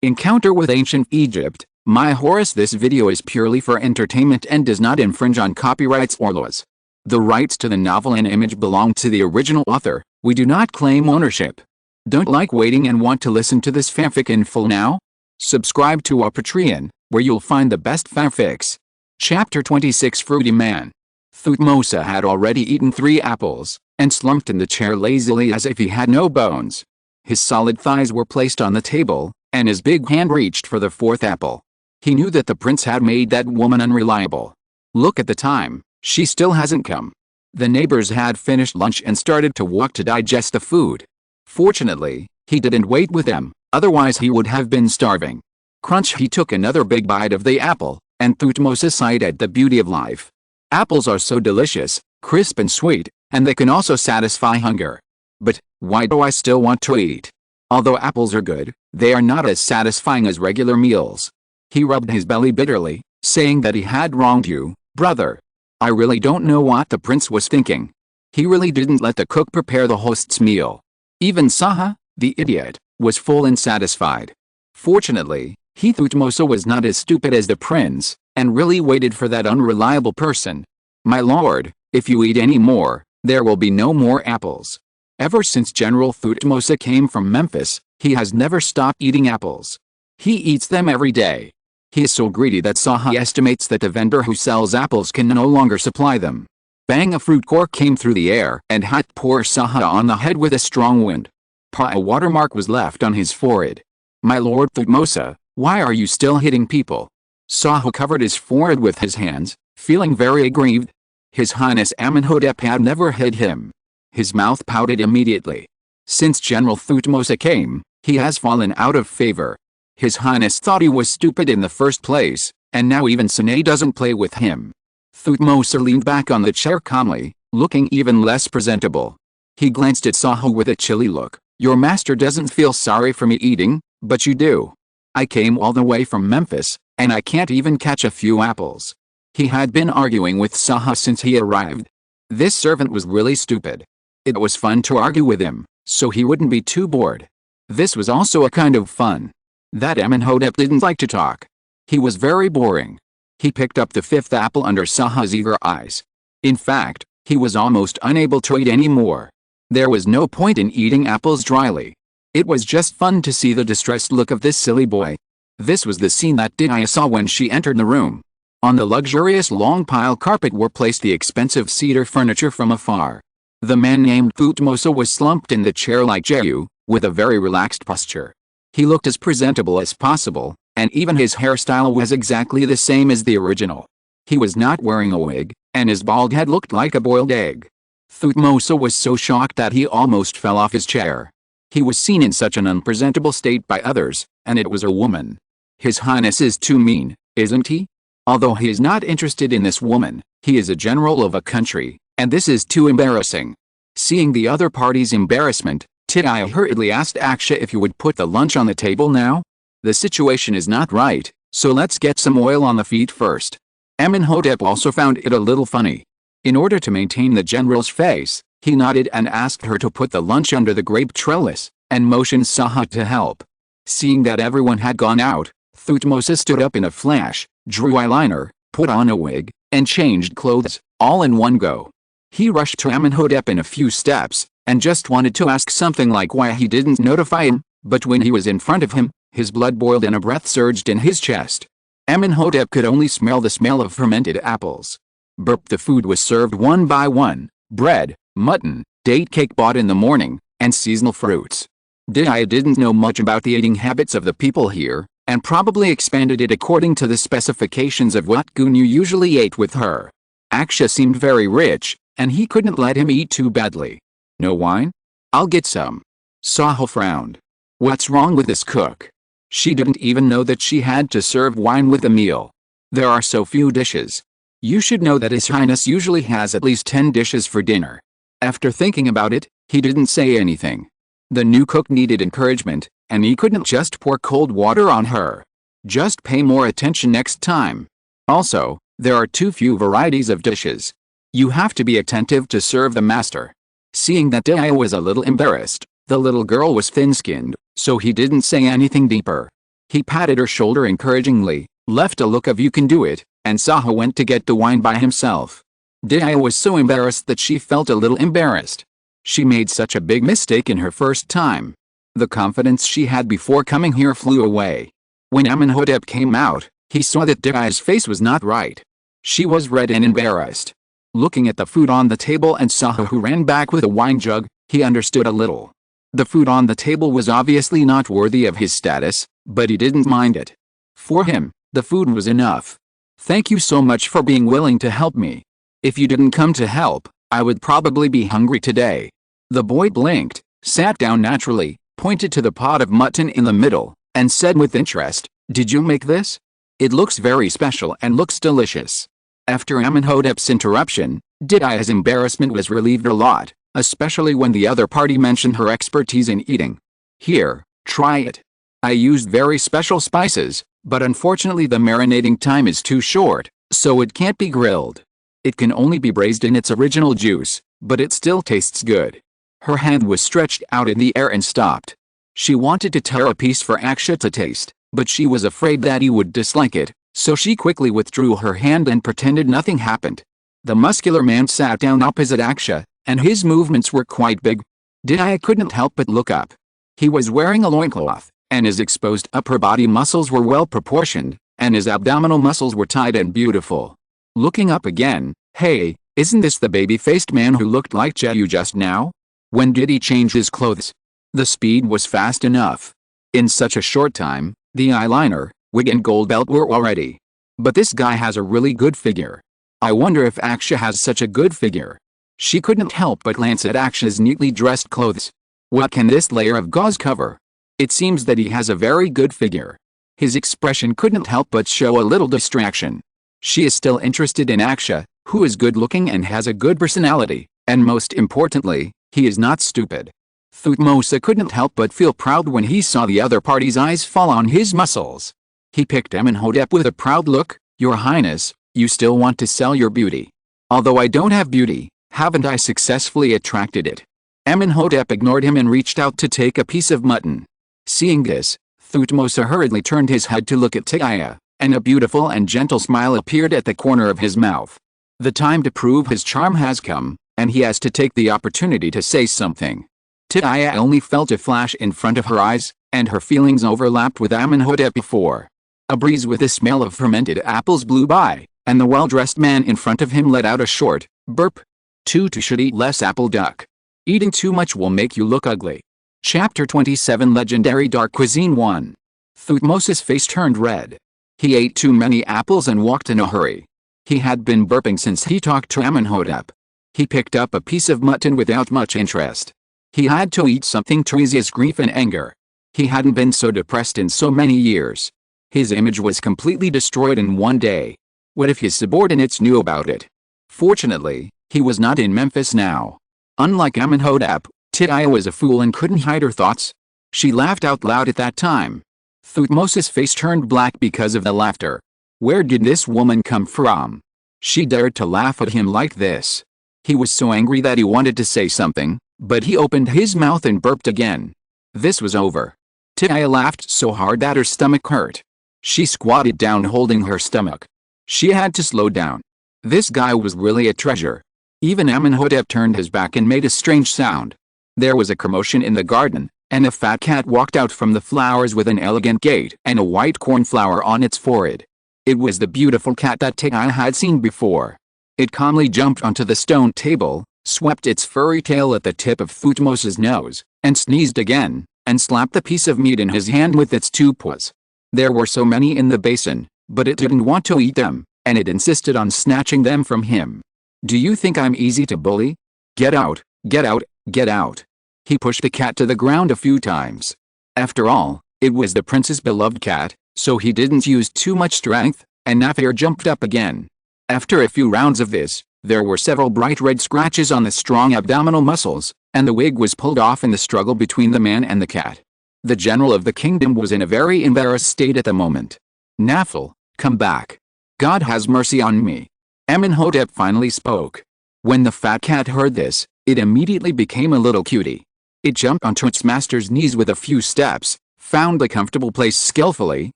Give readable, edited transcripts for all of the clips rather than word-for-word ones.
Encounter with Ancient Egypt. My Horus, this video is purely for entertainment and does not infringe on copyrights or laws. The rights to the novel and image belong to the original author. We do not claim ownership. Don't like waiting and want to listen to this fanfic in full now? Subscribe to our Patreon, where you'll find the best fanfics. Chapter 26 Fruity Man. Thutmose had already eaten 3 apples, and slumped in the chair lazily as if he had no bones. His solid thighs were placed on the table, and his big hand reached for the 4th apple. He knew that the prince had made that woman unreliable. Look at the time, she still hasn't come. The neighbors had finished lunch and started to walk to digest the food. Fortunately, he didn't wait with them, otherwise he would have been starving. Crunch! He took another big bite of the apple, and Thutmose sighed at the beauty of life. Apples are so delicious, crisp and sweet, and they can also satisfy hunger. But, why do I still want to eat? Although apples are good, they are not as satisfying as regular meals. He rubbed his belly bitterly, saying that he had wronged you, brother. I really don't know what the prince was thinking. He really didn't let the cook prepare the host's meal. Even Saha, the idiot, was full and satisfied. Fortunately, Thutmose was not as stupid as the prince, and really waited for that unreliable person. My lord, if you eat any more, there will be no more apples. Ever since General Thutmose came from Memphis, he has never stopped eating apples. He eats them every day. He is so greedy that Saha estimates that the vendor who sells apples can no longer supply them. Bang! A fruit cork came through the air and hit poor Saha on the head with a strong wind. A watermark was left on his forehead. My lord Thutmose, why are you still hitting people? Saha covered his forehead with his hands, feeling very aggrieved. His Highness Amónhotep had never hit him. His mouth pouted immediately. Since General Thutmose came, he has fallen out of favor. His Highness thought he was stupid in the first place, and now even Sine doesn't play with him. Thutmose leaned back on the chair calmly, looking even less presentable. He glanced at Saha with a chilly look. Your master doesn't feel sorry for me eating, but you do. I came all the way from Memphis, and I can't even catch a few apples. He had been arguing with Saha since he arrived. This servant was really stupid. It was fun to argue with him, so he wouldn't be too bored. This was also a kind of fun. That Amónhotep didn't like to talk. He was very boring. He picked up the 5th apple under Saha's eager eyes. In fact, he was almost unable to eat any more. There was no point in eating apples dryly. It was just fun to see the distressed look of this silly boy. This was the scene that Lin Ya saw when she entered the room. On the luxurious long pile carpet were placed the expensive cedar furniture from afar. The man named Thutmose was slumped in the chair like Jehu, with a very relaxed posture. He looked as presentable as possible, and even his hairstyle was exactly the same as the original. He was not wearing a wig, and his bald head looked like a boiled egg. Thutmose was so shocked that he almost fell off his chair. He was seen in such an unpresentable state by others, and it was a woman. His Highness is too mean, isn't he? Although he is not interested in this woman, he is a general of a country, and this is too embarrassing. Seeing the other party's embarrassment, Lin hurriedly asked Aksha if you would put the lunch on the table now. The situation is not right, so let's get some oil on the feet first. Amónhotep also found it a little funny. In order to maintain the general's face, he nodded and asked her to put the lunch under the grape trellis, and motioned Saha to help. Seeing that everyone had gone out, Thutmose stood up in a flash, drew eyeliner, put on a wig, and changed clothes, all in one go. He rushed to Amónhotep in a few steps, and just wanted to ask something like why he didn't notify him, but when he was in front of him, his blood boiled and a breath surged in his chest. Amónhotep could only smell the smell of fermented apples. Burp! The food was served one by one: bread, mutton, date cake bought in the morning, and seasonal fruits. Lin Ya didn't know much about the eating habits of the people here, and probably expanded it according to the specifications of what Gunu usually ate with her. Aksha seemed very rich, and he couldn't let him eat too badly. No wine? I'll get some. Saha frowned. What's wrong with this cook? She didn't even know that she had to serve wine with a meal. There are so few dishes. You should know that His Highness usually has at least 10 dishes for dinner. After thinking about it, he didn't say anything. The new cook needed encouragement, and he couldn't just pour cold water on her. Just pay more attention next time. Also, there are too few varieties of dishes. You have to be attentive to serve the master. Seeing that Lin Ya was a little embarrassed, the little girl was thin-skinned, so he didn't say anything deeper. He patted her shoulder encouragingly, left a look of "you can do it," and Saha went to get the wine by himself. Dia was so embarrassed that she felt a little embarrassed. She made such a big mistake in her first time. The confidence she had before coming here flew away. When Amónhotep came out, he saw that Dia's face was not right. She was red and embarrassed. Looking at the food on the table and Saha who ran back with a wine jug, he understood a little. The food on the table was obviously not worthy of his status, but he didn't mind it. For him, the food was enough. "Thank you so much for being willing to help me. If you didn't come to help, I would probably be hungry today." The boy blinked, sat down naturally, pointed to the pot of mutton in the middle, and said with interest, "Did you make this? It looks very special and looks delicious." After Amónhotep's interruption, Dia's embarrassment was relieved a lot, especially when the other party mentioned her expertise in eating. "Here, try it. I used very special spices, but unfortunately the marinating time is too short, so it can't be grilled. It can only be braised in its original juice, but it still tastes good." Her hand was stretched out in the air and stopped. She wanted to tear a piece for Aksha to taste, but she was afraid that he would dislike it, so she quickly withdrew her hand and pretended nothing happened. The muscular man sat down opposite Aksha, and his movements were quite big. Dia couldn't help but look up. He was wearing a loincloth, and his exposed upper body muscles were well proportioned, and his abdominal muscles were tight and beautiful. Looking up again, "Hey, isn't this the baby-faced man who looked like Jehu just now? When did he change his clothes?" The speed was fast enough. In such a short time, the eyeliner, wig and gold belt were already. "But this guy has a really good figure. I wonder if Aksha has such a good figure." She couldn't help but glance at Aksha's neatly dressed clothes. What can this layer of gauze cover? It seems that he has a very good figure. His expression couldn't help but show a little distraction. She is still interested in Aksha, who is good-looking and has a good personality, and most importantly, he is not stupid. Thutmose couldn't help but feel proud when he saw the other party's eyes fall on his muscles. He picked Amónhotep with a proud look. "Your Highness, you still want to sell your beauty. Although I don't have beauty, haven't I successfully attracted it?" Amónhotep ignored him and reached out to take a piece of mutton. Seeing this, Thutmose hurriedly turned his head to look at Dia, and a beautiful and gentle smile appeared at the corner of his mouth. The time to prove his charm has come, and he has to take the opportunity to say something. Dia only felt a flash in front of her eyes, and her feelings overlapped with Amónhotep before. A breeze with the smell of fermented apples blew by, and the well-dressed man in front of him let out a short burp. Tutu should eat less apple duck. Eating too much will make you look ugly. Chapter 27 Legendary Dark Cuisine 1. Thutmose's face turned red. He ate too many apples and walked in a hurry. He had been burping since he talked to Amónhotep. He picked up a piece of mutton without much interest. He had to eat something to ease his grief and anger. He hadn't been so depressed in so many years. His image was completely destroyed in one day. What if his subordinates knew about it? Fortunately, he was not in Memphis now. Unlike Amónhotep, Dia was a fool and couldn't hide her thoughts. She laughed out loud at that time. Thutmose's face turned black because of the laughter. Where did this woman come from? She dared to laugh at him like this. He was so angry that he wanted to say something, but he opened his mouth and burped again. This was over. Dia laughed so hard that her stomach hurt. She squatted down holding her stomach. She had to slow down. This guy was really a treasure. Even Amónhotep turned his back and made a strange sound. There was a commotion in the garden, and a fat cat walked out from the flowers with an elegant gait and a white cornflower on its forehead. It was the beautiful cat that Dia had seen before. It calmly jumped onto the stone table, swept its furry tail at the tip of Thutmose's nose, and sneezed again, and slapped the piece of meat in his hand with its two paws. There were so many in the basin, but it didn't want to eat them, and it insisted on snatching them from him. "Do you think I'm easy to bully? Get out, get out, get out." He pushed the cat to the ground a few times. After all, it was the prince's beloved cat, so he didn't use too much strength, and Nafir jumped up again. After a few rounds of this, there were several bright red scratches on the strong abdominal muscles, and the wig was pulled off in the struggle between the man and the cat. The general of the kingdom was in a very embarrassed state at the moment. "Nafil, come back. God has mercy on me." Amónhotep finally spoke. When the fat cat heard this, it immediately became a little cutie. It jumped onto its master's knees with a few steps, found a comfortable place skillfully,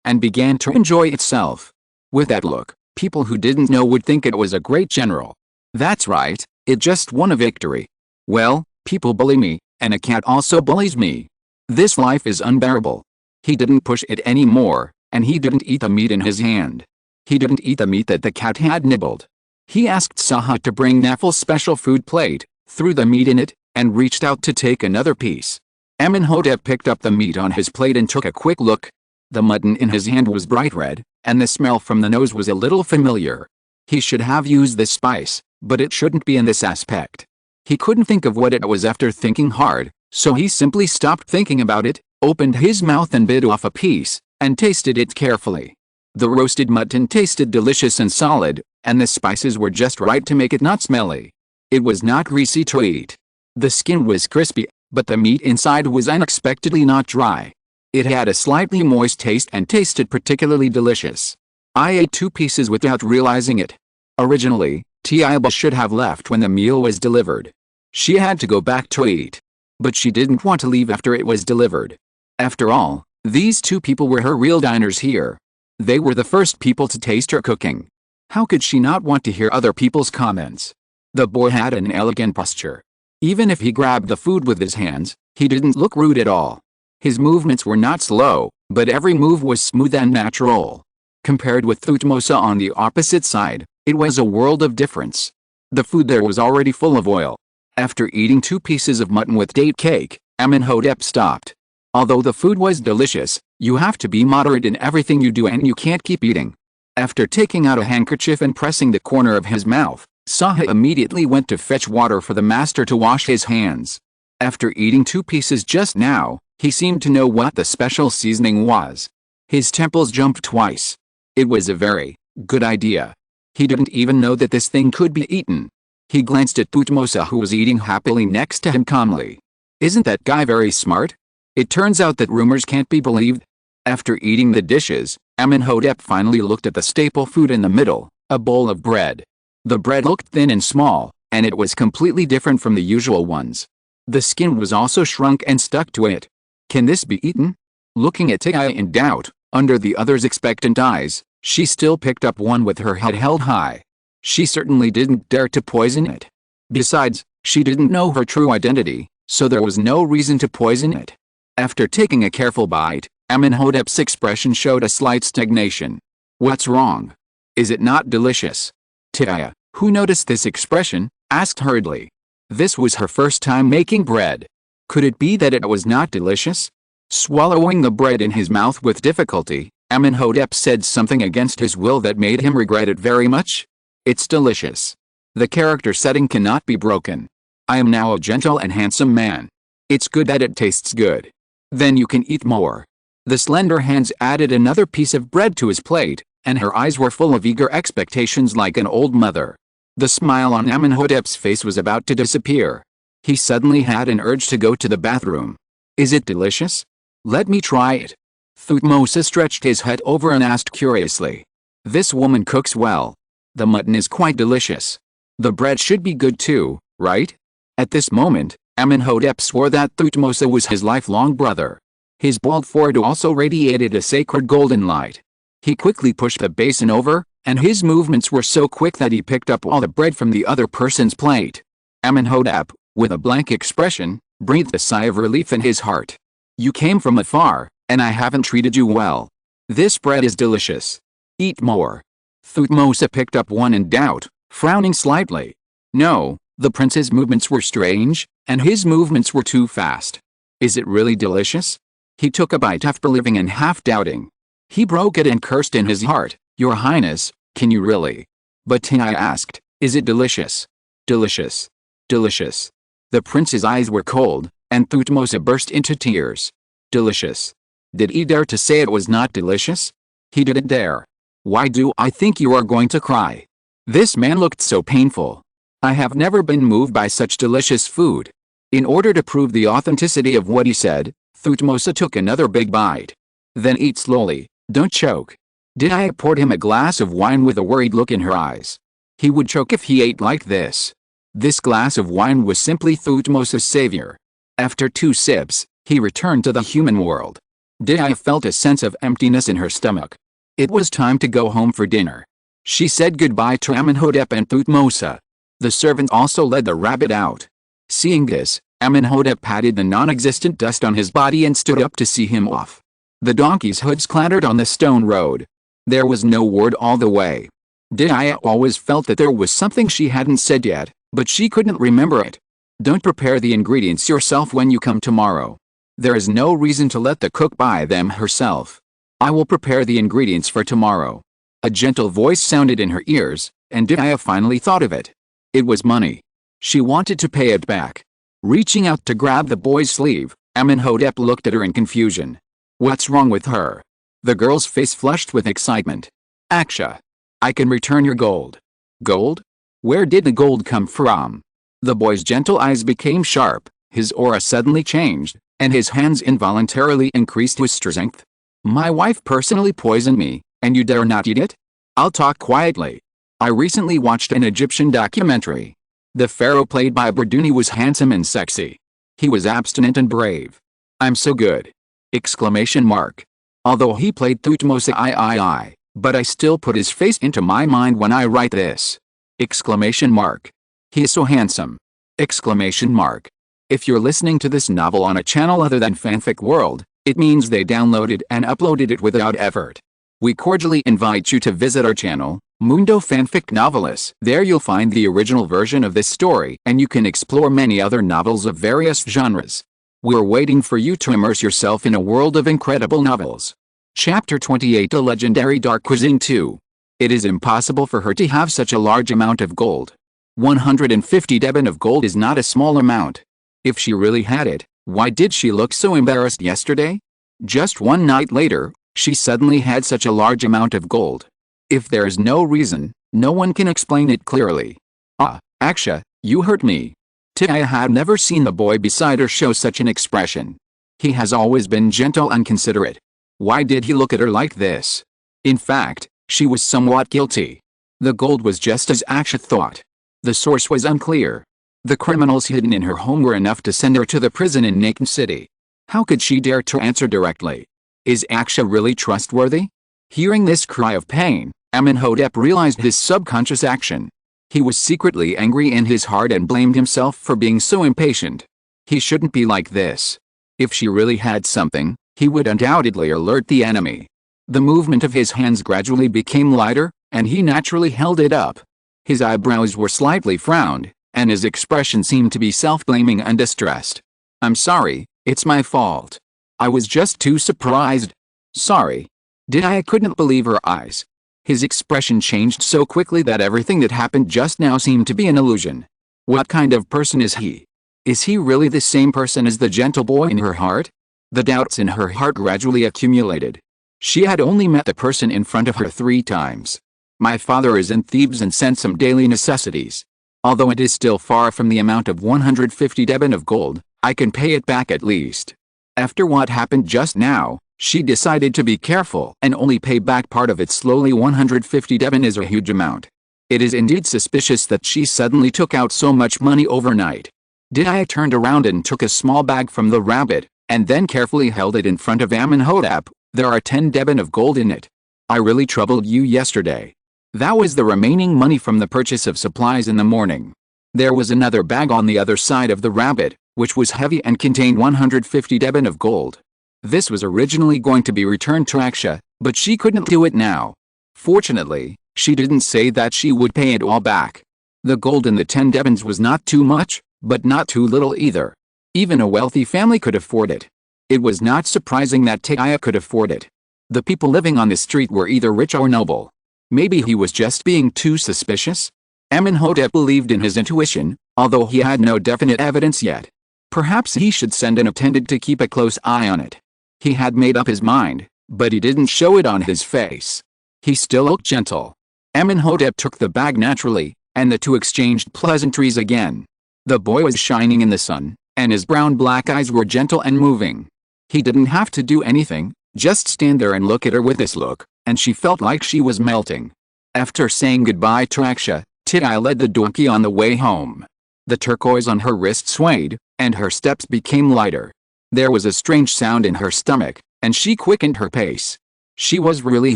and began to enjoy itself. With that look, people who didn't know would think it was a great general. That's right, it just won a victory. Well, people bully me, and a cat also bullies me. This life is unbearable. He didn't push it anymore, and he didn't eat the meat in his hand. He didn't eat the meat that the cat had nibbled. He asked Saha to bring Nafal's special food plate, threw the meat in it, and reached out to take another piece. Amónhotep picked up the meat on his plate and took a quick look. The mutton in his hand was bright red, and the smell from the nose was a little familiar. He should have used this spice, but it shouldn't be in this aspect. He couldn't think of what it was after thinking hard, so he simply stopped thinking about it, opened his mouth and bit off a piece, and tasted it carefully. The roasted mutton tasted delicious and solid, and the spices were just right to make it not smelly. It was not greasy to eat. The skin was crispy, but the meat inside was unexpectedly not dry. It had a slightly moist taste and tasted particularly delicious. I ate 2 pieces without realizing it. Originally, Tiba should have left when the meal was delivered. She had to go back to eat. But she didn't want to leave after it was delivered. After all, these 2 people were her real diners here. They were the first people to taste her cooking. How could she not want to hear other people's comments? The boy had an elegant posture. Even if he grabbed the food with his hands, he didn't look rude at all. His movements were not slow, but every move was smooth and natural. Compared with Thutmose on the opposite side, it was a world of difference. The food there was already full of oil. After eating 2 pieces of mutton with date cake, Amónhotep stopped. Although the food was delicious, you have to be moderate in everything you do and you can't keep eating. After taking out a handkerchief and pressing the corner of his mouth, Saha immediately went to fetch water for the master to wash his hands. After eating 2 pieces just now, he seemed to know what the special seasoning was. His temples jumped twice. It was a very good idea. He didn't even know that this thing could be eaten. He glanced at Thutmose, who was eating happily next to him calmly. Isn't that guy very smart? It turns out that rumors can't be believed. After eating the dishes, Amónhotep finally looked at the staple food in the middle, a bowl of bread. The bread looked thin and small, and it was completely different from the usual ones. The skin was also shrunk and stuck to it. Can this be eaten? Looking at Tiya in doubt, under the other's expectant eyes, she still picked up one with her head held high. She certainly didn't dare to poison it. Besides, she didn't know her true identity, so there was no reason to poison it. After taking a careful bite, Amónhotep's expression showed a slight stagnation. What's wrong? Is it not delicious? Tiya, who noticed this expression, asked hurriedly. This was her first time making bread. Could it be that it was not delicious? Swallowing the bread in his mouth with difficulty, Amónhotep said something against his will that made him regret it very much. It's delicious. The character setting cannot be broken. I am now a gentle and handsome man. It's good that it tastes good. Then you can eat more. The slender hands added another piece of bread to his plate, and her eyes were full of eager expectations like an old mother. The smile on Amónhotep's face was about to disappear. He suddenly had an urge to go to the bathroom. Is it delicious? Let me try it. Thutmose stretched his head over and asked curiously. This woman cooks well. The mutton is quite delicious. The bread should be good too, right? At this moment, Amónhotep swore that Thutmose was his lifelong brother. His bald forehead also radiated a sacred golden light. He quickly pushed the basin over, and his movements were so quick that he picked up all the bread from the other person's plate. Amónhotep, with a blank expression, breathed a sigh of relief in his heart. You came from afar, and I haven't treated you well. This bread is delicious. Eat more. Thutmose picked up one in doubt, frowning slightly. No, the prince's movements were strange, and his movements were too fast. Is it really delicious? He took a bite after living and half doubting. He broke it and cursed in his heart, Your Highness, can you really? But Tiya asked, is it delicious? Delicious. Delicious. The prince's eyes were cold, and Thutmose burst into tears. Delicious. Did he dare to say it was not delicious? He didn't dare. Why do I think you are going to cry? This man looked so painful. I have never been moved by such delicious food. In order to prove the authenticity of what he said, Thutmose took another big bite. Then eat slowly, don't choke. Tiya poured him a glass of wine with a worried look in her eyes. He would choke if he ate like this. This glass of wine was simply Thutmose's savior. After 2 sips, he returned to the human world. Dia felt a sense of emptiness in her stomach. It was time to go home for dinner. She said goodbye to Amónhotep and Thutmose. The servant also led the rabbit out. Seeing this, Amónhotep patted the non-existent dust on his body and stood up to see him off. The donkey's hooves clattered on the stone road. There was no word all the way. Dia always felt that there was something she hadn't said yet, but she couldn't remember it. Don't prepare the ingredients yourself when you come tomorrow. There is no reason to let the cook buy them herself. I will prepare the ingredients for tomorrow. A gentle voice sounded in her ears, and Dia finally thought of it. It was money. She wanted to pay it back. Reaching out to grab the boy's sleeve, Amónhotep looked at her in confusion. What's wrong with her? The girl's face flushed with excitement. Aksha. I can return your gold. Gold? Where did the gold come from? The boy's gentle eyes became sharp, his aura suddenly changed, and his hands involuntarily increased with strength. My wife personally poisoned me, and you dare not eat it? I'll talk quietly. I recently watched an Egyptian documentary. The pharaoh played by Berduni was handsome and sexy. He was abstinent and brave. I'm so good! Exclamation mark. Although he played Thutmose but I still put his face into my mind when I write this. Exclamation mark. He is so handsome! Exclamation mark. If you're listening to this novel on a channel other than Fanfic World, it means they downloaded and uploaded it without effort. We cordially invite you to visit our channel, Mundo Fanfic Novelis. There you'll find the original version of this story, and you can explore many other novels of various genres. We're waiting for you to immerse yourself in a world of incredible novels. Chapter 28: A Legendary Dark Cuisine 2. It is impossible for her to have such a large amount of gold. 150 deben of gold is not a small amount. If she really had it, why did she look so embarrassed yesterday? Just one night later, she suddenly had such a large amount of gold. If there is no reason, no one can explain it clearly. Ah, Aksha, you hurt me. Dia had never seen the boy beside her show such an expression. He has always been gentle and considerate. Why did he look at her like this? In fact, she was somewhat guilty. The gold was just as Aksha thought. The source was unclear. The criminals hidden in her home were enough to send her to the prison in Nakan City. How could she dare to answer directly? Is Aksha really trustworthy? Hearing this cry of pain, Amónhotep realized his subconscious action. He was secretly angry in his heart and blamed himself for being so impatient. He shouldn't be like this. If she really had something, he would undoubtedly alert the enemy. The movement of his hands gradually became lighter, and he naturally held it up. His eyebrows were slightly frowned, and his expression seemed to be self-blaming and distressed. I'm sorry, it's my fault. I was just too surprised. Sorry. Dia couldn't believe her eyes. His expression changed so quickly that everything that happened just now seemed to be an illusion. What kind of person is he? Is he really the same person as the gentle boy in her heart? The doubts in her heart gradually accumulated. She had only met the person in front of her 3 times. My father is in Thebes and sent some daily necessities. Although it is still far from the amount of 150 deben of gold, I can pay it back at least. After what happened just now, she decided to be careful and only pay back part of it slowly. 150 deben is a huge amount. It is indeed suspicious that she suddenly took out so much money overnight. Dia turned around and took a small bag from the rabbit, and then carefully held it in front of Amónhotep. There are 10 deben of gold in it. I really troubled you yesterday. That was the remaining money from the purchase of supplies in the morning. There was another bag on the other side of the rabbit, which was heavy and contained 150 deben of gold. This was originally going to be returned to Aksha, but she couldn't do it now. Fortunately, she didn't say that she would pay it all back. The gold in the 10 debens was not too much, but not too little either. Even a wealthy family could afford it. It was not surprising that Dia could afford it. The people living on the street were either rich or noble. Maybe he was just being too suspicious? Amónhotep believed in his intuition, although he had no definite evidence yet. Perhaps he should send an attendant to keep a close eye on it. He had made up his mind, but he didn't show it on his face. He still looked gentle. Amónhotep took the bag naturally, and the two exchanged pleasantries again. The boy was shining in the sun, and his brown-black eyes were gentle and moving. He didn't have to do anything, just stand there and look at her with this look, and she felt like she was melting. After saying goodbye to Aksha, Dia led the donkey on the way home. The turquoise on her wrist swayed, and her steps became lighter. There was a strange sound in her stomach, and she quickened her pace. She was really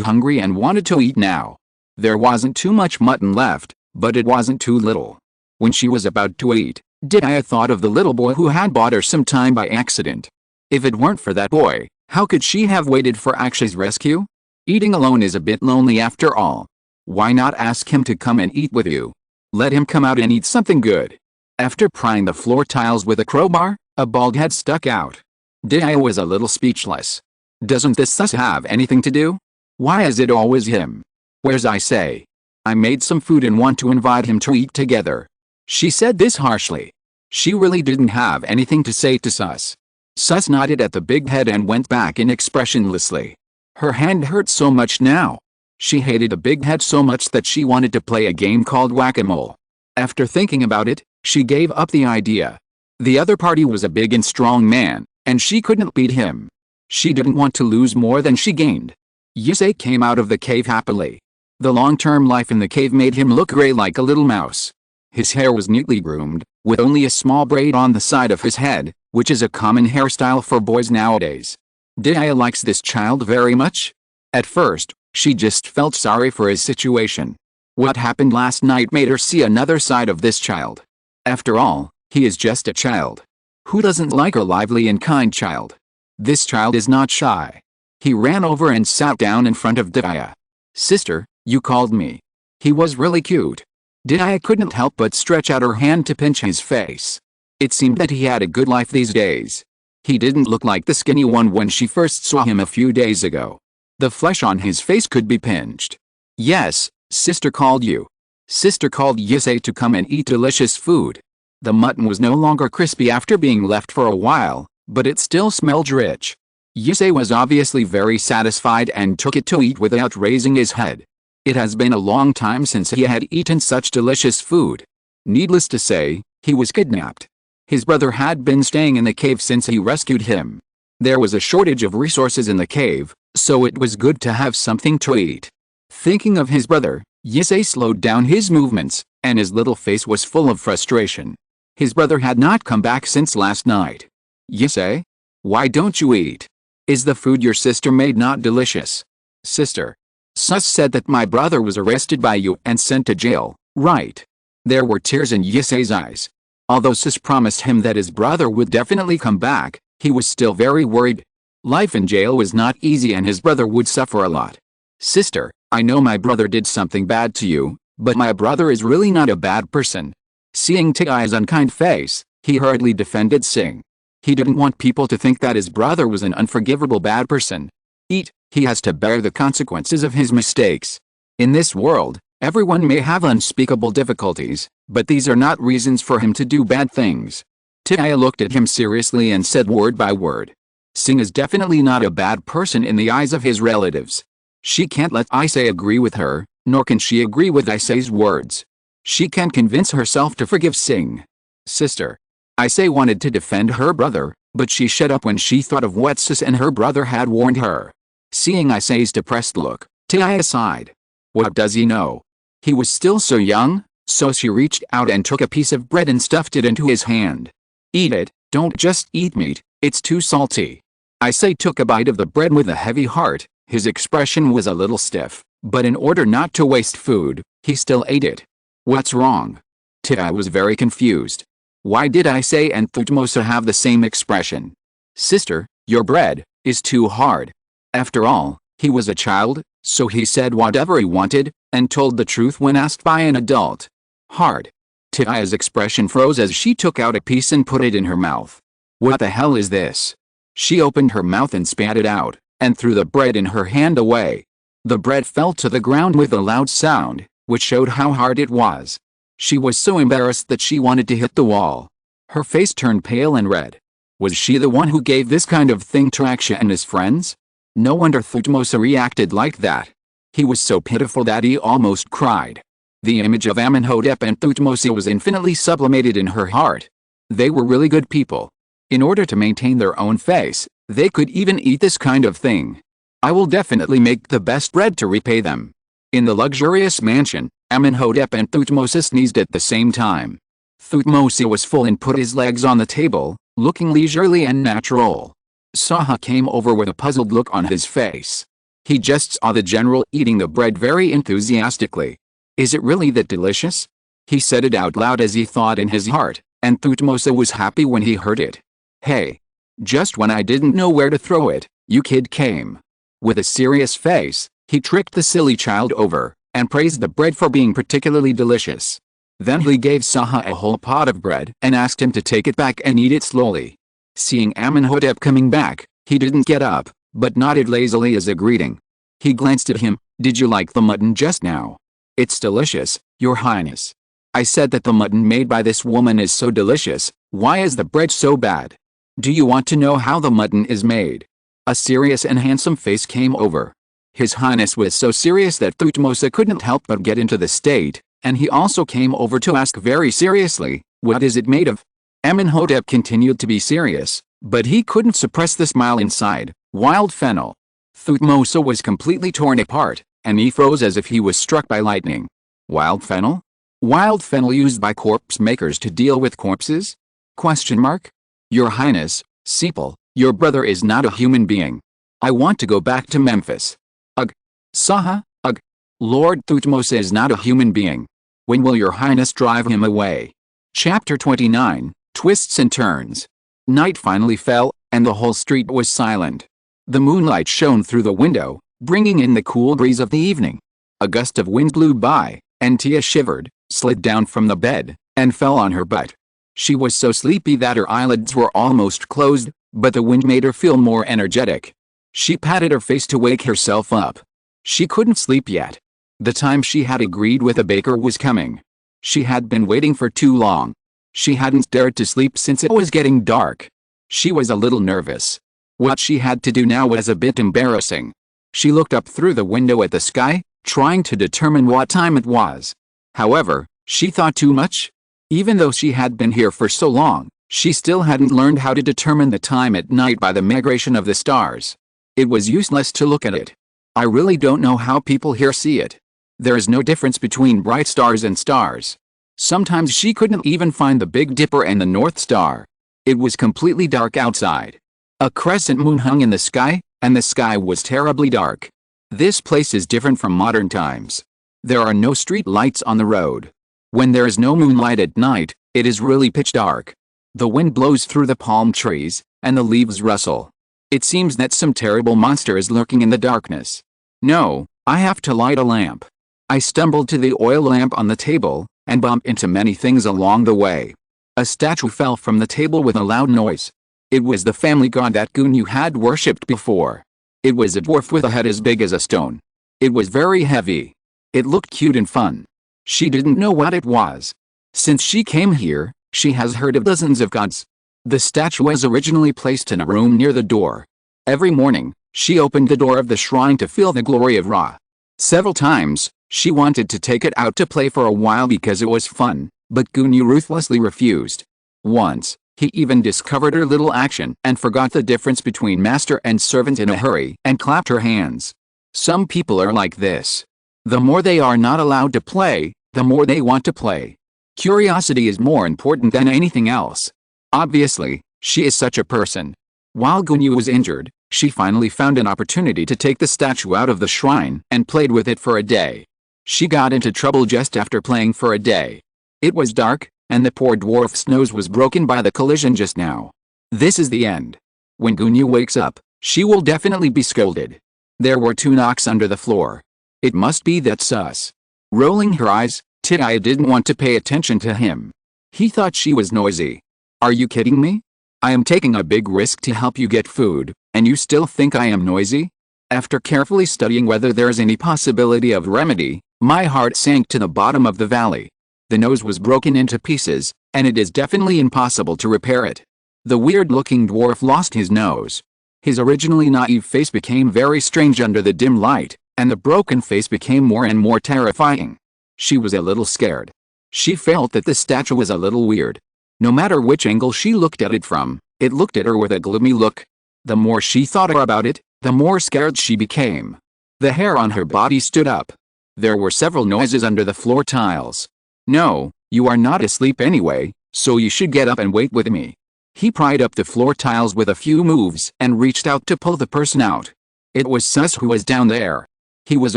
hungry and wanted to eat now. There wasn't too much mutton left, but it wasn't too little. When she was about to eat, Dia thought of the little boy who had bought her some time by accident. If it weren't for that boy, how could she have waited for Akshi's rescue? Eating alone is a bit lonely after all. Why not ask him to come and eat with you? Let him come out and eat something good. After prying the floor tiles with a crowbar, a bald head stuck out. Dia was a little speechless. Doesn't this sus have anything to do? Why is it always him? Where's I say? I made some food and want to invite him to eat together. She said this harshly. She really didn't have anything to say to Sus. Sus nodded at the big head and went back in expressionlessly. Her hand hurt so much now. She hated the big head so much that she wanted to play a game called whack-a-mole. After thinking about it, she gave up the idea. The other party was a big and strong man, and she couldn't beat him. She didn't want to lose more than she gained. Jehsekhara came out of the cave happily. The long-term life in the cave made him look gray like a little mouse. His hair was neatly groomed, with only a small braid on the side of his head, which is a common hairstyle for boys nowadays. Dia likes this child very much. At first, she just felt sorry for his situation. What happened last night made her see another side of this child. After all, he is just a child. Who doesn't like a lively and kind child? This child is not shy. He ran over and sat down in front of Dia. Sister, you called me. He was really cute. Dia couldn't help but stretch out her hand to pinch his face. It seemed that he had a good life these days. He didn't look like the skinny one when she first saw him a few days ago. The flesh on his face could be pinched. Yes, sister called you. Sister called Jehsekhara to come and eat delicious food. The mutton was no longer crispy after being left for a while, but it still smelled rich. Jehsekhara was obviously very satisfied and took it to eat without raising his head. It has been a long time since he had eaten such delicious food. Needless to say, he was kidnapped. His brother had been staying in the cave since he rescued him. There was a shortage of resources in the cave, so it was good to have something to eat. Thinking of his brother, Jehsekhara slowed down his movements, and his little face was full of frustration. His brother had not come back since last night. Jehsekhara? Why don't you eat? Is the food your sister made not delicious? Sister. Sus said that my brother was arrested by you and sent to jail, right? There were tears in Jehsekhara's eyes. Although Sus promised him that his brother would definitely come back, he was still very worried. Life in jail was not easy and his brother would suffer a lot. Sister, I know my brother did something bad to you, but my brother is really not a bad person. Seeing Tiai's unkind face, he hurriedly defended Singh. He didn't want people to think that his brother was an unforgivable bad person. He has to bear the consequences of his mistakes. In this world, everyone may have unspeakable difficulties, but these are not reasons for him to do bad things. Tia looked at him seriously and said word by word. Singh is definitely not a bad person in the eyes of his relatives. She can't let Isay agree with her, nor can she agree with Isay's words. She can't convince herself to forgive Singh. Sister. Isay wanted to defend her brother, but she shut up when she thought of what Sus and her brother had warned her. Seeing Isay's depressed look, Tia sighed. What does he know? He was still so young, so she reached out and took a piece of bread and stuffed it into his hand. Eat it, don't just eat meat, it's too salty. Isay took a bite of the bread with a heavy heart. His expression was a little stiff, but in order not to waste food, he still ate it. What's wrong? Tia was very confused. Why did Isay and Thutmose have the same expression? Sister, your bread is too hard. After all, he was a child, so he said whatever he wanted, and told the truth when asked by an adult. Hard. Tia's expression froze as she took out a piece and put it in her mouth. What the hell is this? She opened her mouth and spat it out, and threw the bread in her hand away. The bread fell to the ground with a loud sound, which showed how hard it was. She was so embarrassed that she wanted to hit the wall. Her face turned pale and red. Was she the one who gave this kind of thing to Aksha and his friends? No wonder Thutmose reacted like that. He was so pitiful that he almost cried. The image of Amónhotep and Thutmose was infinitely sublimated in her heart. They were really good people. In order to maintain their own face, they could even eat this kind of thing. I will definitely make the best bread to repay them. In the luxurious mansion, Amónhotep and Thutmose sneezed at the same time. Thutmose was full and put his legs on the table, looking leisurely and natural. Saha came over with a puzzled look on his face. He just saw the general eating the bread very enthusiastically. "Is it really that delicious?" He said it out loud as he thought in his heart, and Thutmose was happy when he heard it. "Hey! Just when I didn't know where to throw it, you kid came." With a serious face, he tricked the silly child over, and praised the bread for being particularly delicious. Then he gave Saha a whole pot of bread and asked him to take it back and eat it slowly. Seeing Amónhotep coming back, he didn't get up, but nodded lazily as a greeting. He glanced at him. "Did you like the mutton just now?" "It's delicious, Your Highness." "I said that the mutton made by this woman is so delicious. Why is the bread so bad?" "Do you want to know how the mutton is made?" A serious and handsome face came over. His Highness was so serious that Thutmose couldn't help but get into the state, and he also came over to ask very seriously, "What is it made of?" Amónhotep continued to be serious, but he couldn't suppress the smile inside. "Wild fennel." Thutmose was completely torn apart, and he froze as if he was struck by lightning. "Wild fennel? Wild fennel used by corpse makers to deal with corpses? Question mark? Your Highness, Sepal, your brother is not a human being. I want to go back to Memphis." "Ugh. Saha, ugh. Lord Thutmose is not a human being. When will your Highness drive him away?" Chapter 29, Twists and Turns. Night finally fell, and the whole street was silent. The moonlight shone through the window, bringing in the cool breeze of the evening. A gust of wind blew by, and Tia shivered, slid down from the bed, and fell on her butt. She was so sleepy that her eyelids were almost closed, but the wind made her feel more energetic. She patted her face to wake herself up. She couldn't sleep yet. The time she had agreed with the baker was coming. She had been waiting for too long. She hadn't dared to sleep since it was getting dark. She was a little nervous. What she had to do now was a bit embarrassing. She looked up through the window at the sky, trying to determine what time it was. However, she thought too much. Even though she had been here for so long, she still hadn't learned how to determine the time at night by the migration of the stars. It was useless to look at it. I really don't know how people here see it. There is no difference between bright stars and stars. Sometimes she couldn't even find the Big Dipper and the North Star. It was completely dark outside. A crescent moon hung in the sky, and the sky was terribly dark. This place is different from modern times. There are no street lights on the road. When there is no moonlight at night, it is really pitch dark. The wind blows through the palm trees, and the leaves rustle. It seems that some terrible monster is lurking in the darkness. No, I have to light a lamp. I stumbled to the oil lamp on the table, and bumped into many things along the way. A statue fell from the table with a loud noise. It was the family god that Gunyu had worshipped before. It was a dwarf with a head as big as a stone. It was very heavy. It looked cute and fun. She didn't know what it was. Since she came here, she has heard of dozens of gods. The statue was originally placed in a room near the door. Every morning, she opened the door of the shrine to feel the glory of Ra. Several times, she wanted to take it out to play for a while because it was fun, but Gunyu ruthlessly refused. Once, he even discovered her little action and forgot the difference between master and servant in a hurry and clapped her hands. Some people are like this. The more they are not allowed to play, the more they want to play. Curiosity is more important than anything else. Obviously, she is such a person. While Gunyu was injured, she finally found an opportunity to take the statue out of the shrine and played with it for a day. She got into trouble just after playing for a day. It was dark, and the poor dwarf's nose was broken by the collision just now. This is the end. When Gunyu wakes up, she will definitely be scolded. There were 2 knocks under the floor. It must be that sus. Rolling her eyes, Tia didn't want to pay attention to him. He thought she was noisy. Are you kidding me? I am taking a big risk to help you get food, and you still think I am noisy? After carefully studying whether there's any possibility of remedy, my heart sank to the bottom of the valley. The nose was broken into pieces, and it is definitely impossible to repair it. The weird-looking dwarf lost his nose. His originally naive face became very strange under the dim light, and the broken face became more and more terrifying. She was a little scared. She felt that the statue was a little weird. No matter which angle she looked at it from, it looked at her with a gloomy look. The more she thought about it, the more scared she became. The hair on her body stood up. There were several noises under the floor tiles. No, you are not asleep anyway, so you should get up and wait with me. He pried up the floor tiles with a few moves and reached out to pull the person out. It was Sus who was down there. He was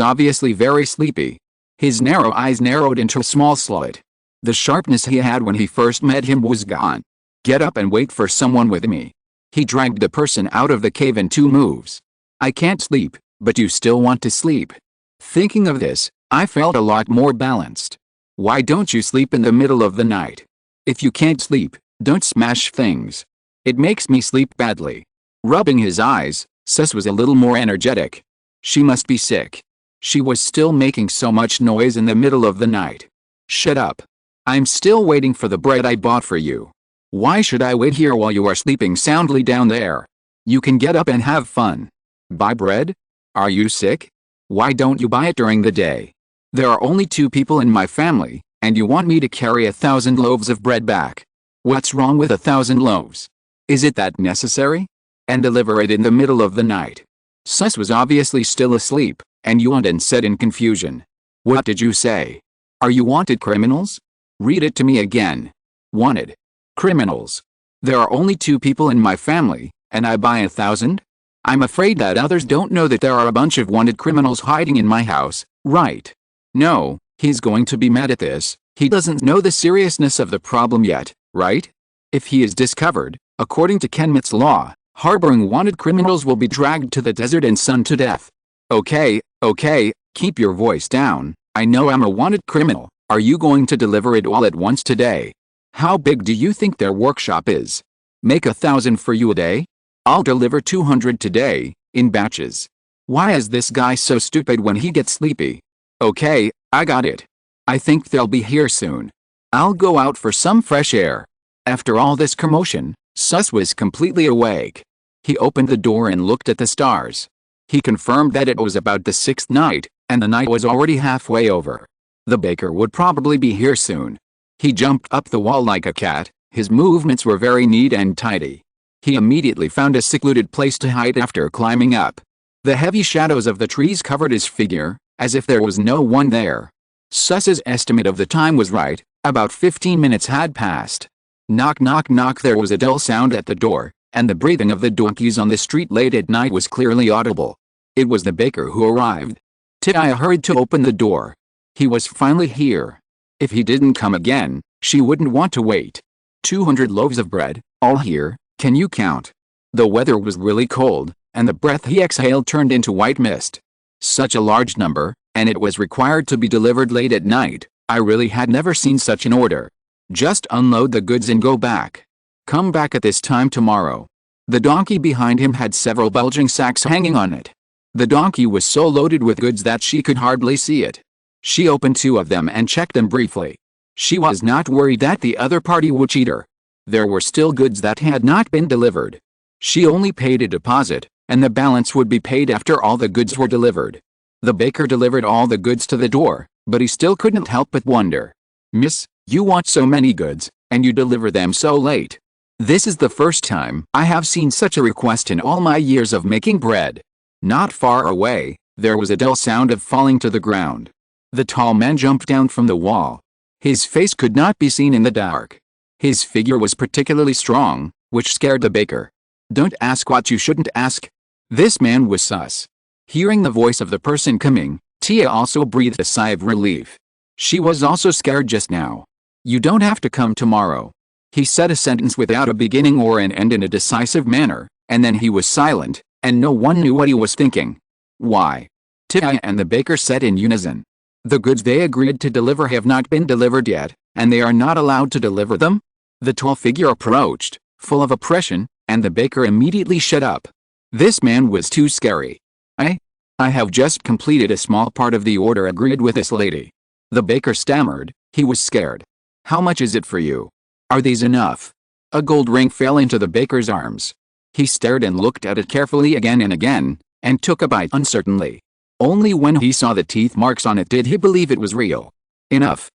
obviously very sleepy. His narrow eyes narrowed into a small slit. The sharpness he had when he first met him was gone. Get up and wait for someone with me. He dragged the person out of the cave in 2 moves. I can't sleep, but you still want to sleep. Thinking of this, I felt a lot more balanced. Why don't you sleep in the middle of the night? If you can't sleep, don't smash things. It makes me sleep badly. Rubbing his eyes, Sus was a little more energetic. She must be sick. She was still making so much noise in the middle of the night. Shut up. I'm still waiting for the bread I bought for you. Why should I wait here while you are sleeping soundly down there? You can get up and have fun. Buy bread? Are you sick? Why don't you buy it during the day? There are only 2 people in my family, and you want me to carry 1,000 loaves of bread back. What's wrong with 1,000 loaves? Is it that necessary? And deliver it in the middle of the night. Sus was obviously still asleep, and yawned and said in confusion. What did you say? Are you wanted criminals? Read it to me again. Wanted criminals. There are only 2 people in my family, and I buy 1,000? I'm afraid that others don't know that there are a bunch of wanted criminals hiding in my house, right? No, he's going to be mad at this. He doesn't know the seriousness of the problem yet, right? If he is discovered, according to Kemet's law, harboring wanted criminals will be dragged to the desert and sunned to death. Okay, keep your voice down. I know I'm a wanted criminal. Are you going to deliver it all at once today? How big do you think their workshop is? Make 1,000 for you a day? I'll deliver 200 today, in batches. Why is this guy so stupid when he gets sleepy? Okay, I got it. I think they'll be here soon. I'll go out for some fresh air. After all this commotion, Sus was completely awake. He opened the door and looked at the stars. He confirmed that it was about the 6th night, and the night was already halfway over. The baker would probably be here soon. He jumped up the wall like a cat. His movements were very neat and tidy. He immediately found a secluded place to hide after climbing up. The heavy shadows of the trees covered his figure, as if there was no one there. Sus's estimate of the time was right. About 15 minutes had passed. Knock knock knock. There was a dull sound at the door, and the breathing of the donkeys on the street late at night was clearly audible. It was the baker who arrived. Tia hurried to open the door. He was finally here. If he didn't come again, she wouldn't want to wait. 200 loaves of bread, all here, can you count? The weather was really cold, and the breath he exhaled turned into white mist. Such a large number, and it was required to be delivered late at night. I really had never seen such an order. Just unload the goods and go back. Come back at this time tomorrow. The donkey behind him had several bulging sacks hanging on it. The donkey was so loaded with goods that she could hardly see it. She opened 2 of them and checked them briefly. She was not worried that the other party would cheat her. There were still goods that had not been delivered. She only paid a deposit, and the balance would be paid after all the goods were delivered. The baker delivered all the goods to the door, but he still couldn't help but wonder. Miss, you want so many goods, and you deliver them so late. This is the first time I have seen such a request in all my years of making bread. Not far away, there was a dull sound of falling to the ground. The tall man jumped down from the wall. His face could not be seen in the dark. His figure was particularly strong, which scared the baker. Don't ask what you shouldn't ask. This man was Sus. Hearing the voice of the person coming, Tia also breathed a sigh of relief. She was also scared just now. You don't have to come tomorrow. He said a sentence without a beginning or an end in a decisive manner, and then he was silent, and no one knew what he was thinking. Why? Tia and the baker said in unison. The goods they agreed to deliver have not been delivered yet, and they are not allowed to deliver them? The tall figure approached, full of oppression, and the baker immediately shut up. This man was too scary. I have just completed a small part of the order agreed with this lady. The baker stammered. He was scared. How much is it for you? Are these enough? A gold ring fell into the baker's arms. He stared and looked at it carefully again and again, and took a bite uncertainly. Only when he saw the teeth marks on it did he believe it was real. Enough.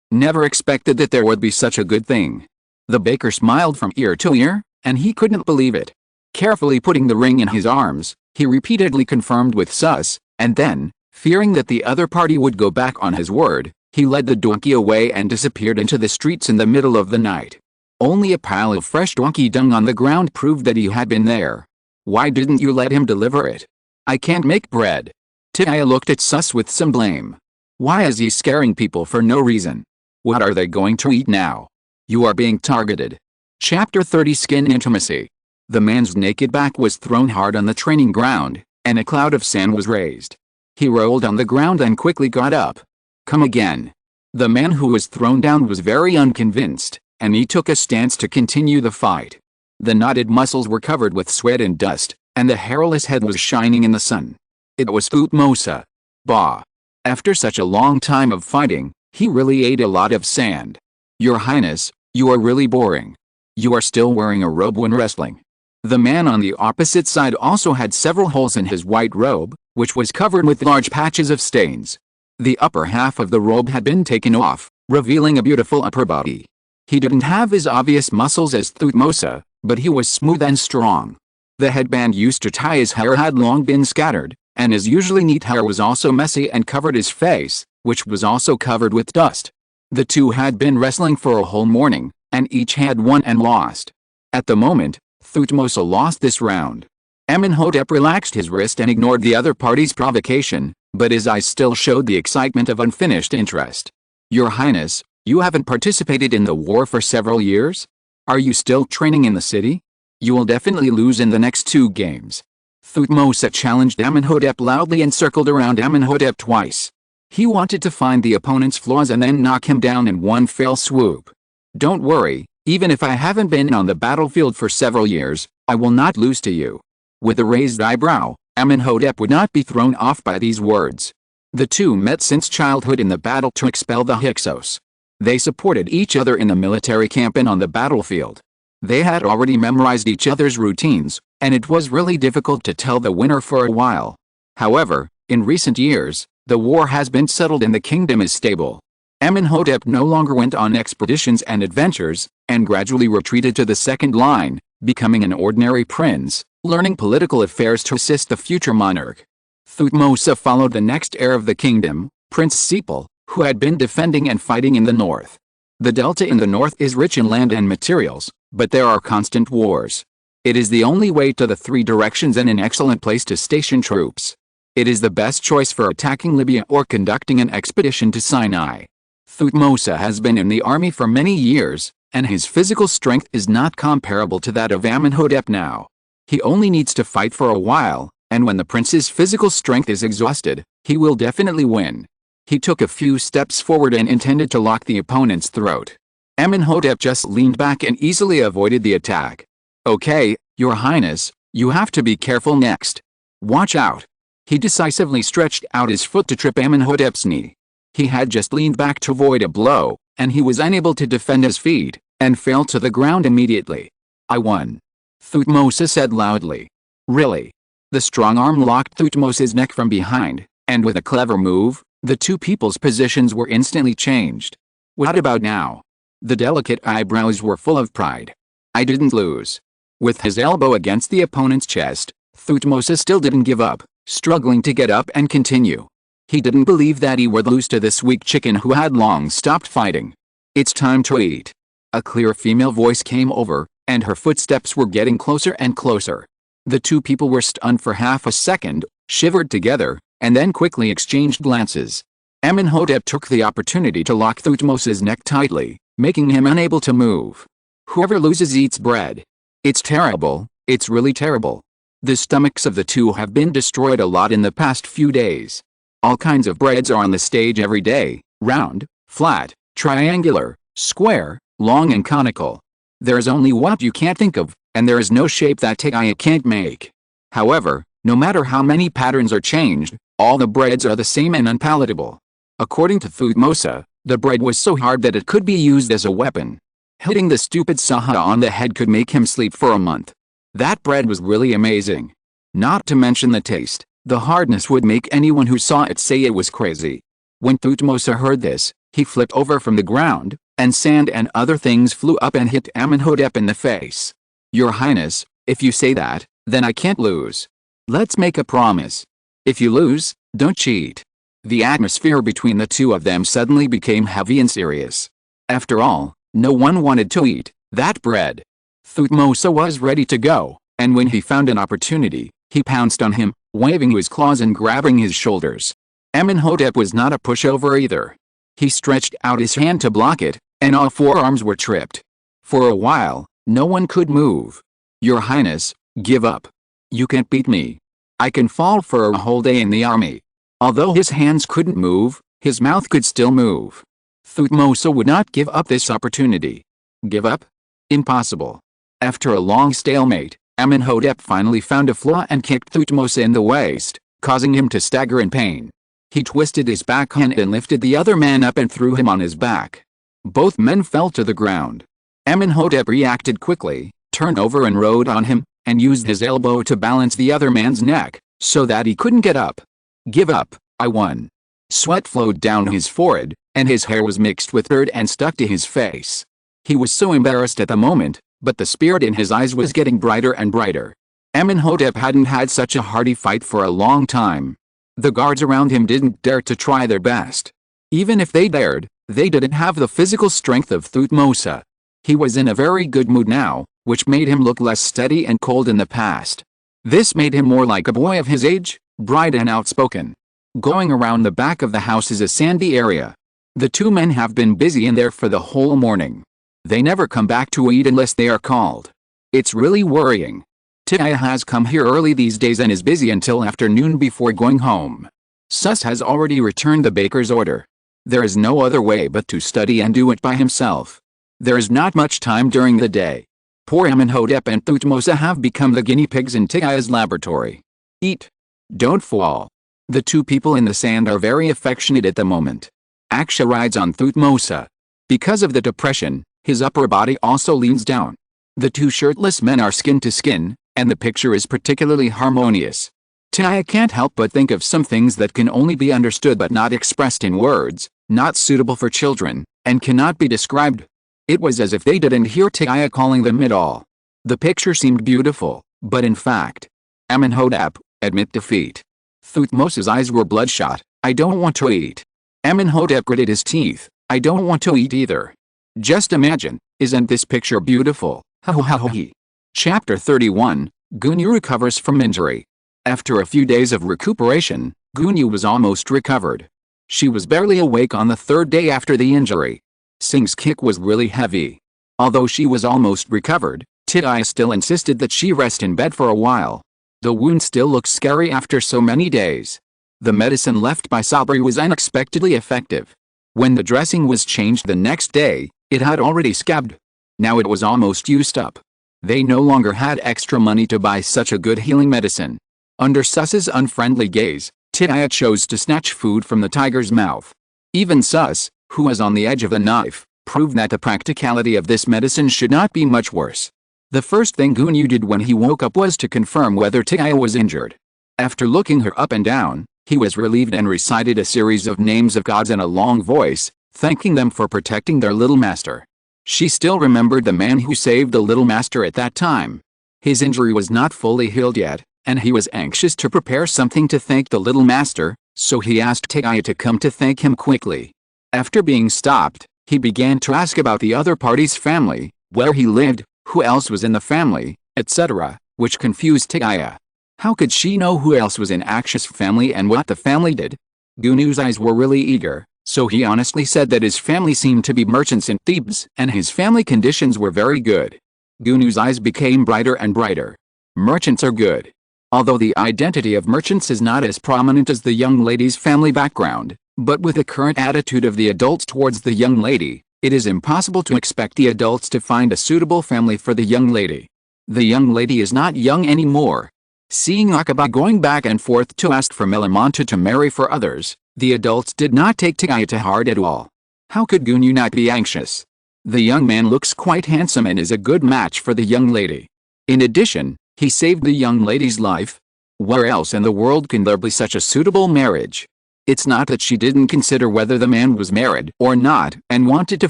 Never expected that there would be such a good thing. The baker smiled from ear to ear, and he couldn't believe it. Carefully putting the ring in his arms, he repeatedly confirmed with Sus, and then, fearing that the other party would go back on his word, he led the donkey away and disappeared into the streets in the middle of the night. Only a pile of fresh donkey dung on the ground proved that he had been there. Why didn't you let him deliver it? I can't make bread. Tia looked at Sus with some blame. Why is he scaring people for no reason? What are they going to eat now? You are being targeted. Chapter 30 Skin Intimacy. The man's naked back was thrown hard on the training ground, and a cloud of sand was raised. He rolled on the ground and quickly got up. Come again. The man who was thrown down was very unconvinced, and he took a stance to continue the fight. The knotted muscles were covered with sweat and dust, and the hairless head was shining in the sun. It was Thutmose. Bah. After such a long time of fighting, he really ate a lot of sand. Your Highness, you are really boring. You are still wearing a robe when wrestling. The man on the opposite side also had several holes in his white robe, which was covered with large patches of stains. The upper half of the robe had been taken off, revealing a beautiful upper body. He didn't have as obvious muscles as Thutmose, but he was smooth and strong. The headband used to tie his hair had long been scattered, and his usually neat hair was also messy and covered his face, which was also covered with dust. The two had been wrestling for a whole morning, and each had won and lost. At the moment, Thutmose lost this round. Amónhotep relaxed his wrist and ignored the other party's provocation, but his eyes still showed the excitement of unfinished interest. Your Highness, you haven't participated in the war for several years? Are you still training in the city? You will definitely lose in the next 2 games. Thutmose challenged Amónhotep loudly and circled around Amónhotep twice. He wanted to find the opponent's flaws and then knock him down in one fell swoop. Don't worry, even if I haven't been on the battlefield for several years, I will not lose to you. With a raised eyebrow, Amónhotep would not be thrown off by these words. The two met since childhood in the battle to expel the Hyksos. They supported each other in the military camp and on the battlefield. They had already memorized each other's routines, and it was really difficult to tell the winner for a while. However, in recent years, the war has been settled and the kingdom is stable. Amónhotep no longer went on expeditions and adventures, and gradually retreated to the second line, becoming an ordinary prince, learning political affairs to assist the future monarch. Thutmose followed the next heir of the kingdom, Prince Sepal, who had been defending and fighting in the north. The delta in the north is rich in land and materials, but there are constant wars. It is the only way to the 3 directions and an excellent place to station troops. It is the best choice for attacking Libya or conducting an expedition to Sinai. Thutmose has been in the army for many years, and his physical strength is not comparable to that of Amónhotep now. He only needs to fight for a while, and when the prince's physical strength is exhausted, he will definitely win. He took a few steps forward and intended to lock the opponent's throat. Amónhotep just leaned back and easily avoided the attack. Okay, Your Highness, you have to be careful next. Watch out. He decisively stretched out his foot to trip Amónhotep's knee. He had just leaned back to avoid a blow, and he was unable to defend his feet, and fell to the ground immediately. I won. Thutmose said loudly. Really? The strong arm locked Thutmose's neck from behind, and with a clever move, the two people's positions were instantly changed. What about now? The delicate eyebrows were full of pride. I didn't lose. With his elbow against the opponent's chest, Thutmose still didn't give up, struggling to get up and continue. He didn't believe that he would lose to this weak chicken who had long stopped fighting. It's time to eat. A clear female voice came over, and her footsteps were getting closer and closer. The two people were stunned for half a second, shivered together, and then quickly exchanged glances. Amónhotep took the opportunity to lock Thutmose's neck tightly, making him unable to move. Whoever loses eats bread. It's terrible, it's really terrible. The stomachs of the two have been destroyed a lot in the past few days. All kinds of breads are on the stage every day, round, flat, triangular, square, long and conical. There is only what you can't think of, and there is no shape that Tia can't make. However, no matter how many patterns are changed, all the breads are the same and unpalatable. According to Thutmose, the bread was so hard that it could be used as a weapon. Hitting the stupid Saha on the head could make him sleep for a month. That bread was really amazing. Not to mention the taste, the hardness would make anyone who saw it say it was crazy. When Thutmose heard this, he flipped over from the ground, and sand and other things flew up and hit Amónhotep in the face. Your Highness, if you say that, then I can't lose. Let's make a promise. If you lose, don't cheat. The atmosphere between the two of them suddenly became heavy and serious. After all, no one wanted to eat, That bread. Thutmose was ready to go, and when he found an opportunity, he pounced on him, waving his claws and grabbing his shoulders. Amónhotep was not a pushover either. He stretched out his hand to block it, and all four arms were tripped. For a while, no one could move. Your Highness, give up. You can't beat me. I can fall for a whole day in the army. Although his hands couldn't move, his mouth could still move. Thutmose would not give up this opportunity. Give up? Impossible. After a long stalemate, Amónhotep finally found a flaw and kicked Thutmose in the waist, causing him to stagger in pain. He twisted his backhand and lifted the other man up and threw him on his back. Both men fell to the ground. Amónhotep reacted quickly, turned over and rode on him, and used his elbow to balance the other man's neck, so that he couldn't get up. Give up, I won. Sweat flowed down his forehead, and his hair was mixed with dirt and stuck to his face. He was so embarrassed at the moment, but the spirit in his eyes was getting brighter and brighter. Amónhotep hadn't had such a hearty fight for a long time. The guards around him didn't dare to try their best. Even if they dared, they didn't have the physical strength of Thutmose. He was in a very good mood now, which made him look less steady and cold in the past. This made him more like a boy of his age, bright and outspoken. Going around the back of the house is a sandy area. The two men have been busy in there for the whole morning. They never come back to eat unless they are called. It's really worrying. Tiaya has come here early these days and is busy until afternoon before going home. Sus has already returned the baker's order. There is no other way but to study and do it by himself. There is not much time during the day. Poor Amónhotep and Thutmose have become the guinea pigs in Tiaya's laboratory. Eat. Don't fall. The two people in the sand are very affectionate at the moment. Aksha rides on Thutmose. Because of the depression, his upper body also leans down. The two shirtless men are skin to skin, and the picture is particularly harmonious. Tiaya can't help but think of some things that can only be understood but not expressed in words, not suitable for children, and cannot be described. It was as if they didn't hear Tiaya calling them at all. The picture seemed beautiful, but in fact, Amónhotep, admit defeat. Thutmose's eyes were bloodshot. I don't want to eat. Amónhotep gritted his teeth. I don't want to eat either. Just imagine, isn't this picture beautiful? Ha ha ha ha. Chapter 31, Gunyu recovers from injury. After a few days of recuperation, Gunyu was almost recovered. She was barely awake on the third day after the injury. Sing's kick was really heavy. Although she was almost recovered, Tiaya still insisted that she rest in bed for a while. The wound still looked scary after so many days. The medicine left by Sabri was unexpectedly effective. When the dressing was changed the next day, it had already scabbed. Now it was almost used up. They no longer had extra money to buy such a good healing medicine. Under Sus's unfriendly gaze, Tiaya chose to snatch food from the tiger's mouth. Even Sus, who was on the edge of a knife, proved that the practicality of this medicine should not be much worse. The first thing Gunyu did when he woke up was to confirm whether Tiaya was injured. After looking her up and down, he was relieved and recited a series of names of gods in a long voice, thanking them for protecting their little master. She still remembered the man who saved the little master at that time. His injury was not fully healed yet, and he was anxious to prepare something to thank the little master, so he asked Tiaya to come to thank him quickly. After being stopped, he began to ask about the other party's family, where he lived, who else was in the family, etc., which confused Tiaya. How could she know who else was in Aksha's family and what the family did? Gunyu's eyes were really eager, so he honestly said that his family seemed to be merchants in Thebes and his family conditions were very good. Gunyu's eyes became brighter and brighter. Merchants are good. Although the identity of merchants is not as prominent as the young lady's family background, but with the current attitude of the adults towards the young lady, it is impossible to expect the adults to find a suitable family for the young lady. The young lady is not young anymore. Seeing Akaba going back and forth to ask for Melamonte to marry for others, the adults did not take Tiaya to heart at all. How could Gunyu not be anxious? The young man looks quite handsome and is a good match for the young lady. In addition, he saved the young lady's life. Where else in the world can there be such a suitable marriage? It's not that she didn't consider whether the man was married or not and wanted to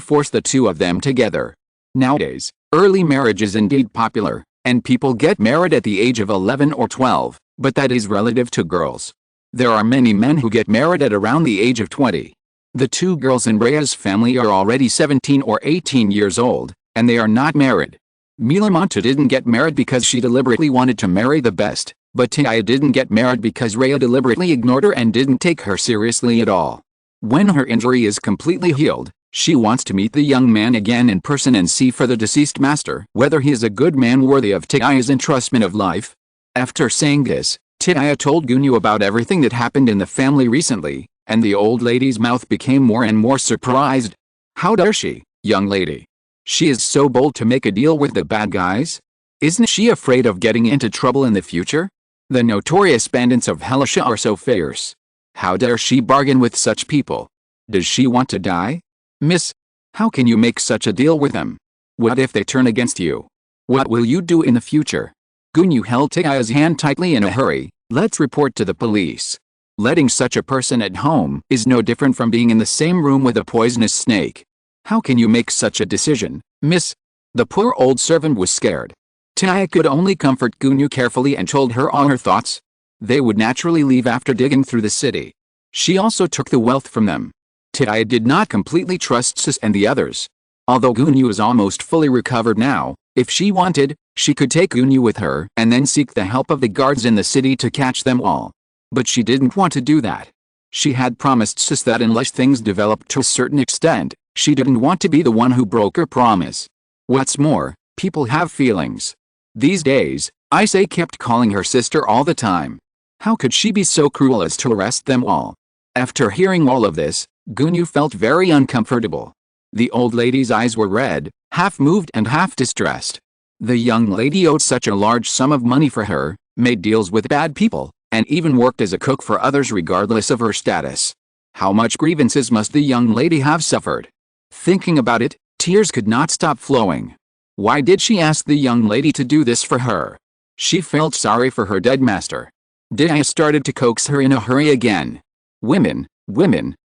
force the two of them together. Nowadays, early marriage is indeed popular, and people get married at the age of 11 or 12, but that is relative to girls. There are many men who get married at around the age of 20. The two girls in Rhea's family are already 17 or 18 years old, and they are not married. Milamanta didn't get married because she deliberately wanted to marry the best, but Tia didn't get married because Rhea deliberately ignored her and didn't take her seriously at all. When her injury is completely healed, she wants to meet the young man again in person and see for the deceased master whether he is a good man worthy of Tia's entrustment of life. After saying this, Tia told Gunyu about everything that happened in the family recently, and the old lady's mouth became more and more surprised. How dare she, young lady? She is so bold to make a deal with the bad guys? Isn't she afraid of getting into trouble in the future? The notorious bandits of Helisha are so fierce. How dare she bargain with such people? Does she want to die? Miss, how can you make such a deal with them? What if they turn against you? What will you do in the future? Gunyu held Tia's hand tightly in a hurry. Let's report to the police. Letting such a person at home is no different from being in the same room with a poisonous snake. How can you make such a decision, miss? The poor old servant was scared. Tia could only comfort Gunyu carefully and told her all her thoughts. They would naturally leave after digging through the city. She also took the wealth from them. Tia did not completely trust Sis and the others. Although Gunyu is almost fully recovered now, if she wanted, she could take Gunyu with her and then seek the help of the guards in the city to catch them all. But she didn't want to do that. She had promised Sis that unless things developed to a certain extent, she didn't want to be the one who broke her promise. What's more, people have feelings. These days, Issei kept calling her sister all the time. How could she be so cruel as to arrest them all? After hearing all of this, Gunyu felt very uncomfortable. The old lady's eyes were red, half moved and half distressed. The young lady owed such a large sum of money for her, made deals with bad people, and even worked as a cook for others regardless of her status. How much grievances must the young lady have suffered? Thinking about it, tears could not stop flowing. Why did she ask the young lady to do this for her? She felt sorry for her dead master. Dia started to coax her in a hurry again. Women,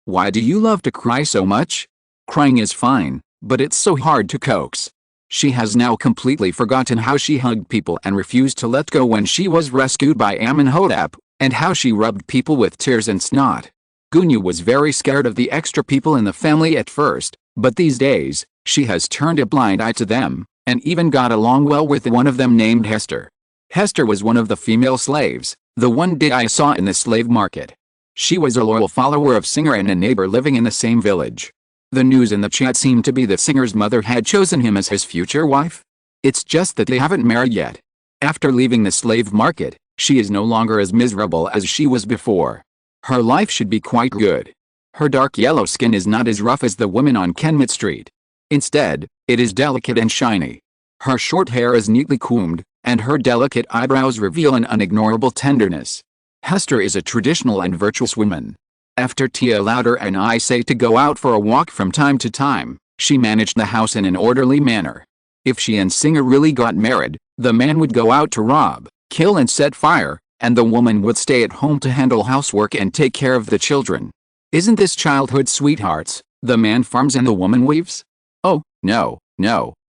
why do you love to cry so much? Crying is fine, but it's so hard to coax. She has now completely forgotten how she hugged people and refused to let go when she was rescued by Amónhotep, and how she rubbed people with tears and snot. Gunyu was very scared of the extra people in the family at first, but these days, she has turned a blind eye to them, and even got along well with one of them named Hester. Hester was one of the female slaves, the one Dia saw in the slave market. She was a loyal follower of Singer and a neighbor living in the same village. The news in the chat seemed to be that Singer's mother had chosen him as his future wife. It's just that they haven't married yet. After leaving the slave market, she is no longer as miserable as she was before. Her life should be quite good. Her dark yellow skin is not as rough as the woman on Kemet Street. Instead, it is delicate and shiny. Her short hair is neatly combed, and her delicate eyebrows reveal an unignorable tenderness. Hester is a traditional and virtuous woman. After Tia allowed her and Issei to go out for a walk from time to time, she managed the house in an orderly manner. If she and Singer really got married, the man would go out to rob, kill and set fire, and the woman would stay at home to handle housework and take care of the children. Isn't this childhood sweethearts? The man farms and the woman weaves? Oh, no,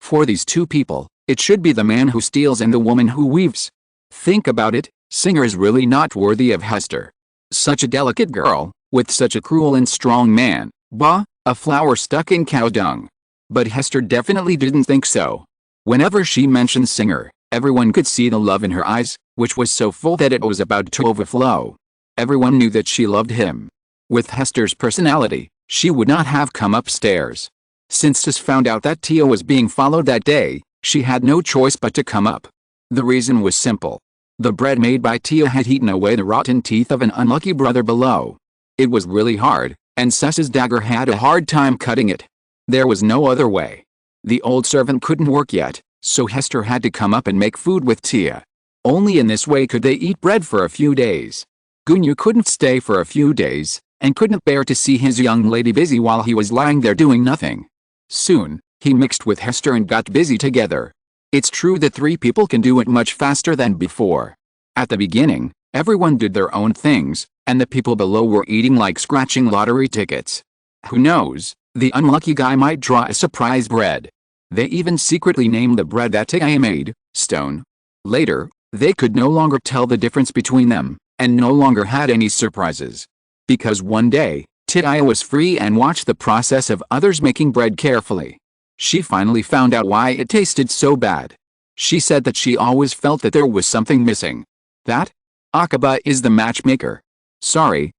for these two people, it should be the man who steals and the woman who weaves. Think about it, Singer is really not worthy of Hester. Such a delicate girl, with such a cruel and strong man, bah, a flower stuck in cow dung. But Hester definitely didn't think so. Whenever she mentioned Singer, everyone could see the love in her eyes, which was so full that it was about to overflow. Everyone knew that she loved him. With Hester's personality, she would not have come upstairs. Since Sis found out that Tia was being followed that day, she had no choice but to come up. The reason was simple. The bread made by Tia had eaten away the rotten teeth of an unlucky brother below. It was really hard, and Sis's dagger had a hard time cutting it. There was no other way. The old servant couldn't work yet, so Hester had to come up and make food with Tia. Only in this way could they eat bread for a few days. Gunyu couldn't stay for a few days, and couldn't bear to see his young lady busy while he was lying there doing nothing. Soon, he mixed with Hester and got busy together. It's true that three people can do it much faster than before. At the beginning, everyone did their own things, and the people below were eating like scratching lottery tickets. Who knows, the unlucky guy might draw a surprise bread. They even secretly named the bread that Tia made, Stone. Later, they could no longer tell the difference between them, and no longer had any surprises. Because one day, Tia was free and watched the process of others making bread carefully. She finally found out why it tasted so bad. She said that she always felt that there was something missing. That? Akaba is the matchmaker. Sorry,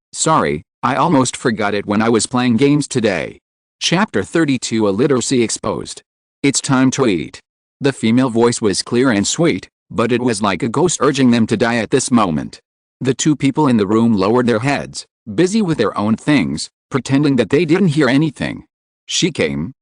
I almost forgot it when I was playing games today. Chapter 32 Illiteracy Exposed. It's time to eat. The female voice was clear and sweet, but it was like a ghost urging them to die at this moment. The two people in the room lowered their heads, busy with their own things, pretending that they didn't hear anything. She came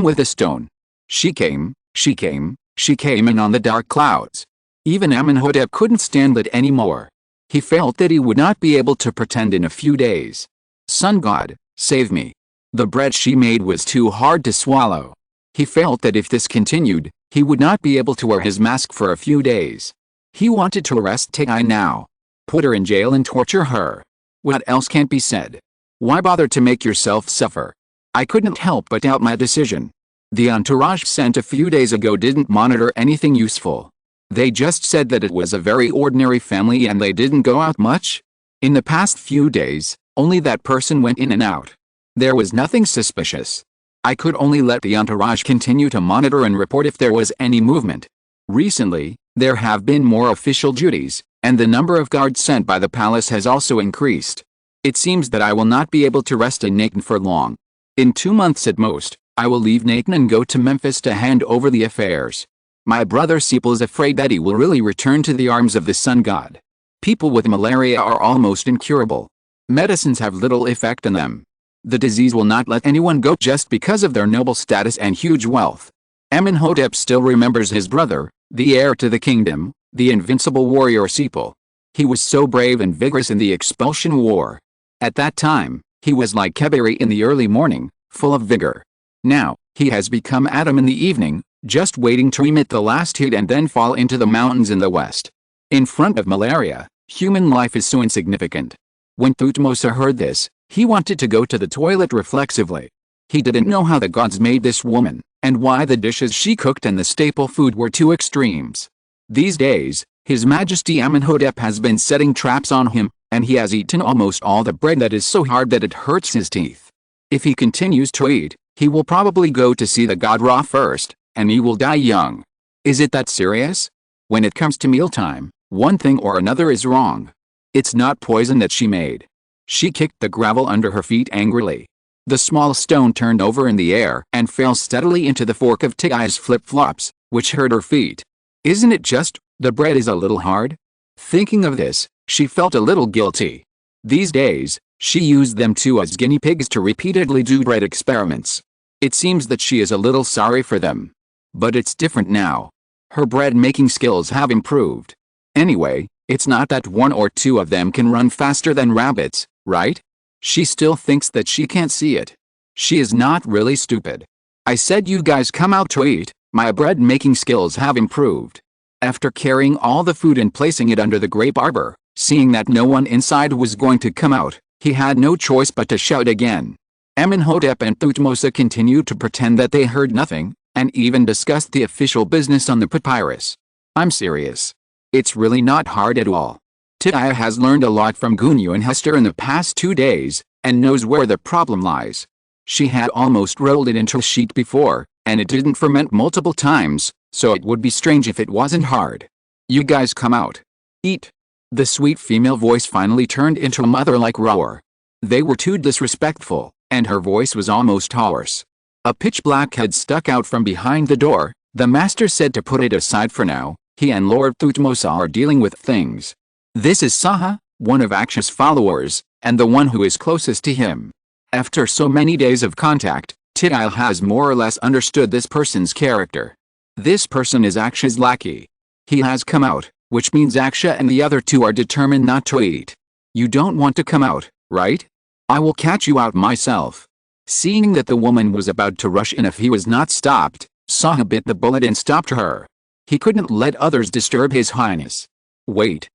with a stone. She came in on the dark clouds. Even Amónhotep couldn't stand it anymore. He felt that he would not be able to pretend in a few days. Sun God, save me. The bread she made was too hard to swallow. He felt that if this continued, he would not be able to wear his mask for a few days. He wanted to arrest Tigh now. Put her in jail and torture her. What else can't be said? Why bother to make yourself suffer? I couldn't help but doubt my decision. The entourage sent a few days ago didn't monitor anything useful. They just said that it was a very ordinary family and they didn't go out much. In the past few days, only that person went in and out. There was nothing suspicious. I could only let the entourage continue to monitor and report if there was any movement. Recently, there have been more official duties, and the number of guards sent by the palace has also increased. It seems that I will not be able to rest in Nathan for long. In 2 months at most, I will leave Nathan and go to Memphis to hand over the affairs. My brother Sepal is afraid that he will really return to the arms of the sun god. People with malaria are almost incurable. Medicines have little effect on them. The disease will not let anyone go just because of their noble status and huge wealth. Amónhotep still remembers his brother, the heir to the kingdom, the invincible warrior Sepal. He was so brave and vigorous in the expulsion war. At that time, he was like Keberi in the early morning, full of vigor. Now, he has become Adam in the evening, just waiting to emit the last heat and then fall into the mountains in the west. In front of malaria, human life is so insignificant. When Thutmose heard this, he wanted to go to the toilet reflexively. He didn't know how the gods made this woman, and why the dishes she cooked and the staple food were two extremes. These days, His Majesty Amónhotep has been setting traps on him, and he has eaten almost all the bread that is so hard that it hurts his teeth. If he continues to eat, he will probably go to see the god Ra first, and he will die young. Is it that serious? When it comes to mealtime, one thing or another is wrong. It's not poison that she made. She kicked the gravel under her feet angrily. The small stone turned over in the air and fell steadily into the fork of Tigh's flip-flops, which hurt her feet. Isn't it just, the bread is a little hard? Thinking of this, she felt a little guilty. These days, she used them too as guinea pigs to repeatedly do bread experiments. It seems that she is a little sorry for them. But it's different now. Her bread-making skills have improved. Anyway, it's not that one or two of them can run faster than rabbits, right? She still thinks that she can't see it. She is not really stupid. I said you guys come out to eat, my bread-making skills have improved. After carrying all the food and placing it under the grape arbor, seeing that no one inside was going to come out, he had no choice but to shout again. Amónhotep and Thutmose continued to pretend that they heard nothing, and even discussed the official business on the papyrus. I'm serious. It's really not hard at all. Tigh has learned a lot from Gunyu and Hester in the past 2 days, and knows where the problem lies. She had almost rolled it into a sheet before, and it didn't ferment multiple times, so it would be strange if it wasn't hard. You guys come out. Eat. The sweet female voice finally turned into a mother-like roar. They were too disrespectful, and her voice was almost hoarse. A pitch-black head stuck out from behind the door. The master said to put it aside for now. He and Lord Thutmose are dealing with things. This is Saha, one of Aksha's followers, and the one who is closest to him. After so many days of contact, Tigh has more or less understood this person's character. This person is Aksha's lackey. He has come out, which means Aksha and the other two are determined not to eat. You don't want to come out, right? I will catch you out myself. Seeing that the woman was about to rush in if he was not stopped, Saha bit the bullet and stopped her. He couldn't let others disturb His Highness. Wait,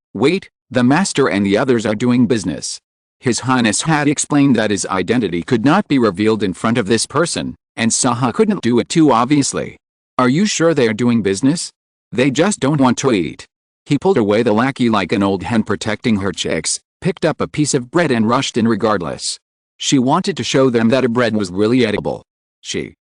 the master and the others are doing business. His Highness had explained that his identity could not be revealed in front of this person, and Saha couldn't do it too obviously. Are you sure they are doing business? They just don't want to eat. He pulled away the lackey like an old hen protecting her chicks, picked up a piece of bread and rushed in regardless. She wanted to show them that a bread was really edible. She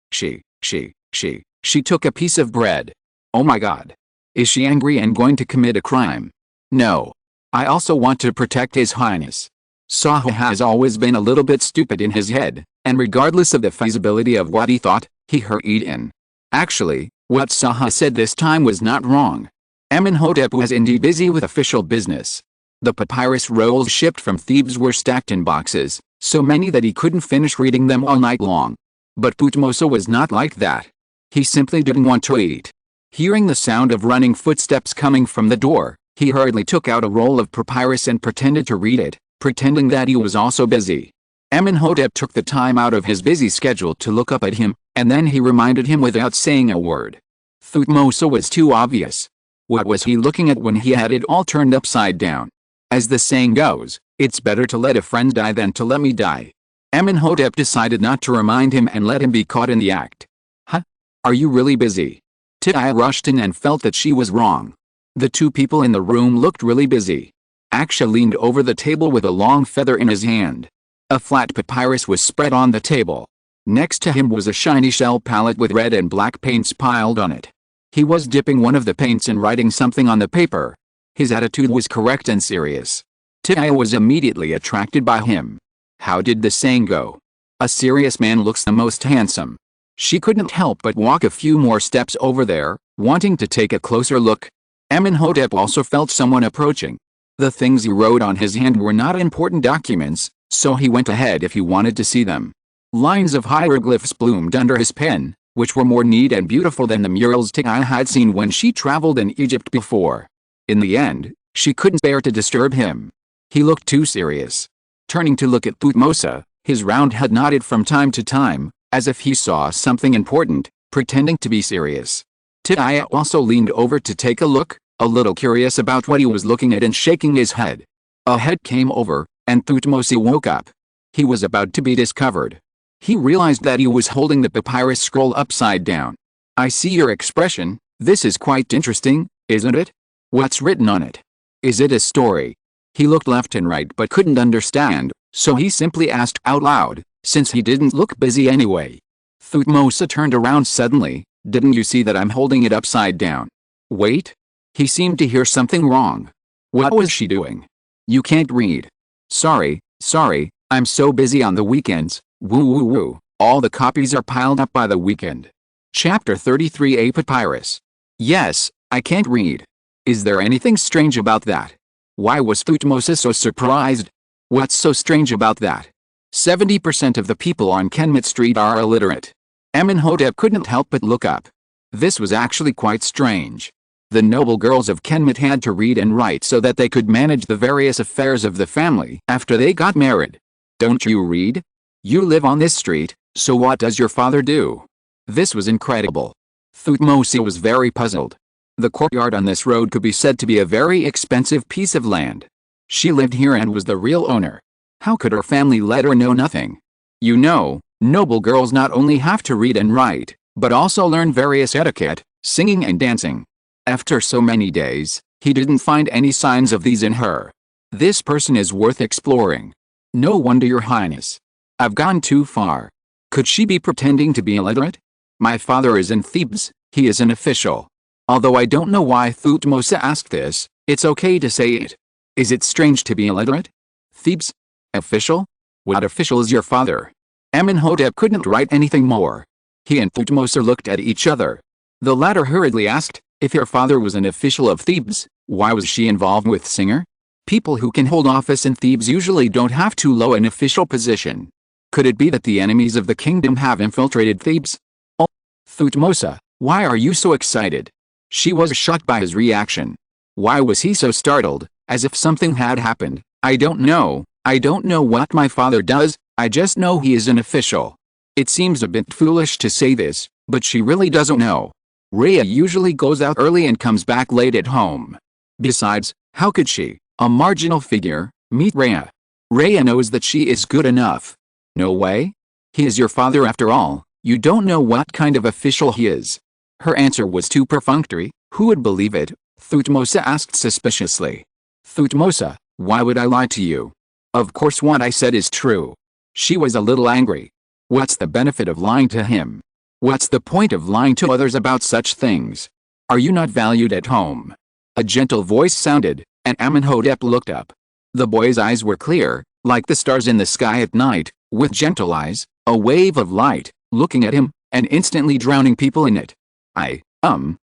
She took a piece of bread. Oh my God. Is she angry and going to commit a crime? No. I also want to protect His Highness. Saha has always been a little bit stupid in his head, and regardless of the feasibility of what he thought, he hurried in. Actually, what Saha said this time was not wrong. Amónhotep was indeed busy with official business. The papyrus rolls shipped from Thebes were stacked in boxes, so many that he couldn't finish reading them all night long. But Thutmose was not like that. He simply didn't want to eat. Hearing the sound of running footsteps coming from the door, he hurriedly took out a roll of papyrus and pretended to read it, pretending that he was also busy. Amónhotep took the time out of his busy schedule to look up at him, and then he reminded him without saying a word. Thutmose was too obvious. What was he looking at when he had it all turned upside down? As the saying goes, it's better to let a friend die than to let me die. Amónhotep decided not to remind him and let him be caught in the act. Huh? Are you really busy? Tiaia rushed in and felt that she was wrong. The two people in the room looked really busy. Aksha leaned over the table with a long feather in his hand. A flat papyrus was spread on the table. Next to him was a shiny shell palette with red and black paints piled on it. He was dipping one of the paints and writing something on the paper. His attitude was correct and serious. Tiaia was immediately attracted by him. How did the saying go? A serious man looks the most handsome. She couldn't help but walk a few more steps over there, wanting to take a closer look. Amónhotep also felt someone approaching. The things he wrote on his hand were not important documents, so he went ahead if he wanted to see them. Lines of hieroglyphs bloomed under his pen, which were more neat and beautiful than the murals Tiaia had seen when she traveled in Egypt before. In the end, she couldn't bear to disturb him. He looked too serious. Turning to look at Thutmose, his round head nodded from time to time, as if he saw something important, pretending to be serious. Tiaia also leaned over to take a look, a little curious about what he was looking at and shaking his head. A head came over, and Thutmose woke up. He was about to be discovered. He realized that he was holding the papyrus scroll upside down. I see your expression. This is quite interesting, isn't it? What's written on it? Is it a story? He looked left and right but couldn't understand, so he simply asked out loud, since he didn't look busy anyway. Thutmose turned around suddenly. Didn't you see that I'm holding it upside down? Wait. He seemed to hear something wrong. What was she doing? You can't read. Sorry, I'm so busy on the weekends. Woo. All the copies are piled up by the weekend. Chapter 33 A Papyrus. Yes, I can't read. Is there anything strange about that? Why was Thutmose so surprised? What's so strange about that? 70% of the people on Kemet Street are illiterate. Amónhotep couldn't help but look up. This was actually quite strange. The noble girls of Kemet had to read and write so that they could manage the various affairs of the family after they got married. Don't you read? You live on this street, so what does your father do? This was incredible. Thutmose was very puzzled. The courtyard on this road could be said to be a very expensive piece of land. She lived here and was the real owner. How could her family let her know nothing? You know, noble girls not only have to read and write, but also learn various etiquette, singing and dancing. After so many days, he didn't find any signs of these in her. This person is worth exploring. No wonder, Your Highness. I've gone too far. Could she be pretending to be illiterate? My father is in Thebes, he is an official. Although I don't know why Thutmose asked this, it's okay to say it. Is it strange to be illiterate? Thebes? Official? What official is your father? Amónhotep couldn't write anything more. He and Thutmose looked at each other. The latter hurriedly asked, if your father was an official of Thebes, why was she involved with Singer? People who can hold office in Thebes usually don't have too low an official position. Could it be that the enemies of the kingdom have infiltrated Thebes? Oh, Thutmose, why are you so excited? She was shocked by his reaction. Why was he so startled, as if something had happened? I don't know what my father does, I just know he is an official. It seems a bit foolish to say this, but she really doesn't know. Rhea usually goes out early and comes back late at home. Besides, how could she, a marginal figure, meet Rhea? Rhea knows that she is good enough. No way? He is your father after all, you don't know what kind of official he is. Her answer was too perfunctory. Who would believe it? Thutmose asked suspiciously. Thutmose, why would I lie to you? Of course what I said is true. She was a little angry. What's the benefit of lying to him? What's the point of lying to others about such things? Are you not valued at home? A gentle voice sounded, and Amónhotep looked up. The boy's eyes were clear, like the stars in the sky at night, with gentle eyes, a wave of light, looking at him, and instantly drowning people in it.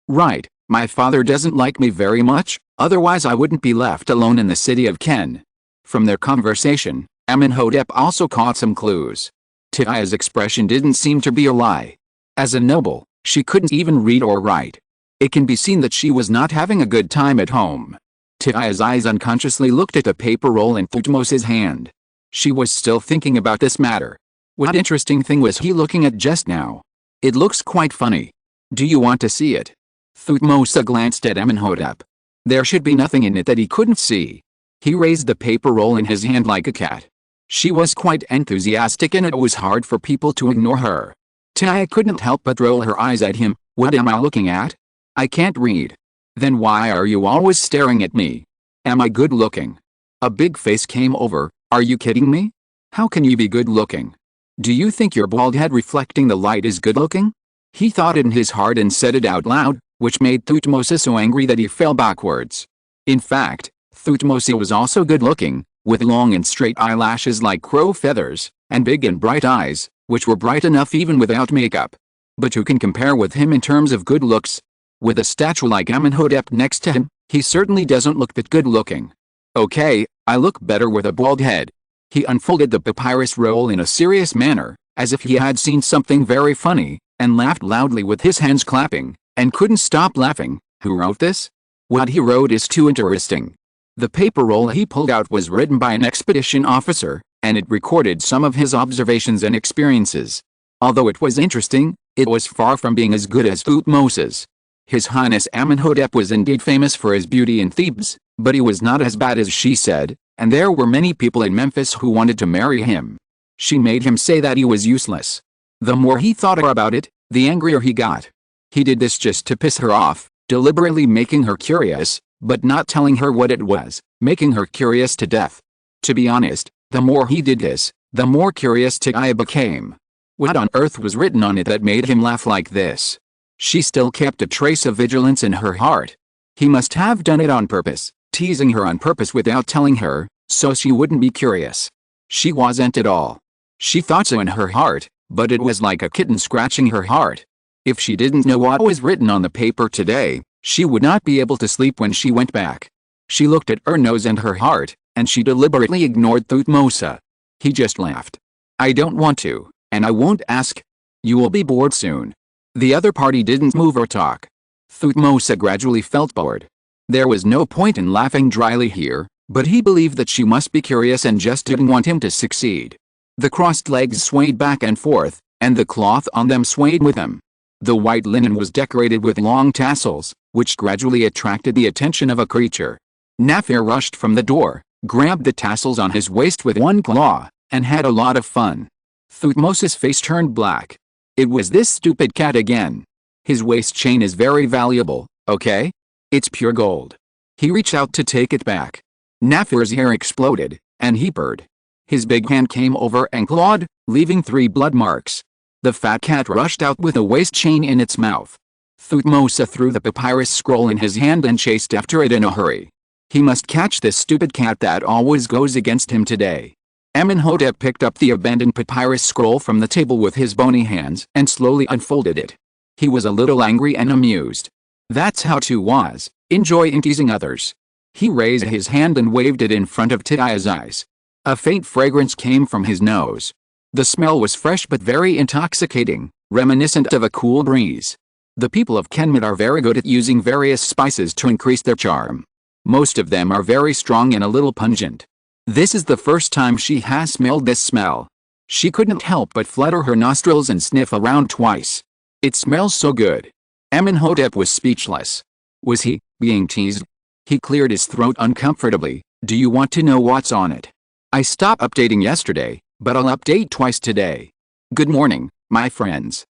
Right, my father doesn't like me very much, otherwise I wouldn't be left alone in the city of Ken. From their conversation, Amónhotep also caught some clues. Tiaya's expression didn't seem to be a lie. As a noble, she couldn't even read or write. It can be seen that she was not having a good time at home. Tiaya's eyes unconsciously looked at the paper roll in Thutmose's hand. She was still thinking about this matter. What interesting thing was he looking at just now? It looks quite funny. Do you want to see it? Thutmose glanced at Amónhotep. There should be nothing in it that he couldn't see. He raised the paper roll in his hand like a cat. She was quite enthusiastic and it was hard for people to ignore her. Tiaya couldn't help but roll her eyes at him. What am I looking at? I can't read. Then why are you always staring at me? Am I good looking? A big face came over. Are you kidding me? How can you be good looking? Do you think your bald head reflecting the light is good looking? He thought it in his heart and said it out loud, which made Thutmose so angry that he fell backwards. In fact, Thutmose was also good looking, with long and straight eyelashes like crow feathers, and big and bright eyes, which were bright enough even without makeup. But who can compare with him in terms of good looks? With a statue like Amónhotep next to him, he certainly doesn't look that good looking. Okay, I look better with a bald head. He unfolded the papyrus roll in a serious manner, as if he had seen something very funny, and laughed loudly with his hands clapping, and couldn't stop laughing. Who wrote this? What he wrote is too interesting. The paper roll he pulled out was written by an expedition officer, and it recorded some of his observations and experiences. Although it was interesting, it was far from being as good as Thutmose's. His Highness Amónhotep was indeed famous for his beauty in Thebes, but he was not as bad as she said, and there were many people in Memphis who wanted to marry him. She made him say that he was useless. The more he thought about it, the angrier he got. He did this just to piss her off, deliberately making her curious, but not telling her what it was, making her curious to death. To be honest, the more he did this, the more curious Tiaya became. What on earth was written on it that made him laugh like this? She still kept a trace of vigilance in her heart. He must have done it on purpose, teasing her on purpose without telling her, so she wouldn't be curious. She wasn't at all. She thought so in her heart, but it was like a kitten scratching her heart. If she didn't know what was written on the paper today, she would not be able to sleep when she went back. She looked at her nose and her heart, and she deliberately ignored Thutmose. He just laughed. I don't want to, and I won't ask. You will be bored soon. The other party didn't move or talk. Thutmose gradually felt bored. There was no point in laughing dryly here, but he believed that she must be curious and just didn't want him to succeed. The crossed legs swayed back and forth, and the cloth on them swayed with him. The white linen was decorated with long tassels, which gradually attracted the attention of a creature. Nafir rushed from the door, grabbed the tassels on his waist with one claw, and had a lot of fun. Thutmose's face turned black. It was this stupid cat again. His waist chain is very valuable, okay? It's pure gold. He reached out to take it back. Nafir's hair exploded, and he purred. His big hand came over and clawed, leaving 3 blood marks. The fat cat rushed out with a waist chain in its mouth. Thutmose threw the papyrus scroll in his hand and chased after it in a hurry. He must catch this stupid cat that always goes against him today. Amónhotep picked up the abandoned papyrus scroll from the table with his bony hands and slowly unfolded it. He was a little angry and amused. That's how Tu was, enjoying teasing others. He raised his hand and waved it in front of Tiaya's eyes. A faint fragrance came from his nose. The smell was fresh but very intoxicating, reminiscent of a cool breeze. The people of Kemet are very good at using various spices to increase their charm. Most of them are very strong and a little pungent. This is the first time she has smelled this smell. She couldn't help but flutter her nostrils and sniff around twice. It smells so good. Amónhotep was speechless. Was he being teased? He cleared his throat uncomfortably. Do you want to know what's on it? I stopped updating yesterday, but I'll update twice today. Good morning, my friends.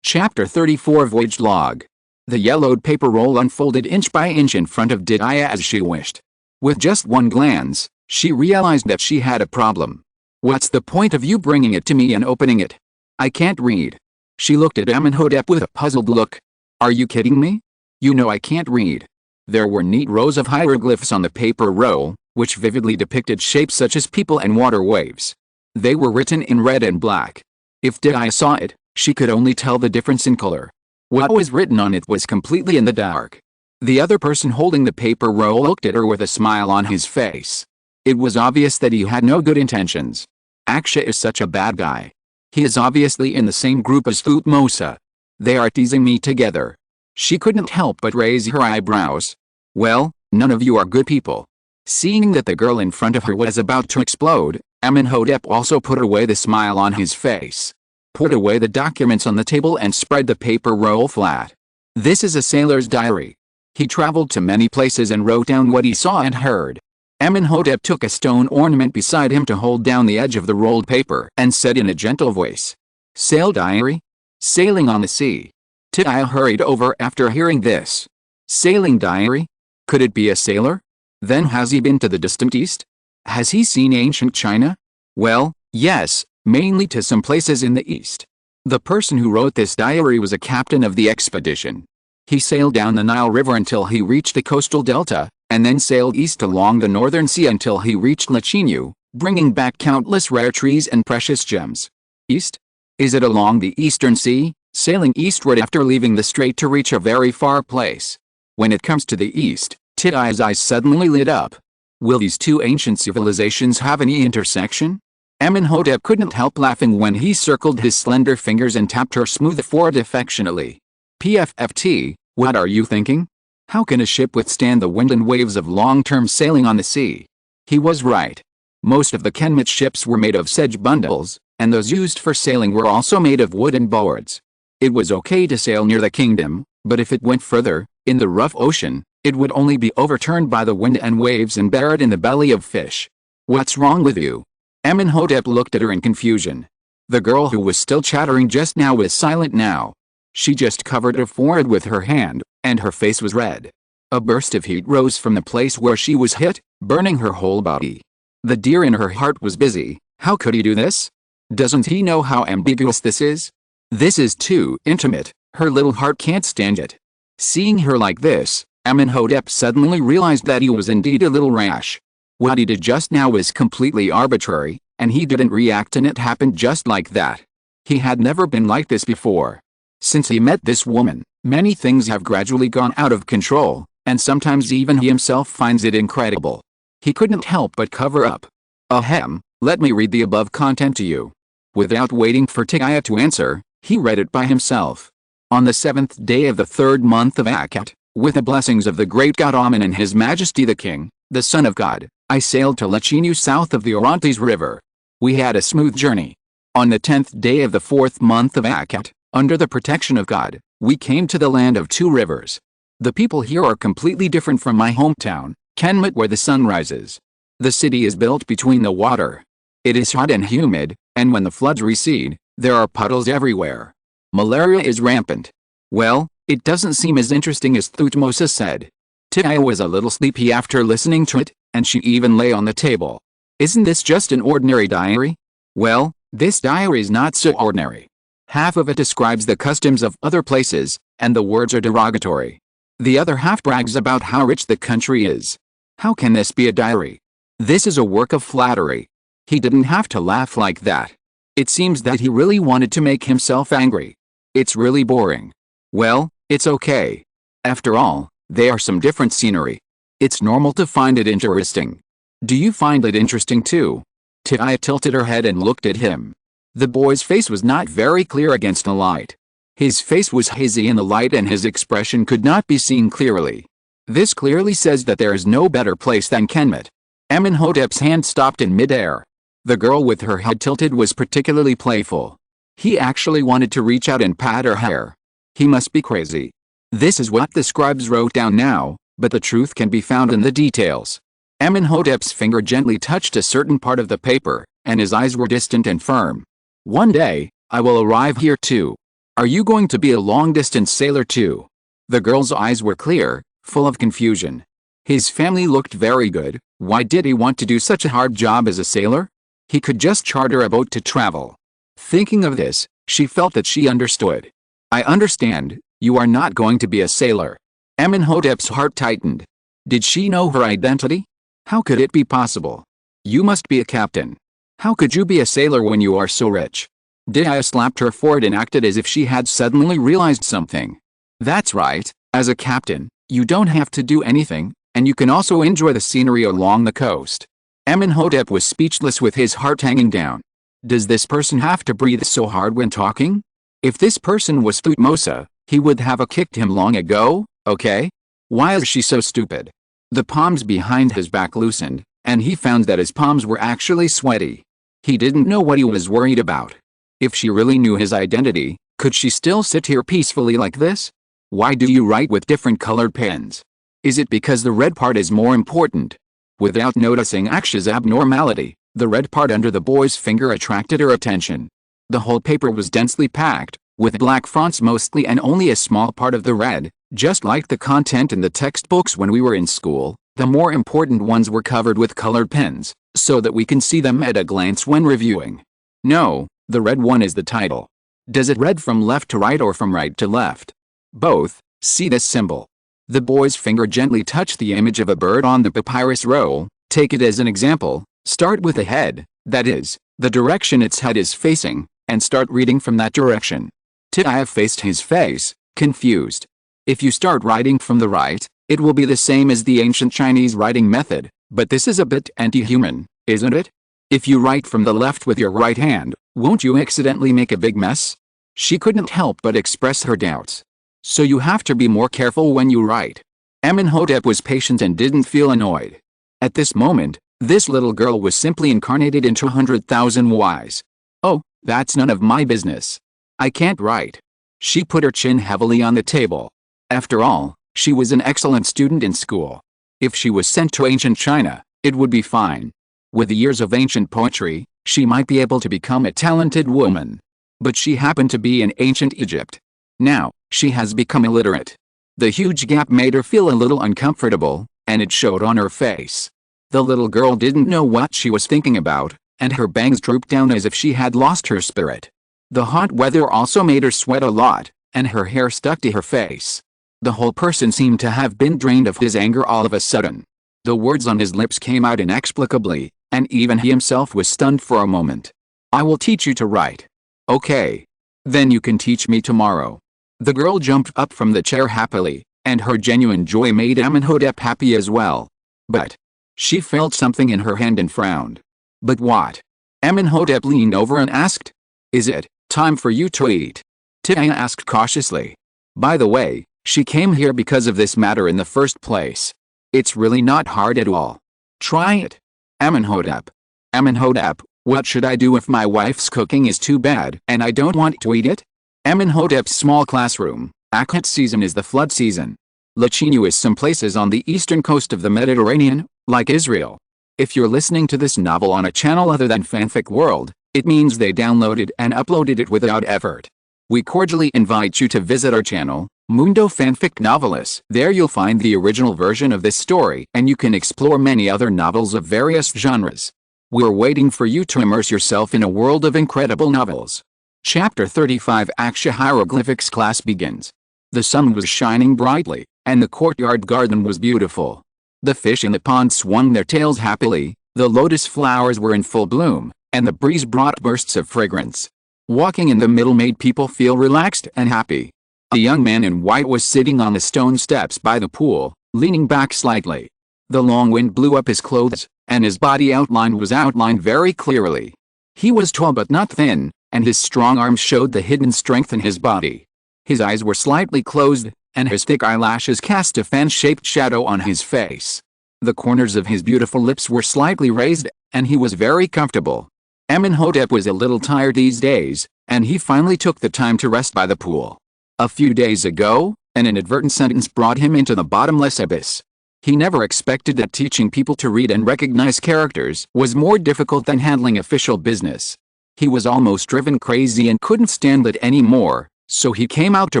Chapter 34 Voyage Log. The yellowed paper roll unfolded inch by inch in front of Tiaya as she wished. With just one glance, she realized that she had a problem. What's the point of you bringing it to me and opening it? I can't read. She looked at Amónhotep with a puzzled look. Are you kidding me? You know I can't read. There were neat rows of hieroglyphs on the paper roll, which vividly depicted shapes such as people and water waves. They were written in red and black. If Dai saw it, she could only tell the difference in color. What was written on it was completely in the dark. The other person holding the paper roll looked at her with a smile on his face. It was obvious that he had no good intentions. Aksha is such a bad guy. He is obviously in the same group as Thutmose. They are teasing me together. She couldn't help but raise her eyebrows. Well, none of you are good people. Seeing that the girl in front of her was about to explode, Amónhotep also put away the smile on his face. Put away the documents on the table and spread the paper roll flat. This is a sailor's diary. He traveled to many places and wrote down what he saw and heard. Amónhotep took a stone ornament beside him to hold down the edge of the rolled paper and said in a gentle voice, "Sail diary? Sailing on the sea." Tiao hurried over after hearing this. Sailing diary? Could it be a sailor? Then has he been to the distant east? Has he seen ancient China? Well, yes, mainly to some places in the east. The person who wrote this diary was a captain of the expedition. He sailed down the Nile River until he reached the coastal delta, and then sailed east along the northern sea until he reached Lachinu, bringing back countless rare trees and precious gems. East? Is it along the eastern sea, sailing eastward after leaving the strait to reach a very far place? When it comes to the east, Tidai's eyes suddenly lit up. Will these two ancient civilizations have any intersection? Amónhotep couldn't help laughing when he circled his slender fingers and tapped her smooth forehead affectionately. PFFT, what are you thinking? How can a ship withstand the wind and waves of long-term sailing on the sea? He was right. Most of the Kemet ships were made of sedge bundles, and those used for sailing were also made of wooden boards. It was okay to sail near the kingdom, but if it went further, in the rough ocean, it would only be overturned by the wind and waves and buried in the belly of fish. What's wrong with you? Amónhotep looked at her in confusion. The girl who was still chattering just now was silent now. She just covered her forehead with her hand, and her face was red. A burst of heat rose from the place where she was hit, burning her whole body. The deer in her heart was busy. How could he do this? Doesn't he know how ambiguous this is? This is too intimate. Her little heart can't stand it. Seeing her like this, Amónhotep suddenly realized that he was indeed a little rash. What he did just now was completely arbitrary, and he didn't react, and it happened just like that. He had never been like this before. Since he met this woman, many things have gradually gone out of control, and sometimes even he himself finds it incredible. He couldn't help but cover up. Ahem, let me read the above content to you. Without waiting for Tiaya to answer, he read it by himself. On the 7th day of the 3rd month of Akat, with the blessings of the great god Amon and his majesty the king, the son of God, I sailed to Lachinu south of the Orontes river. We had a smooth journey. On the 10th day of the 4th month of Akat, under the protection of God, we came to the land of 2 rivers. The people here are completely different from my hometown, Kemet, where the sun rises. The city is built between the water. It is hot and humid, and when the floods recede, there are puddles everywhere. Malaria is rampant. Well, it doesn't seem as interesting as Thutmose said. Tiaya was a little sleepy after listening to it, and she even lay on the table. Isn't this just an ordinary diary? Well, this diary is not so ordinary. Half of it describes the customs of other places, and the words are derogatory. The other half brags about how rich the country is. How can this be a diary? This is a work of flattery. He didn't have to laugh like that. It seems that he really wanted to make himself angry. It's really boring. Well, it's okay. After all, they are some different scenery. It's normal to find it interesting. Do you find it interesting too? Tiaya tilted her head and looked at him. The boy's face was not very clear against the light. His face was hazy in the light and his expression could not be seen clearly. This clearly says that there is no better place than Kemet. Amónhotep's hand stopped in midair. The girl with her head tilted was particularly playful. He actually wanted to reach out and pat her hair. He must be crazy. This is what the scribes wrote down now, but the truth can be found in the details. Amónhotep's finger gently touched a certain part of the paper, and his eyes were distant and firm. One day, I will arrive here too. Are you going to be a long-distance sailor too? The girl's eyes were clear, full of confusion. His family looked very good. Why did he want to do such a hard job as a sailor? He could just charter a boat to travel. Thinking of this, She felt that she understood. I understand, you are not going to be a sailor. Amónhotep's heart tightened. Did she know her identity? How could it be possible? You must be a captain. How could you be a sailor when you are so rich? Dia slapped her forehead and acted as if she had suddenly realized something. That's right, as a captain, you don't have to do anything, and you can also enjoy the scenery along the coast. Amónhotep was speechless with his heart hanging down. Does this person have to breathe so hard when talking? If this person was Thutmose, he would have kicked him long ago, okay? Why is she so stupid? The palms behind his back loosened, and he found that his palms were actually sweaty. He didn't know what he was worried about. If she really knew his identity, could she still sit here peacefully like this? Why do you write with different colored pens? Is it because the red part is more important? Without noticing Aksha's abnormality, the red part under the boy's finger attracted her attention. The whole paper was densely packed, with black fonts mostly and only a small part of the red, just like the content in the textbooks when we were in school. The more important ones were covered with colored pens, so that we can see them at a glance when reviewing. No, the red one is the title. Does it read from left to right or from right to left? Both. See this symbol. The boy's finger gently touched the image of a bird on the papyrus roll. Take it as an example. Start with the head, that is, the direction its head is facing, and start reading from that direction. Tia faced his face, confused. If you start writing from the right, it will be the same as the ancient Chinese writing method, but this is a bit anti-human, isn't it? If you write from the left with your right hand, won't you accidentally make a big mess? She couldn't help but express her doubts. So you have to be more careful when you write. Amónhotep was patient and didn't feel annoyed. At this moment, this little girl was simply incarnated into 100,000 Ys. Oh, that's none of my business. I can't write. She put her chin heavily on the table. After all, she was an excellent student in school. If she was sent to ancient China, it would be fine. With the years of ancient poetry, she might be able to become a talented woman. But she happened to be in ancient Egypt. Now, she has become illiterate. The huge gap made her feel a little uncomfortable, and it showed on her face. The little girl didn't know what she was thinking about, and her bangs drooped down as if she had lost her spirit. The hot weather also made her sweat a lot, and her hair stuck to her face. The whole person seemed to have been drained of his anger all of a sudden. The words on his lips came out inexplicably, and even he himself was stunned for a moment. I will teach you to write. Okay. Then you can teach me tomorrow. The girl jumped up from the chair happily, and her genuine joy made Amónhotep happy as well. But she felt something in her hand and frowned. But what? Amónhotep leaned over and asked. Is it time for you to eat? Tia asked cautiously. By the way, she came here because of this matter in the first place. It's really not hard at all. Try it. Amónhotep. Amónhotep, what should I do if my wife's cooking is too bad and I don't want to eat it? Amónhotep's small classroom. Akhet season is the flood season. Lachinu is some places on the eastern coast of the Mediterranean, like Israel. If you're listening to this novel on a channel other than Fanfic World, it means they downloaded and uploaded it without effort. We cordially invite you to visit our channel, Mundo Fanfic Novelis. There you'll find the original version of this story and you can explore many other novels of various genres. We're waiting for you to immerse yourself in a world of incredible novels. Chapter 35 Aksha Hieroglyphics class begins. The sun was shining brightly, and the courtyard garden was beautiful. The fish in the pond swung their tails happily, the lotus flowers were in full bloom, and the breeze brought bursts of fragrance. Walking in the middle made people feel relaxed and happy. A young man in white was sitting on the stone steps by the pool, leaning back slightly. The long wind blew up his clothes, and his body outline was outlined very clearly. He was tall but not thin, and his strong arms showed the hidden strength in his body. His eyes were slightly closed, and his thick eyelashes cast a fan-shaped shadow on his face. The corners of his beautiful lips were slightly raised, and he was very comfortable. Amónhotep was a little tired these days, and he finally took the time to rest by the pool. A few days ago, an inadvertent sentence brought him into the bottomless abyss. He never expected that teaching people to read and recognize characters was more difficult than handling official business. He was almost driven crazy and couldn't stand it anymore, so he came out to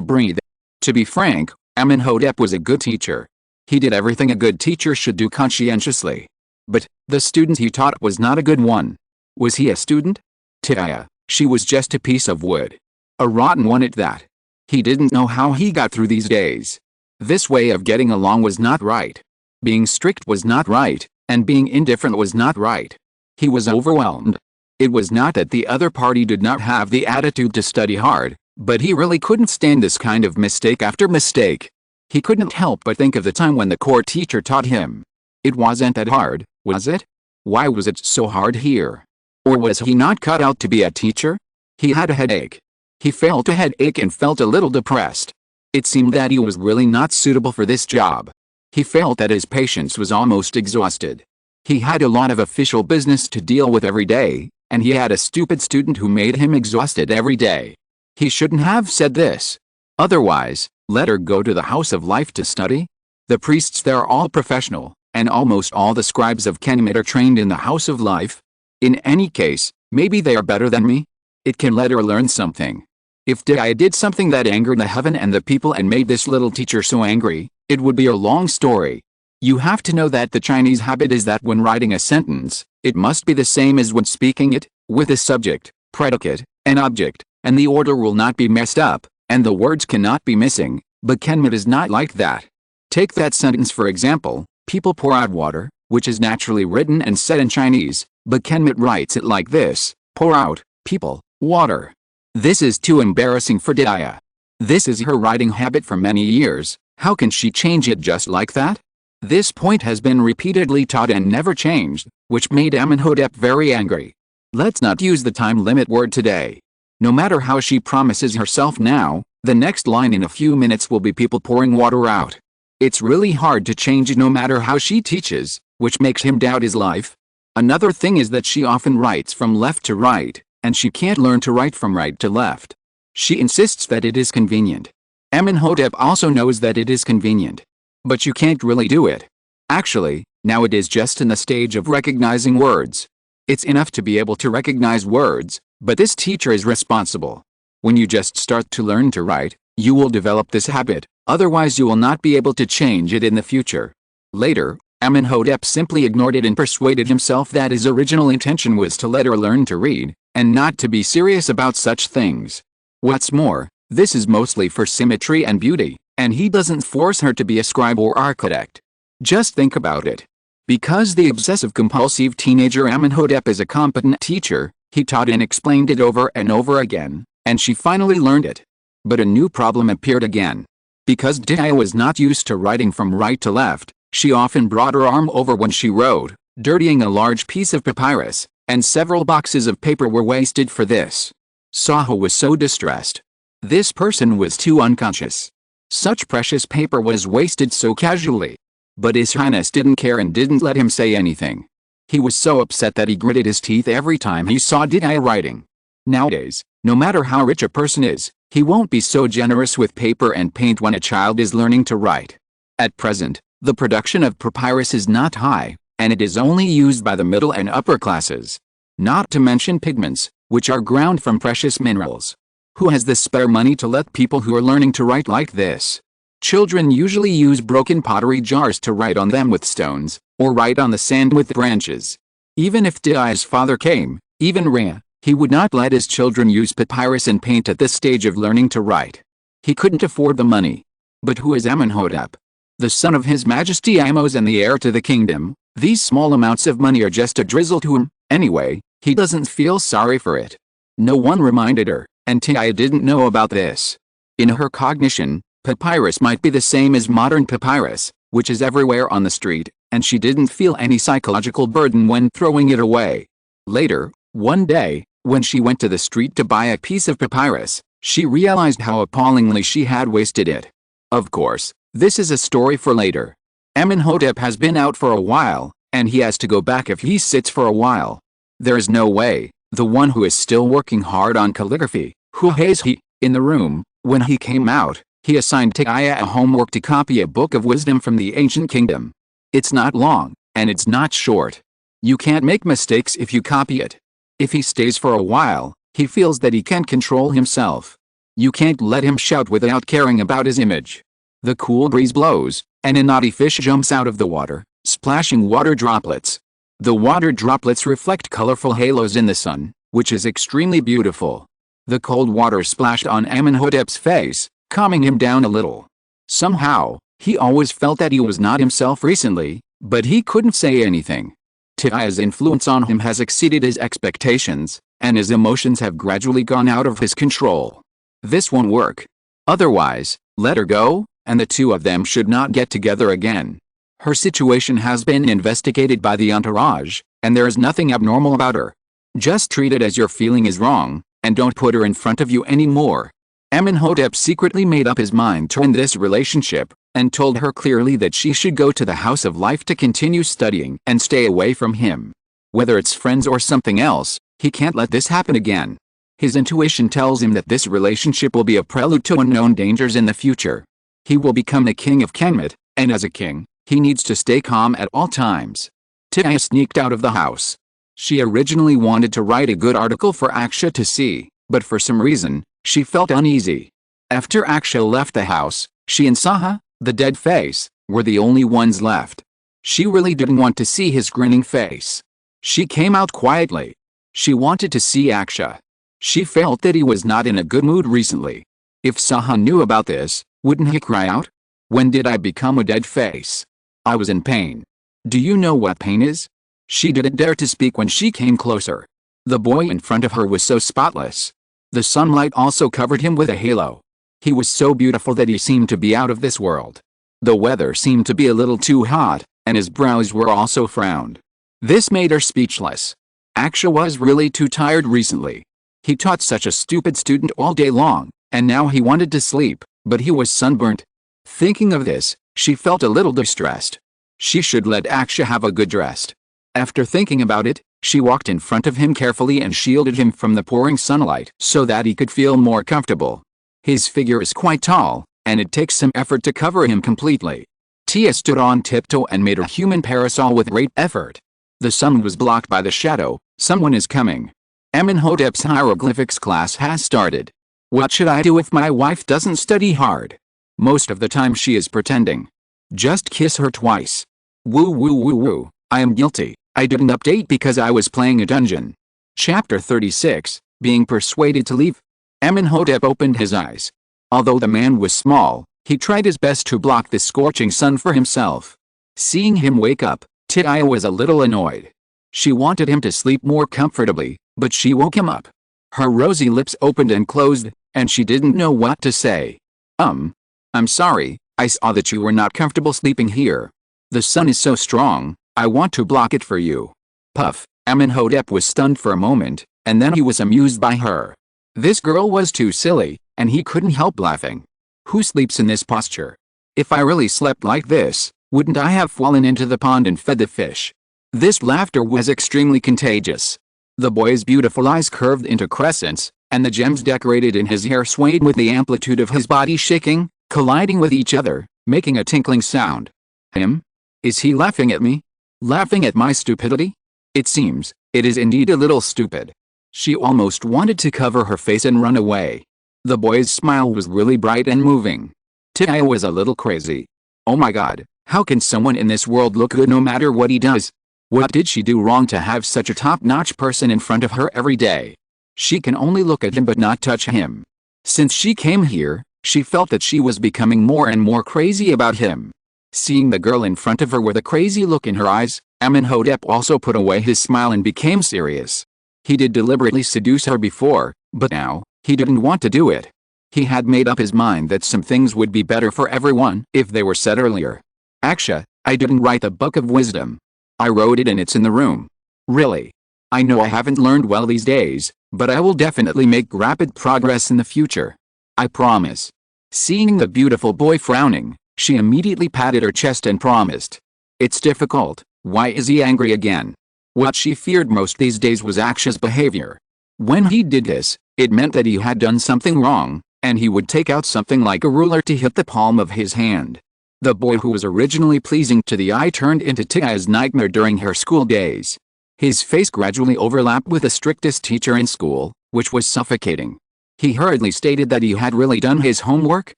breathe. To be frank, Amónhotep was a good teacher. He did everything a good teacher should do conscientiously. But the student he taught was not a good one. Was he a student? Tia, she was just a piece of wood. A rotten one at that. He didn't know how he got through these days. This way of getting along was not right. Being strict was not right, and being indifferent was not right. He was overwhelmed. It was not that the other party did not have the attitude to study hard, but he really couldn't stand this kind of mistake after mistake. He couldn't help but think of the time when the core teacher taught him. It wasn't that hard, was it? Why was it so hard here? Or was he not cut out to be a teacher? He had a headache. He felt a headache and felt a little depressed. It seemed that he was really not suitable for this job. He felt that his patience was almost exhausted. He had a lot of official business to deal with every day, and he had a stupid student who made him exhausted every day. He shouldn't have said this. Otherwise, let her go to the House of Life to study. The priests there are all professional, and almost all the scribes of Kemet are trained in the House of Life. In any case, maybe they are better than me. It can let her learn something. If I did something that angered the heaven and the people and made this little teacher so angry, it would be a long story. You have to know that the Chinese habit is that when writing a sentence, it must be the same as when speaking it, with a subject, predicate, and object, and the order will not be messed up, and the words cannot be missing, but Kemet is not like that. Take that sentence for example, people pour out water, which is naturally written and said in Chinese, but Kemet writes it like this, pour out, people, water. This is too embarrassing for Ya. This is her writing habit for many years, how can she change it just like that? This point has been repeatedly taught and never changed, which made Amónhotep very angry. Let's not use the time limit word today. No matter how she promises herself now, the next line in a few minutes will be people pouring water out. It's really hard to change it no matter how she teaches, which makes him doubt his life. Another thing is that she often writes from left to right, and she can't learn to write from right to left. She insists that it is convenient. Amónhotep also knows that it is convenient. But you can't really do it. Actually, now it is just in the stage of recognizing words. It's enough to be able to recognize words, but this teacher is responsible. When you just start to learn to write, you will develop this habit, otherwise you will not be able to change it in the future. Later, Amónhotep simply ignored it and persuaded himself that his original intention was to let her learn to read, and not to be serious about such things. What's more, this is mostly for symmetry and beauty, and he doesn't force her to be a scribe or architect. Just think about it. Because the obsessive-compulsive teenager Amónhotep is a competent teacher, he taught and explained it over and over again, and she finally learned it. But a new problem appeared again. Because Ya was not used to writing from right to left, she often brought her arm over when she wrote, dirtying a large piece of papyrus, and several boxes of paper were wasted for this. Saho was so distressed. This person was too unconscious. Such precious paper was wasted so casually. But His Highness didn't care and didn't let him say anything. He was so upset that he gritted his teeth every time he saw Ya writing. Nowadays, no matter how rich a person is, he won't be so generous with paper and paint when a child is learning to write. At present, the production of papyrus is not high, and it is only used by the middle and upper classes. Not to mention pigments, which are ground from precious minerals. Who has the spare money to let people who are learning to write like this? Children usually use broken pottery jars to write on them with stones, or write on the sand with branches. Even if Ya's father came, even Ra, he would not let his children use papyrus and paint at this stage of learning to write. He couldn't afford the money. But who is Amónhotep? The son of His Majesty Amos and the heir to the kingdom. These small amounts of money are just a drizzle to him. Anyway, he doesn't feel sorry for it. No one reminded her, and Ya didn't know about this. In her cognition, papyrus might be the same as modern papyrus, which is everywhere on the street, and she didn't feel any psychological burden when throwing it away. Later, one day, when she went to the street to buy a piece of papyrus, she realized how appallingly she had wasted it. Of course, this is a story for later. Amónhotep has been out for a while, and he has to go back if he sits for a while. There is no way, the one who is still working hard on calligraphy, who has he, in the room, when he came out, he assigned Ya a homework to copy a book of wisdom from the ancient kingdom. It's not long, and it's not short. You can't make mistakes if you copy it. If he stays for a while, he feels that he can't control himself. You can't let him shout without caring about his image. The cool breeze blows, and a naughty fish jumps out of the water, splashing water droplets. The water droplets reflect colorful halos in the sun, which is extremely beautiful. The cold water splashed on Amónhotep's face, calming him down a little. Somehow, he always felt that he was not himself recently, but he couldn't say anything. Tia's influence on him has exceeded his expectations, and his emotions have gradually gone out of his control. This won't work. Otherwise, let her go, and the two of them should not get together again. Her situation has been investigated by the entourage, and there is nothing abnormal about her. Just treat it as your feeling is wrong, and don't put her in front of you anymore. Amónhotep secretly made up his mind to end this relationship, and told her clearly that she should go to the House of Life to continue studying and stay away from him. Whether it's friends or something else, he can't let this happen again. His intuition tells him that this relationship will be a prelude to unknown dangers in the future. He will become the king of Kemet, and as a king, he needs to stay calm at all times. Tia sneaked out of the house. She originally wanted to write a good article for Aksha to see, but for some reason, she felt uneasy. After Aksha left the house, she and Saha, the dead face, were the only ones left. She really didn't want to see his grinning face. She came out quietly. She wanted to see Aksha. She felt that he was not in a good mood recently. If Saha knew about this, wouldn't he cry out? When did I become a dead face? I was in pain. Do you know what pain is? She didn't dare to speak when she came closer. The boy in front of her was so spotless. The sunlight also covered him with a halo. He was so beautiful that he seemed to be out of this world. The weather seemed to be a little too hot, and his brows were also frowned. This made her speechless. Aksha was really too tired recently. He taught such a stupid student all day long, and now he wanted to sleep, but he was sunburnt. Thinking of this, she felt a little distressed. She should let Aksha have a good rest. After thinking about it, she walked in front of him carefully and shielded him from the pouring sunlight so that he could feel more comfortable. His figure is quite tall, and it takes some effort to cover him completely. Tia stood on tiptoe and made a human parasol with great effort. The sun was blocked by the shadow. Someone is coming. Amónhotep's hieroglyphics class has started. What should I do if my wife doesn't study hard? Most of the time she is pretending. Just kiss her twice. Woo woo woo woo, I am guilty. I didn't update because I was playing a dungeon. Chapter 36, Being Persuaded to Leave. Amónhotep opened his eyes. Although the man was small, he tried his best to block the scorching sun for himself. Seeing him wake up, Tia was a little annoyed. She wanted him to sleep more comfortably, but she woke him up. Her rosy lips opened and closed, and she didn't know what to say. I'm sorry, I saw that you were not comfortable sleeping here. The sun is so strong, I want to block it for you. Puff. Amónhotep was stunned for a moment, and then he was amused by her. This girl was too silly, and he couldn't help laughing. Who sleeps in this posture? If I really slept like this, wouldn't I have fallen into the pond and fed the fish? This laughter was extremely contagious. The boy's beautiful eyes curved into crescents, and the gems decorated in his hair swayed with the amplitude of his body shaking, colliding with each other, making a tinkling sound. Him? Is he laughing at me? Laughing at my stupidity? It seems, it is indeed a little stupid. She almost wanted to cover her face and run away. The boy's smile was really bright and moving. Tia was a little crazy. Oh my god, how can someone in this world look good no matter what he does? What did she do wrong to have such a top-notch person in front of her every day? She can only look at him but not touch him. Since she came here, she felt that she was becoming more and more crazy about him. Seeing the girl in front of her with a crazy look in her eyes, Amónhotep also put away his smile and became serious. He did deliberately seduce her before, but now, he didn't want to do it. He had made up his mind that some things would be better for everyone if they were said earlier. Aksha, I didn't write the book of wisdom. I wrote it and it's in the room. Really. I know I haven't learned well these days, but I will definitely make rapid progress in the future. I promise. Seeing the beautiful boy frowning, she immediately patted her chest and promised. It's difficult. Why is he angry again? What she feared most these days was Aksha's behavior. When he did this, it meant that he had done something wrong, and he would take out something like a ruler to hit the palm of his hand. The boy who was originally pleasing to the eye turned into Tia's nightmare during her school days. His face gradually overlapped with the strictest teacher in school, which was suffocating. He hurriedly stated that he had really done his homework,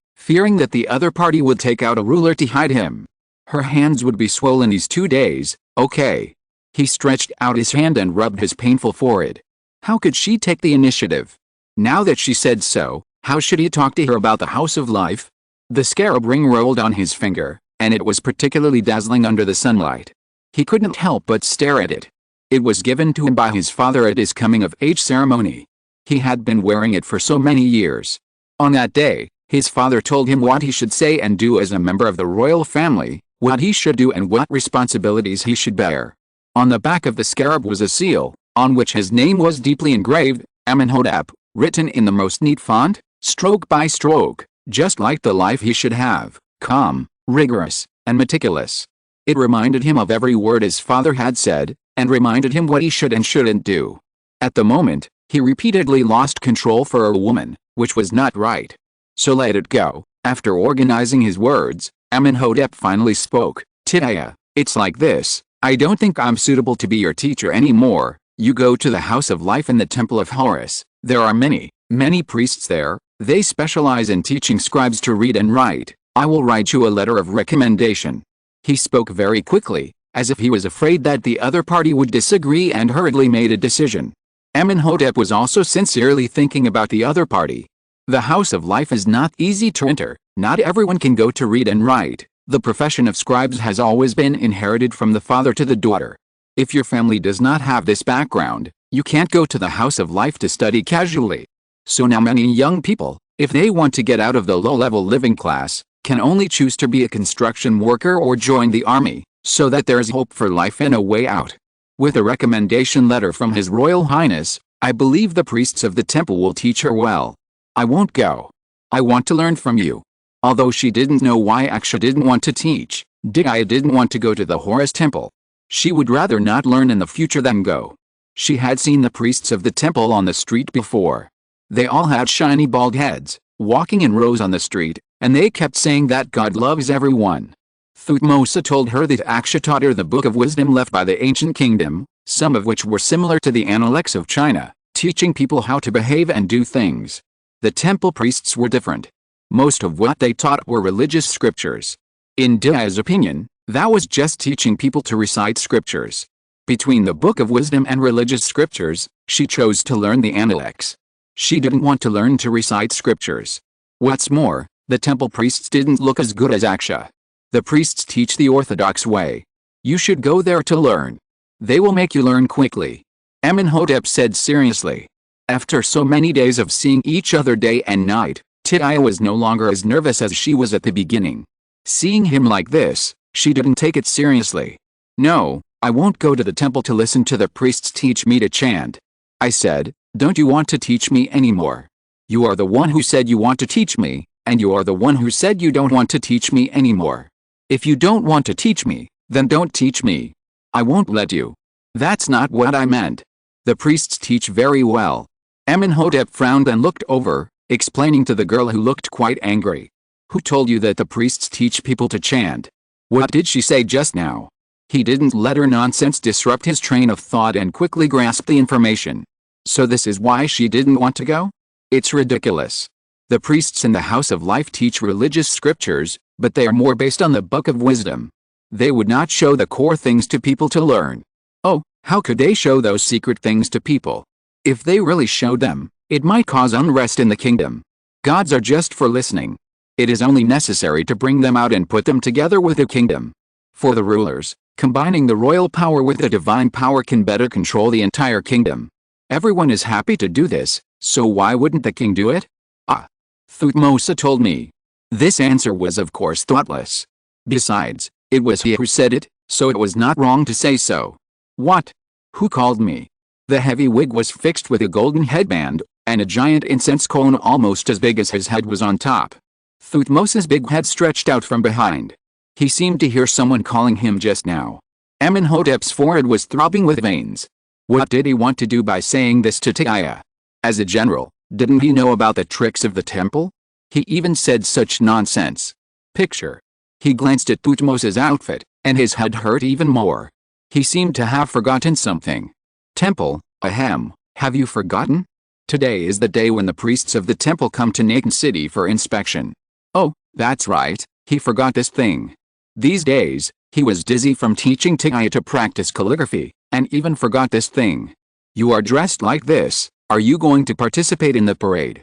fearing that the other party would take out a ruler to hide him. Her hands would be swollen these 2 days, okay. He stretched out his hand and rubbed his painful forehead. How could she take the initiative? Now that she said so, how should he talk to her about the house of life? The scarab ring rolled on his finger, and it was particularly dazzling under the sunlight. He couldn't help but stare at it. It was given to him by his father at his coming-of-age ceremony. He had been wearing it for so many years. On that day, his father told him what he should say and do as a member of the royal family, what he should do and what responsibilities he should bear. On the back of the scarab was a seal, on which his name was deeply engraved, Amónhotep, written in the most neat font, stroke by stroke, just like the life he should have, calm, rigorous, and meticulous. It reminded him of every word his father had said, and reminded him what he should and shouldn't do. At the moment, he repeatedly lost control for a woman, which was not right. So let it go. After organizing his words, Amónhotep finally spoke. Tiaya, it's like this. I don't think I'm suitable to be your teacher anymore. You go to the house of life in the temple of Horus. There are many, many priests there. They specialize in teaching scribes to read and write. I will write you a letter of recommendation. He spoke very quickly, as if he was afraid that the other party would disagree, and hurriedly made a decision. Amónhotep was also sincerely thinking about the other party. The house of life is not easy to enter. Not everyone can go to read and write. The profession of scribes has always been inherited from the father to the daughter. If your family does not have this background, you can't go to the house of life to study casually. So now many young people, if they want to get out of the low-level living class, can only choose to be a construction worker or join the army, so that there is hope for life and a way out. With a recommendation letter from His Royal Highness, I believe the priests of the temple will teach her well. I won't go. I want to learn from you. Although she didn't know why Aksha didn't want to teach, Tiaya didn't want to go to the Horus temple. She would rather not learn in the future than go. She had seen the priests of the temple on the street before. They all had shiny bald heads, walking in rows on the street, and they kept saying that God loves everyone. Thutmose told her that Aksha taught her the book of wisdom left by the ancient kingdom, some of which were similar to the Analects of China, teaching people how to behave and do things. The temple priests were different. Most of what they taught were religious scriptures. In Tiaya's opinion, that was just teaching people to recite scriptures. Between the book of wisdom and religious scriptures, she chose to learn the Analects. She didn't want to learn to recite scriptures. What's more, the temple priests didn't look as good as Aksha. The priests teach the orthodox way. You should go there to learn. They will make you learn quickly. Amónhotep said seriously. After so many days of seeing each other day and night, Tiaya was no longer as nervous as she was at the beginning. Seeing him like this, she didn't take it seriously. No, I won't go to the temple to listen to the priests teach me to chant. I said, don't you want to teach me anymore? You are the one who said you want to teach me, and you are the one who said you don't want to teach me anymore. If you don't want to teach me, then don't teach me. I won't let you. That's not what I meant. The priests teach very well. Amónhotep frowned and looked over, explaining to the girl who looked quite angry. Who told you that the priests teach people to chant? What did she say just now? He didn't let her nonsense disrupt his train of thought and quickly grasped the information. So this is why she didn't want to go? It's ridiculous. The priests in the House of Life teach religious scriptures, but they are more based on the Book of Wisdom. They would not show the core things to people to learn. Oh, how could they show those secret things to people? If they really showed them, it might cause unrest in the kingdom. Gods are just for listening. It is only necessary to bring them out and put them together with the kingdom. For the rulers, combining the royal power with the divine power can better control the entire kingdom. Everyone is happy to do this, so why wouldn't the king do it? Ah. Thutmose told me. This answer was of course thoughtless. Besides, it was he who said it, so it was not wrong to say so. What? Who called me? The heavy wig was fixed with a golden headband, and a giant incense cone almost as big as his head was on top. Thutmose's big head stretched out from behind. He seemed to hear someone calling him just now. Amónhotep's forehead was throbbing with veins. What did he want to do by saying this to Tiaya? As a general, didn't he know about the tricks of the temple? He even said such nonsense. Picture. He glanced at Thutmose's outfit, and his head hurt even more. He seemed to have forgotten something. Temple, ahem, have you forgotten? Today is the day when the priests of the temple come to Natan City for inspection. Oh, that's right, he forgot this thing. These days, he was dizzy from teaching Tiaya to practice calligraphy, and even forgot this thing. You are dressed like this, Are you going to participate in the parade?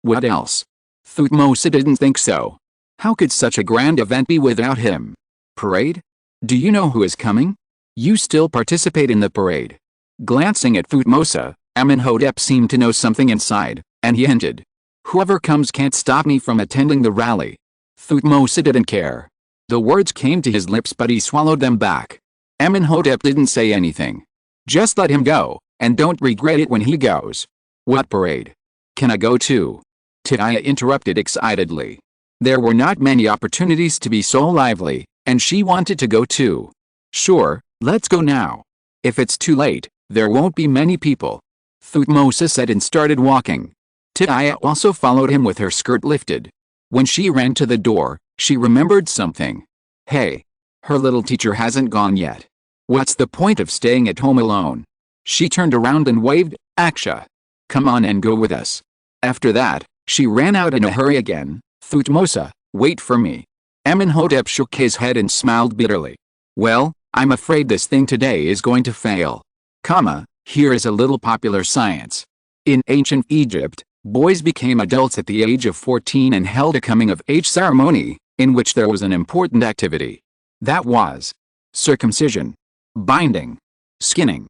What else? Thutmose didn't think so. How could such a grand event be without him? Parade? Do you know who is coming? You still participate in the parade? Glancing at Thutmose, Amónhotep seemed to know something inside, and he hinted. Whoever comes can't stop me from attending the rally. Thutmose didn't care. The words came to his lips but he swallowed them back. Amónhotep didn't say anything. Just let him go, and don't regret it when he goes. What parade? Can I go too? Tiaya interrupted excitedly. There were not many opportunities to be so lively, and she wanted to go too. Sure, let's go now. If it's too late, there won't be many people. Thutmose said and started walking. Tiaya also followed him with her skirt lifted. When she ran to the door, she remembered something. Hey! Her little teacher hasn't gone yet. What's the point of staying at home alone? She turned around and waved, Aksha. Come on and go with us. After that, she ran out in a hurry again. Thutmose, wait for me. Amónhotep shook his head and smiled bitterly. Well, I'm afraid this thing today is going to fail. Here is a little popular science. In ancient Egypt, boys became adults at the age of 14 and held a coming-of-age ceremony, in which there was an important activity. That was circumcision, binding, skinning.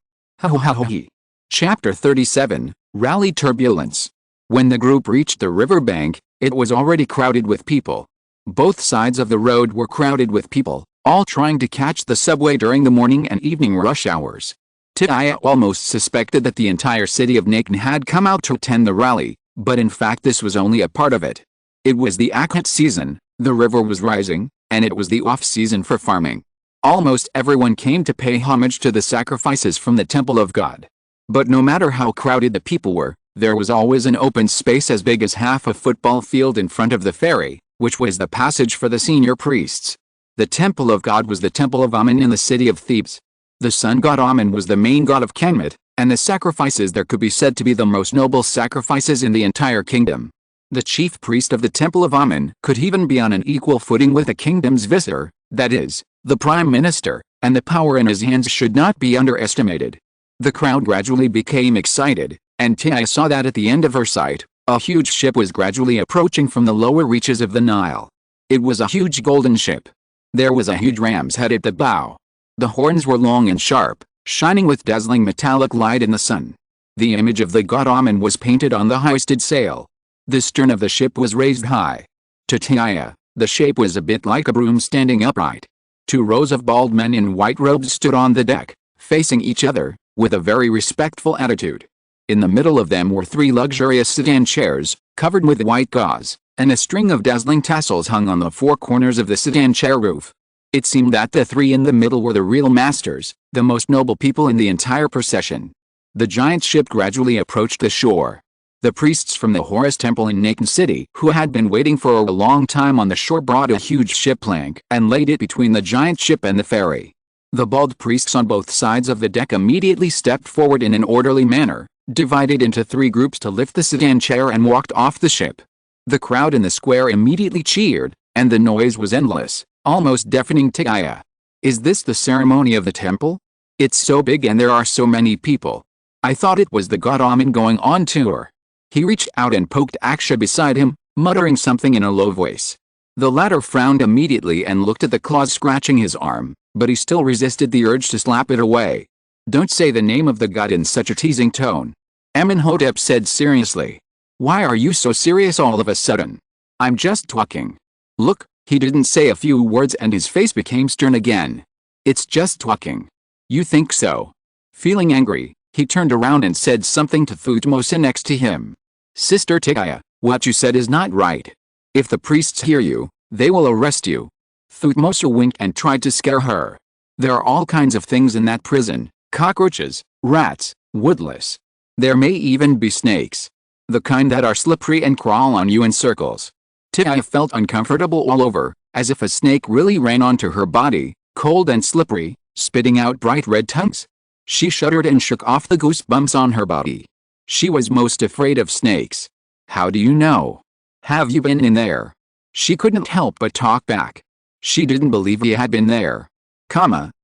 Chapter 37, Rally Turbulence. When the group reached the river bank, it was already crowded with people. Both sides of the road were crowded with people, all trying to catch the subway during the morning and evening rush hours. Tiaya almost suspected that the entire city of Nakan had come out to attend the rally, but in fact this was only a part of it. It was the Akhet season, the river was rising, and it was the off-season for farming. Almost everyone came to pay homage to the sacrifices from the temple of God. But no matter how crowded the people were, there was always an open space as big as half a football field in front of the ferry, which was the passage for the senior priests. The temple of God was the temple of Amon in the city of Thebes. The sun god Amon was the main god of Kemet, and the sacrifices there could be said to be the most noble sacrifices in the entire kingdom. The chief priest of the temple of Amon could even be on an equal footing with the kingdom's vizier, that is, the prime minister, and the power in his hands should not be underestimated. The crowd gradually became excited, and Tiaya saw that at the end of her sight, a huge ship was gradually approaching from the lower reaches of the Nile. It was a huge golden ship. There was a huge ram's head at the bow. The horns were long and sharp, shining with dazzling metallic light in the sun. The image of the god Amon was painted on the hoisted sail. The stern of the ship was raised high. To Tiaya, the shape was a bit like a broom standing upright. 2 rows of bald men in white robes stood on the deck, facing each other, with a very respectful attitude. In the middle of them were 3 luxurious sedan chairs, covered with white gauze, and a string of dazzling tassels hung on the 4 corners of the sedan chair roof. It seemed that the 3 in the middle were the real masters, the most noble people in the entire procession. The giant ship gradually approached the shore. The priests from the Horus temple in Nakan City, who had been waiting for a long time on the shore, brought a huge ship plank and laid it between the giant ship and the ferry. The bald priests on both sides of the deck immediately stepped forward in an orderly manner, divided into 3 groups to lift the sedan chair and walked off the ship. The crowd in the square immediately cheered, and the noise was endless, almost deafening Tiaya. Is this the ceremony of the temple? It's so big and there are so many people. I thought it was the god Amon going on tour. He reached out and poked Aksha beside him, muttering something in a low voice. The latter frowned immediately and looked at the claws scratching his arm, but he still resisted the urge to slap it away. Don't say the name of the god in such a teasing tone. Amónhotep said seriously. Why are you so serious all of a sudden? I'm just talking. Look, he didn't say a few words and his face became stern again. It's just talking. You think so? Feeling angry, he turned around and said something to Thutmose next to him. Sister Tiaya, what you said is not right. If the priests hear you, they will arrest you. Thutmose winked and tried to scare her. There are all kinds of things in that prison, cockroaches, rats, woodlice. There may even be snakes. The kind that are slippery and crawl on you in circles. Tiaya felt uncomfortable all over, as if a snake really ran onto her body, cold and slippery, spitting out bright red tongues. She shuddered and shook off the goosebumps on her body. She was most afraid of snakes. How do you know? Have you been in there? She couldn't help but talk back. She didn't believe he had been there.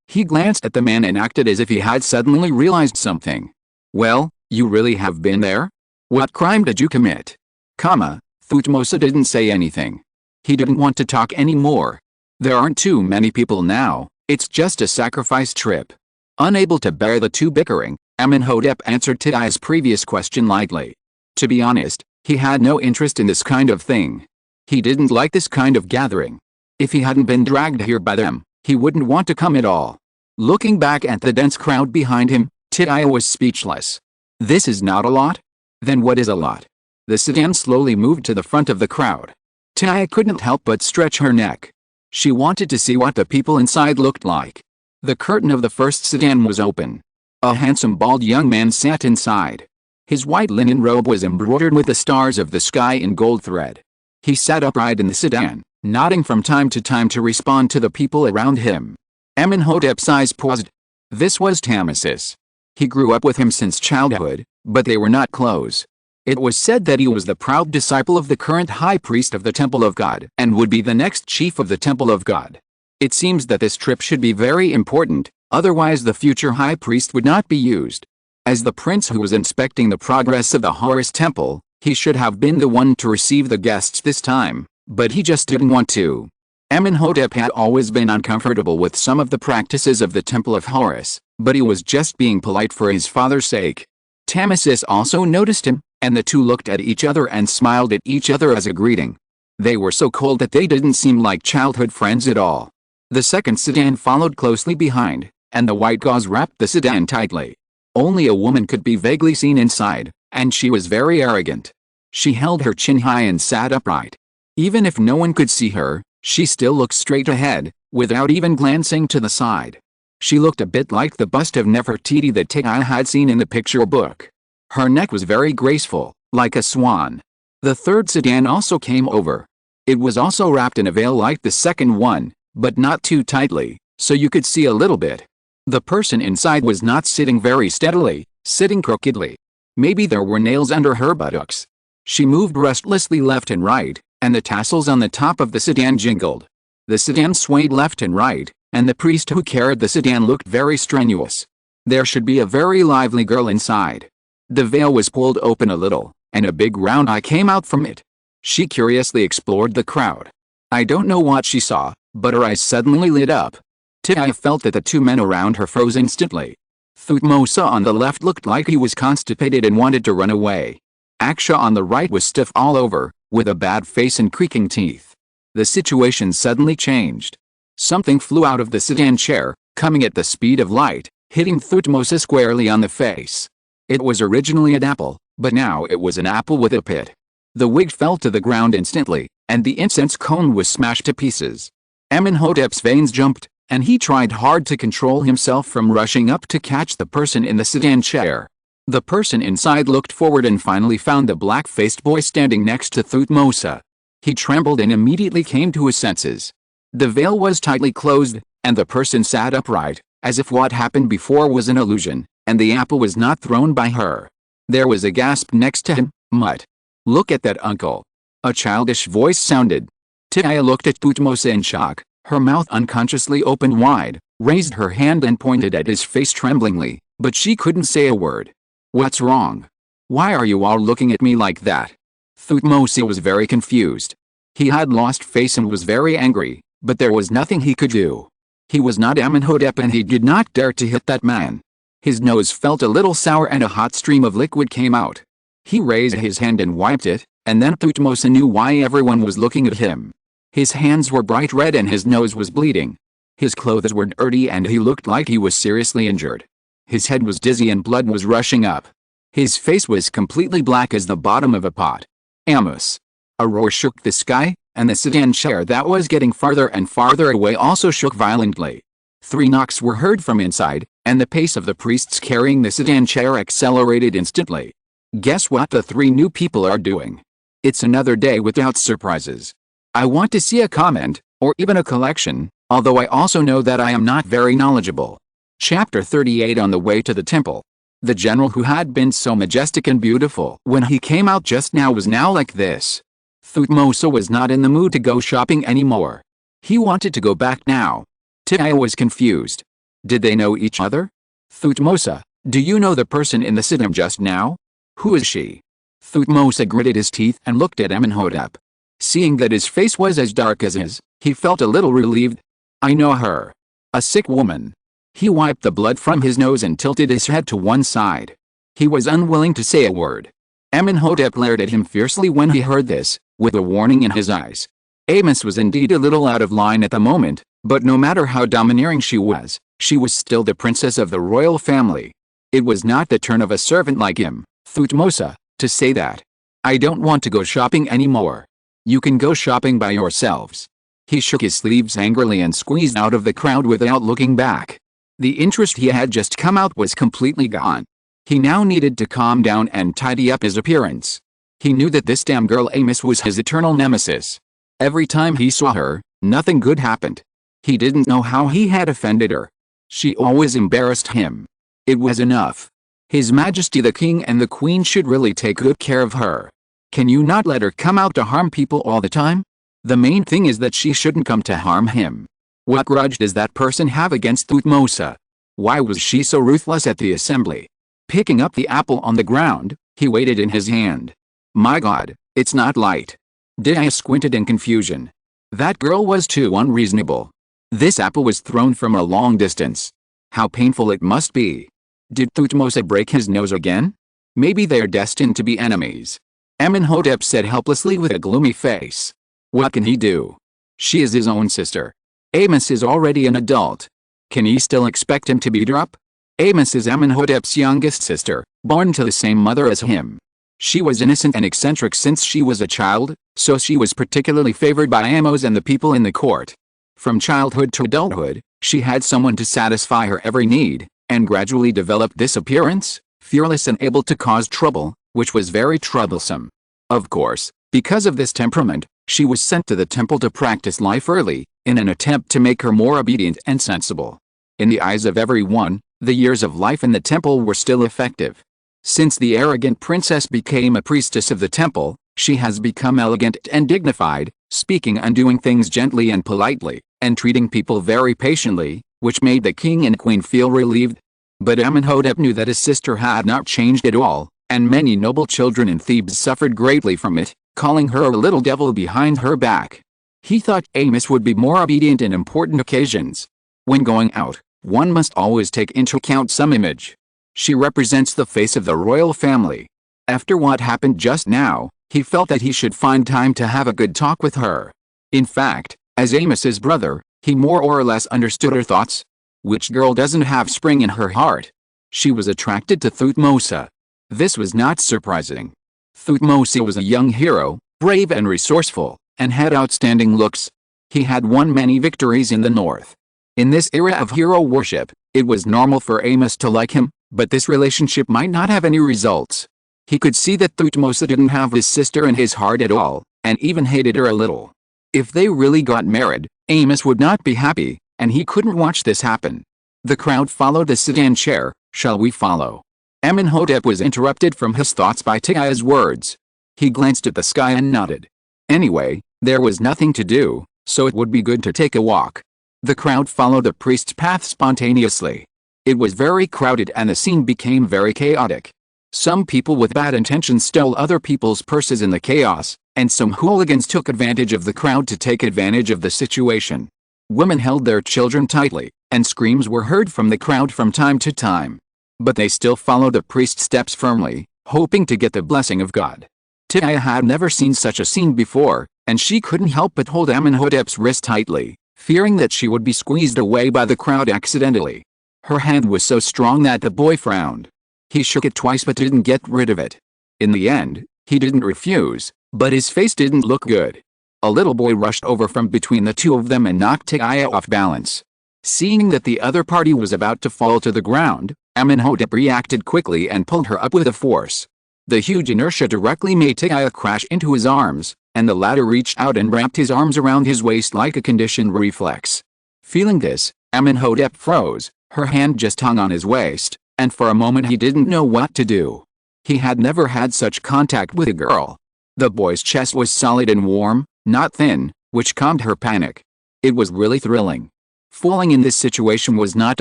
He glanced at the man and acted as if he had suddenly realized something. Well, You really have been there? What crime did you commit? Thutmose didn't say anything. He didn't want to talk anymore. There aren't too many people now, it's just a sacrifice trip. Unable to bear the two bickering, Amónhotep answered Tiai's previous question lightly. To be honest, he had no interest in this kind of thing. He didn't like this kind of gathering. If he hadn't been dragged here by them, he wouldn't want to come at all. Looking back at the dense crowd behind him, Tiai was speechless. This is not a lot? Then what is a lot? The sedan slowly moved to the front of the crowd. Tiai couldn't help but stretch her neck. She wanted to see what the people inside looked like. The curtain of the first sedan was open. A handsome bald young man sat inside. His white linen robe was embroidered with the stars of the sky in gold thread. He sat upright in the sedan, nodding from time to time to respond to the people around him. Amónhotep's eyes paused. This was Thutmose. He grew up with him since childhood, but they were not close. It was said that he was the proud disciple of the current high priest of the Temple of God and would be the next chief of the Temple of God. It seems that this trip should be very important, otherwise the future high priest would not be used. As the prince who was inspecting the progress of the Horus temple, he should have been the one to receive the guests this time, but he just didn't want to. Amónhotep had always been uncomfortable with some of the practices of the Temple of Horus, but he was just being polite for his father's sake. Thutmose also noticed him, and the two looked at each other and smiled at each other as a greeting. They were so cold that they didn't seem like childhood friends at all. The second sedan followed closely behind, and the white gauze wrapped the sedan tightly. Only a woman could be vaguely seen inside, and she was very arrogant. She held her chin high and sat upright. Even if no one could see her, she still looked straight ahead, without even glancing to the side. She looked a bit like the bust of Nefertiti that Tiai had seen in the picture book. Her neck was very graceful, like a swan. The third sedan also came over. It was also wrapped in a veil like the second one, but not too tightly, so you could see a little bit. The person inside was not sitting very steadily, sitting crookedly. Maybe there were nails under her buttocks. She moved restlessly left and right, and the tassels on the top of the sedan jingled. The sedan swayed left and right, and the priest who carried the sedan looked very strenuous. There should be a very lively girl inside. The veil was pulled open a little, and a big round eye came out from it. She curiously explored the crowd. I don't know what she saw, but her eyes suddenly lit up. Tiai felt that the two men around her froze instantly. Thutmose on the left looked like he was constipated and wanted to run away. Aksha on the right was stiff all over, with a bad face and creaking teeth. The situation suddenly changed. Something flew out of the sedan chair, coming at the speed of light, hitting Thutmose squarely on the face. It was originally an apple, but now it was an apple with a pit. The wig fell to the ground instantly, and the incense cone was smashed to pieces. Amónhotep's veins jumped, and he tried hard to control himself from rushing up to catch the person in the sedan chair. The person inside looked forward and finally found the black-faced boy standing next to Thutmose. He trembled and immediately came to his senses. The veil was tightly closed, and the person sat upright, as if what happened before was an illusion, and the apple was not thrown by her. There was a gasp next to him. Mutt. Look at that uncle. A childish voice sounded. Tiai looked at Thutmose in shock, her mouth unconsciously opened wide, raised her hand and pointed at his face tremblingly, but she couldn't say a word. What's wrong? Why are you all looking at me like that? Thutmose was very confused. He had lost face and was very angry, but there was nothing he could do. He was not Amónhotep and he did not dare to hit that man. His nose felt a little sour and a hot stream of liquid came out. He raised his hand and wiped it, and then Thutmose knew why everyone was looking at him. His hands were bright red and his nose was bleeding. His clothes were dirty and he looked like he was seriously injured. His head was dizzy and blood was rushing up. His face was completely black as the bottom of a pot. Amos. A roar shook the sky, and the sedan chair that was getting farther and farther away also shook violently. 3 knocks were heard from inside, and the pace of the priests carrying the sedan chair accelerated instantly. Guess what the 3 new people are doing? It's another day without surprises. I want to see a comment, or even a collection, although I also know that I am not very knowledgeable. Chapter 38 On the way to the temple. The general who had been so majestic and beautiful when he came out just now was now like this. Thutmose was not in the mood to go shopping anymore. He wanted to go back now. Tiai was confused. Did they know each other? Thutmose, Do you know the person in the sit-in just now? Who is she? Thutmose gritted his teeth and looked at Amónhotep. Seeing that his face was as dark as his, he felt a little relieved. I know her. A sick woman. He wiped the blood from his nose and tilted his head to one side. He was unwilling to say a word. Amónhotep glared at him fiercely when he heard this, with a warning in his eyes. Amos was indeed a little out of line at the moment, but no matter how domineering she was still the princess of the royal family. It was not the turn of a servant like him, Thutmose, to say that. I don't want to go shopping anymore. You can go shopping by yourselves. He shook his sleeves angrily and squeezed out of the crowd without looking back. The interest he had just come out was completely gone. He now needed to calm down and tidy up his appearance. He knew that this damn girl Amos was his eternal nemesis. Every time he saw her, nothing good happened. He didn't know how he had offended her. She always embarrassed him. It was enough. His Majesty the King and the Queen should really take good care of her. Can you not let her come out to harm people all the time? The main thing is that she shouldn't come to harm him. What grudge does that person have against Thutmose? Why was she so ruthless at the assembly? Picking up the apple on the ground, he weighed it in his hand. My God, it's not light. Dia squinted in confusion. That girl was too unreasonable. This apple was thrown from a long distance. How painful it must be. Did Thutmose break his nose again? Maybe they're destined to be enemies. Amónhotep said helplessly with a gloomy face. What can he do? She is his own sister. Amos is already an adult. Can he still expect him to beat her up? Amos is Amónhotep's youngest sister, born to the same mother as him. She was innocent and eccentric since she was a child, so she was particularly favored by Amos and the people in the court. From childhood to adulthood, she had someone to satisfy her every need, and gradually developed this appearance, fearless and able to cause trouble, which was very troublesome. Of course, because of this temperament, she was sent to the temple to practice life early, in an attempt to make her more obedient and sensible. In the eyes of everyone, the years of life in the temple were still effective. Since the arrogant princess became a priestess of the temple, she has become elegant and dignified, speaking and doing things gently and politely, and treating people very patiently, which made the king and queen feel relieved. But Amónhotep knew that his sister had not changed at all, and many noble children in Thebes suffered greatly from it, calling her a little devil behind her back. He thought Amos would be more obedient in important occasions. When going out, one must always take into account some image. She represents the face of the royal family. After what happened just now, he felt that he should find time to have a good talk with her. In fact, as Amos's brother, he more or less understood her thoughts. Which girl doesn't have spring in her heart? She was attracted to Thutmose. This was not surprising. Thutmose was a young hero, brave and resourceful, and had outstanding looks. He had won many victories in the north. In this era of hero worship, it was normal for Amos to like him, but this relationship might not have any results. He could see that Thutmose didn't have his sister in his heart at all, and even hated her a little. If they really got married, Amos would not be happy, and he couldn't watch this happen. The crowd followed the sedan chair. Shall we follow? Amónhotep was interrupted from his thoughts by Tia's words. He glanced at the sky and nodded. Anyway, there was nothing to do, so it would be good to take a walk. The crowd followed the priest's path spontaneously. It was very crowded and the scene became very chaotic. Some people with bad intentions stole other people's purses in the chaos, and some hooligans took advantage of the crowd to take advantage of the situation. Women held their children tightly, and screams were heard from the crowd from time to time. But they still followed the priest's steps firmly, hoping to get the blessing of God. Tia had never seen such a scene before, and she couldn't help but hold Amónhotep's wrist tightly, fearing that she would be squeezed away by the crowd accidentally. Her hand was so strong that the boy frowned. He shook it twice but didn't get rid of it. In the end, he didn't refuse, but his face didn't look good. A little boy rushed over from between the two of them and knocked Tia off balance. Seeing that the other party was about to fall to the ground, Amónhotep reacted quickly and pulled her up with a force. The huge inertia directly made Tia crash into his arms, and the latter reached out and wrapped his arms around his waist like a conditioned reflex. Feeling this, Amónhotep froze, her hand just hung on his waist, and for a moment he didn't know what to do. He had never had such contact with a girl. The boy's chest was solid and warm, not thin, which calmed her panic. It was really thrilling. Falling in this situation was not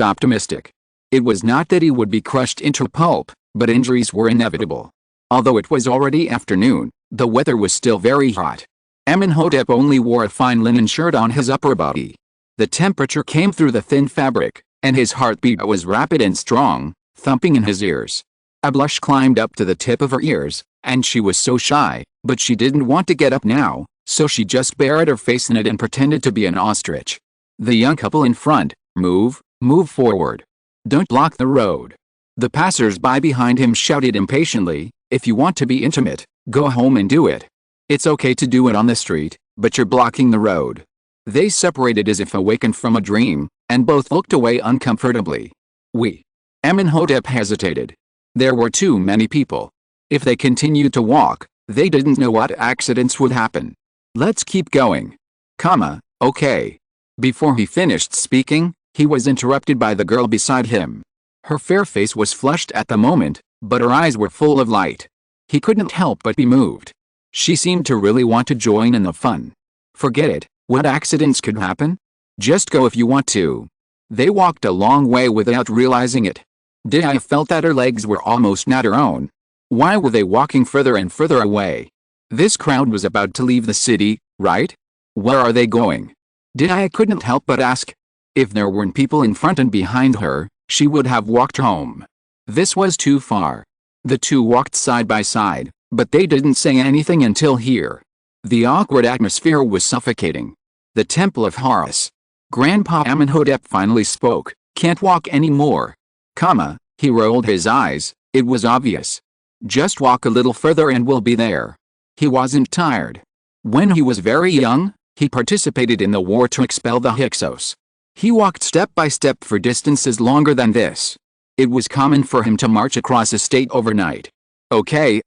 optimistic. It was not that he would be crushed into pulp, but injuries were inevitable. Although it was already afternoon, the weather was still very hot. Amónhotep only wore a fine linen shirt on his upper body. The temperature came through the thin fabric, and his heartbeat was rapid and strong, thumping in his ears. A blush climbed up to the tip of her ears, and she was so shy, but she didn't want to get up now, so she just buried her face in it and pretended to be an ostrich. The young couple in front, move forward. Don't block the road. The passers-by behind him shouted impatiently, if you want to be intimate, go home and do it. It's okay to do it on the street, but you're blocking the road. They separated as if awakened from a dream, and both looked away uncomfortably. Amónhotep hesitated. There were too many people. If they continued to walk, they didn't know what accidents would happen. Let's keep going. Okay. Before he finished speaking, he was interrupted by the girl beside him. Her fair face was flushed at the moment, but her eyes were full of light. He couldn't help but be moved. She seemed to really want to join in the fun. Forget it, what accidents could happen? Just go if you want to. They walked a long way without realizing it. Dia felt that her legs were almost not her own. Why were they walking further and further away? This crowd was about to leave the city, right? Where are they going? Dia couldn't help but ask. If there weren't people in front and behind her, she would have walked home. This was too far. The two walked side by side, but they didn't say anything until here. The awkward atmosphere was suffocating. The Temple of Horus. Grandpa Amónhotep finally spoke. Can't walk anymore. He rolled his eyes, it was obvious. Just walk a little further and we'll be there. He wasn't tired. When he was very young, he participated in the war to expel the Hyksos. He walked step by step for distances longer than this. It was common for him to march across a state overnight. Okay,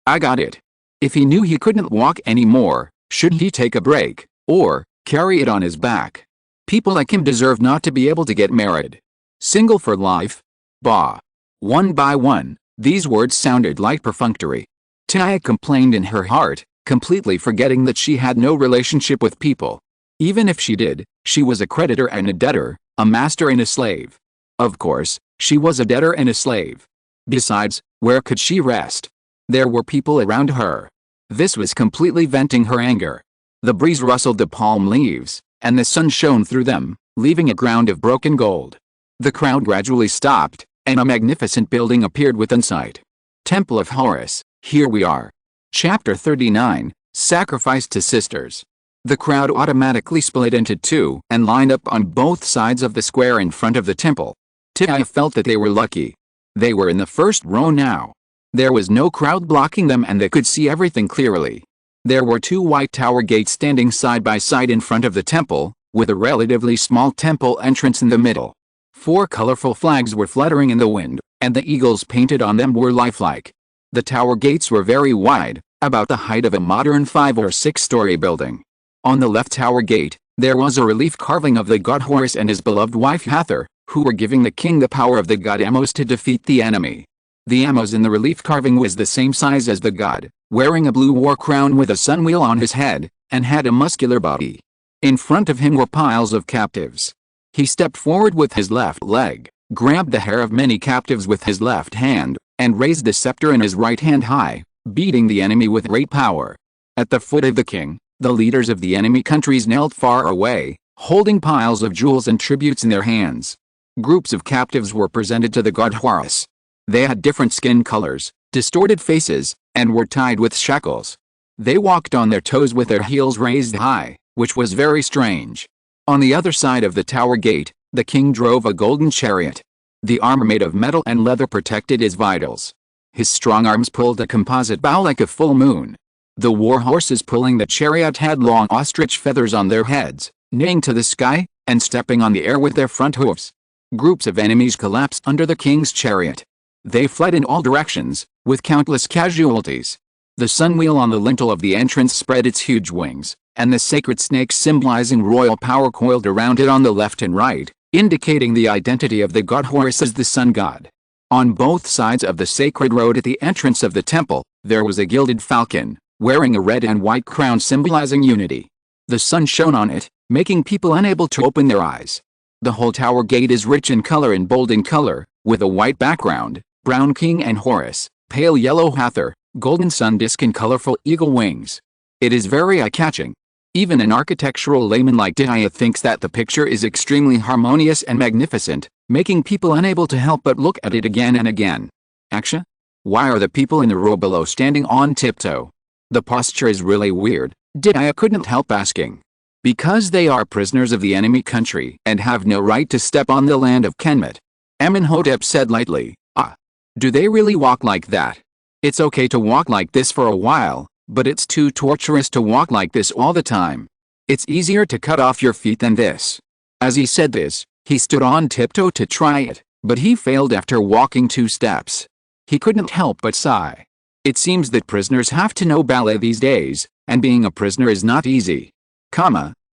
I got it. If he knew he couldn't walk anymore, should he take a break, or carry it on his back? People like him deserve not to be able to get married. Single for life? Bah. One by one, these words sounded like perfunctory. Dia complained in her heart, completely forgetting that she had no relationship with people. Even if she did, she was a creditor and a debtor, a master and a slave. Of course, she was a debtor and a slave. Besides, where could she rest? There were people around her. This was completely venting her anger. The breeze rustled the palm leaves, and the sun shone through them, leaving a ground of broken gold. The crowd gradually stopped, and a magnificent building appeared within sight. Temple of Horus, here we are. Chapter 39, Sacrifice to Sisters. The crowd automatically split into two and lined up on both sides of the square in front of the temple. Dia felt that they were lucky. They were in the first row now. There was no crowd blocking them and they could see everything clearly. There were two white tower gates standing side by side in front of the temple, with a relatively small temple entrance in the middle. 4 colorful flags were fluttering in the wind, and the eagles painted on them were lifelike. The tower gates were very wide, about the height of a modern 5- or 6-story building. On the left tower gate, there was a relief carving of the god Horus and his beloved wife Hathor, who were giving the king the power of the god Amos to defeat the enemy. The Amos in the relief carving was the same size as the god, wearing a blue war crown with a sun wheel on his head, and had a muscular body. In front of him were piles of captives. He stepped forward with his left leg, grabbed the hair of many captives with his left hand, and raised the scepter in his right hand high, beating the enemy with great power. At the foot of the king, the leaders of the enemy countries knelt far away, holding piles of jewels and tributes in their hands. Groups of captives were presented to the god Horus. They had different skin colors, distorted faces, and were tied with shackles. They walked on their toes with their heels raised high, which was very strange. On the other side of the tower gate, the king drove a golden chariot. The armor made of metal and leather protected his vitals. His strong arms pulled a composite bow like a full moon. The war horses pulling the chariot had long ostrich feathers on their heads, neighing to the sky, and stepping on the air with their front hooves. Groups of enemies collapsed under the king's chariot. They fled in all directions, with countless casualties. The sun wheel on the lintel of the entrance spread its huge wings, and the sacred snake symbolizing royal power coiled around it on the left and right, indicating the identity of the god Horus as the sun god. On both sides of the sacred road at the entrance of the temple, there was a gilded falcon, wearing a red and white crown symbolizing unity. The sun shone on it, making people unable to open their eyes. The whole tower gate is rich in color and bold in color, with a white background, brown king and Horus, pale yellow Hathor, golden sun disk and colorful eagle wings. It is very eye-catching. Even an architectural layman like Daya thinks that the picture is extremely harmonious and magnificent, making people unable to help but look at it again and again. Aksha? Why are the people in the row below standing on tiptoe? The posture is really weird, Daya couldn't help asking. Because they are prisoners of the enemy country and have no right to step on the land of Kemet. Amónhotep said lightly. Ah. Do they really walk like that? It's okay to walk like this for a while, but it's too torturous to walk like this all the time. It's easier to cut off your feet than this. As he said this, he stood on tiptoe to try it, but he failed after walking 2 steps. He couldn't help but sigh. It seems that prisoners have to know ballet these days, and being a prisoner is not easy.